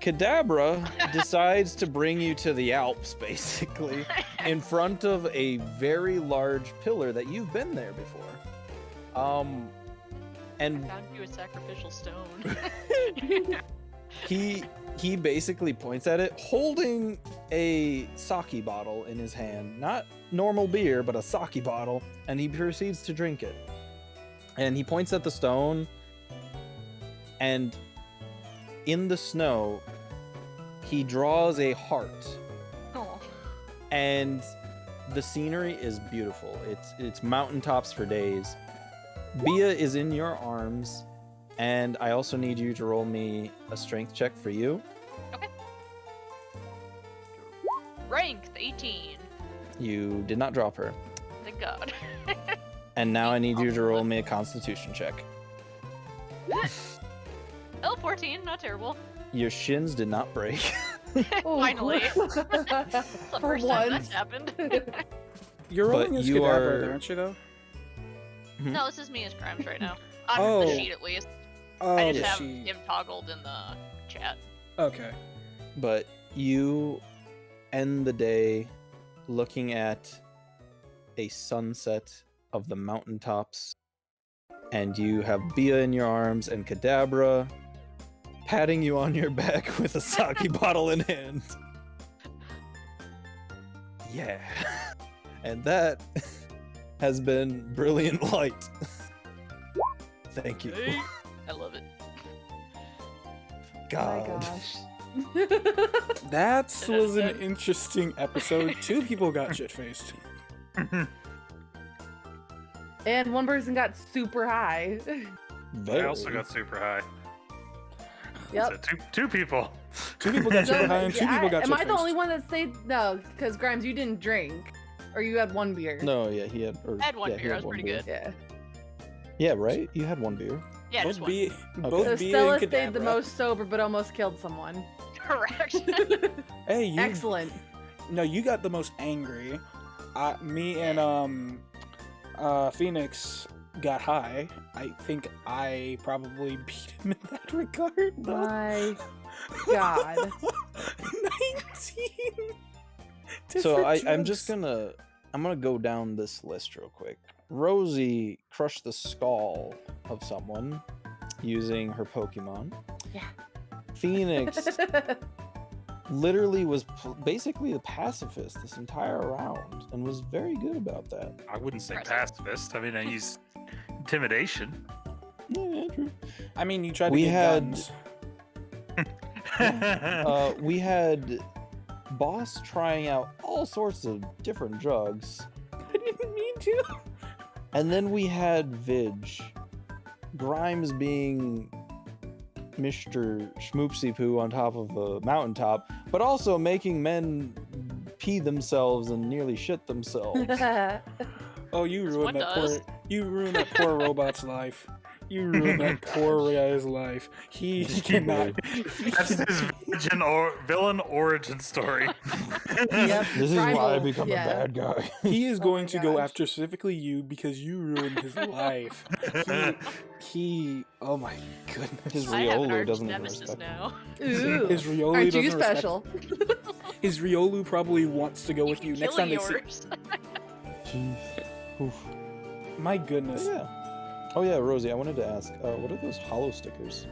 Kadabra decides to bring you to the Alps, basically, in front of a very large pillar that you've been there before. And Found you a sacrificial stone. he basically points at it, holding a sake bottle in his hand, not normal beer, but a sake bottle, and he proceeds to drink it. And he points at the stone, and in the snow, he draws a heart, Oh. and the scenery is beautiful. It's mountaintops for days. Bia is in your arms, and I also need you to roll me a strength check for you. Okay. Ranked 18. You did not drop her. Thank God. And now I need you to roll me a constitution check. Oh, 14, not terrible. Your shins did not break. Finally. It's the For first time once. that's happened. You're rolling But as you Kadabra, are- aren't you, though? No, this is me as Grimes right now. On Oh. the sheet, at least. Oh, I just the have sheet. him toggled in the chat. Okay. But you end the day looking at a sunset of the mountaintops, and you have Bia in your arms and Kadabra patting you on your back with a sake bottle in hand. Yeah. And that has been Brilliant Light. Thank you. I love it. God. Oh my gosh. That was an Dun-dun-dun. interesting episode. 2 people got shit-faced. And one person got super high. I also got super high. Yep. So two people. 2 people got super So, high and 2 yeah, people got am I shit-faced. the only one that stayed? No, because Grimes, you didn't drink, or you had one beer. No, yeah, he had. I had one yeah, he beer, I had was one pretty beer. good. Yeah. Yeah, right? You had one beer. Yeah, just Both one. Bia, Okay. both So Bia Stella and stayed the Kadabra. most sober, but almost killed someone. Correct. Hey, you. Excellent. No, you got the most angry. Me and Phoenix got high. I think I probably beat him in that regard. Though. My God. 19. So I'm different just drugs. gonna go down this list real quick. Rosie crushed the skull of someone using her Pokemon. Yeah. Phoenix literally was basically a pacifist this entire round and was very good about that. I wouldn't say Impressive. pacifist. I mean, I use intimidation. Yeah, true. I mean, you tried to We get had- guns. We had Boss trying out all sorts of different drugs. I didn't mean to. And then we had Vidge. Grimes being Mr. Schmoopsy Poo on top of a mountaintop, but also making men pee themselves and nearly shit themselves. Oh, you This ruined one that does. poor. You ruined that poor robot's life. You ruined that poor guy's life. He cannot. That's his villain origin story. Yep. This is why I Tribal, become yeah. a bad guy. He is Oh going my to go gosh. after specifically you because you ruined his life. He. Oh my goodness. His I have an Riolu arch doesn't even nemesis respect now. Ooh. His Riolu Aren't doesn't you respect- special? His Riolu probably wants to go with you can next kill time they see. yours. Jeez. Oof. My But goodness. yeah. Oh yeah, Rosie, I wanted to ask, what are those hollow stickers?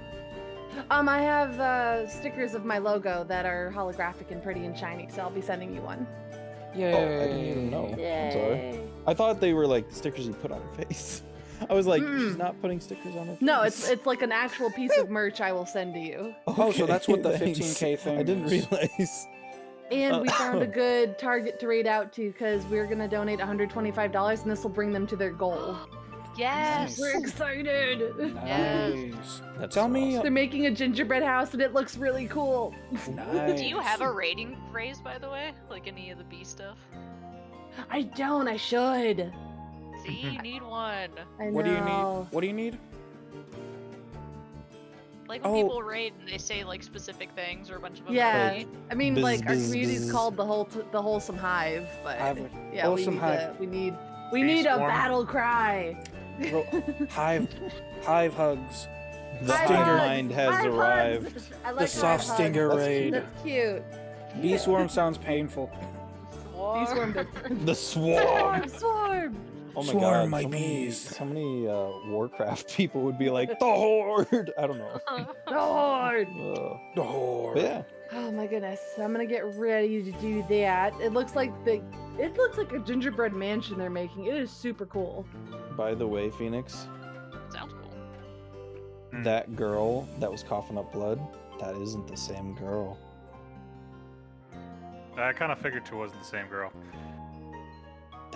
I have stickers of my logo that are holographic and pretty and shiny, so I'll be sending you one. Yeah. Oh, I didn't even know. I'm sorry. I thought they were like stickers you put on your face. I was like, she's Mm. not putting stickers on her face. No, it's like an actual piece of merch I will send to you. Oh, so that's what the thanks. 15K thing I didn't is. realize. And we Uh, found a good target to raid out to because we're gonna donate $125, and this will bring them to their goal. Yes. Nice. We're excited. Nice. That's Tell so me. awesome. They're making a gingerbread house, and it looks really cool. Nice. Do you have a rating phrase, by the way? Like any of the B stuff? I don't. I should. See, you need one. I know. What do you need? What do you need? Like when Oh. people raid and they say like specific things or a bunch of them. Yeah. Like, I mean, Bzz, like our bzz, community's bzz. called the wholesome hive, but Hive- yeah, Wholesome Hive. we need Bee a swarm. battle cry. Hive hugs. The Hive Stinger. hive hugs, mind has hive arrived. hugs. I like The soft hive stinger hugs. raid. That's cute. Bee swarm sounds painful. Bee swarm. The swarm. Swarm. Oh my Swarm god. my so many- bees. So many Warcraft people would be like, the Horde! I don't know. Lord. The whore. But yeah. Oh my goodness. I'm gonna get ready to do that. It looks like a gingerbread mansion they're making. It is super cool. By the way, Phoenix, Sounds cool. Hmm. that girl that was coughing up blood, that isn't the same girl. I kind of figured it wasn't the same girl.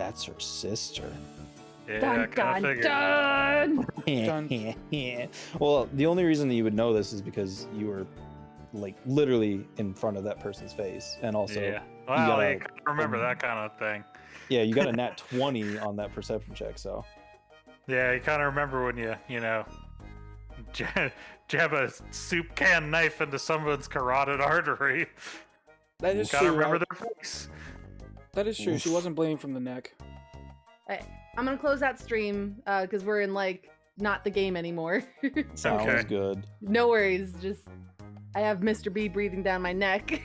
That's her sister. Yeah, Dun kind dun of figured. dun! Well, the only reason that you would know this is because you were like literally in front of that person's face, and also Yeah. Well, gotta- you kind of remember that kind of thing. yeah, you got a nat 20 on that perception check. So Yeah, you kind of remember when you know, jab a soup can knife into someone's carotid artery. That is Gotta true. remember their face. That is true. She Oof. wasn't bleeding from the neck. I'm gonna close that stream because we're in like not the game anymore. sounds Okay. good. No worries. Just I have Mr. B breathing down my neck.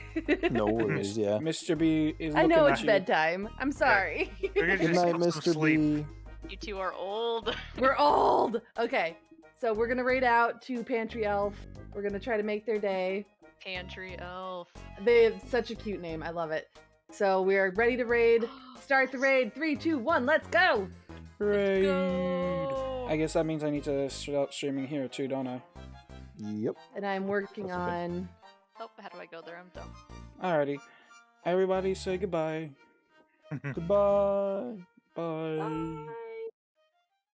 No worries. Yeah. Mr. B is. I know looking it's at you. bedtime. I'm sorry. Figured Good you night, got some Mr. sleep. B. You two are old. We're old. Okay, so we're gonna raid out to Pantry Elf. We're gonna try to make their day. Pantry elf. They have such a cute name. I love it. So we are ready to raid. Start the raid. 3, 2, 1. Let's go. Raid. Go. I guess that means I need to start streaming here too, don't I? Yep. And I'm working That's okay. on. Oh, how do I go there? I'm dumb. Alrighty. Everybody say goodbye. Goodbye. Bye. Bye.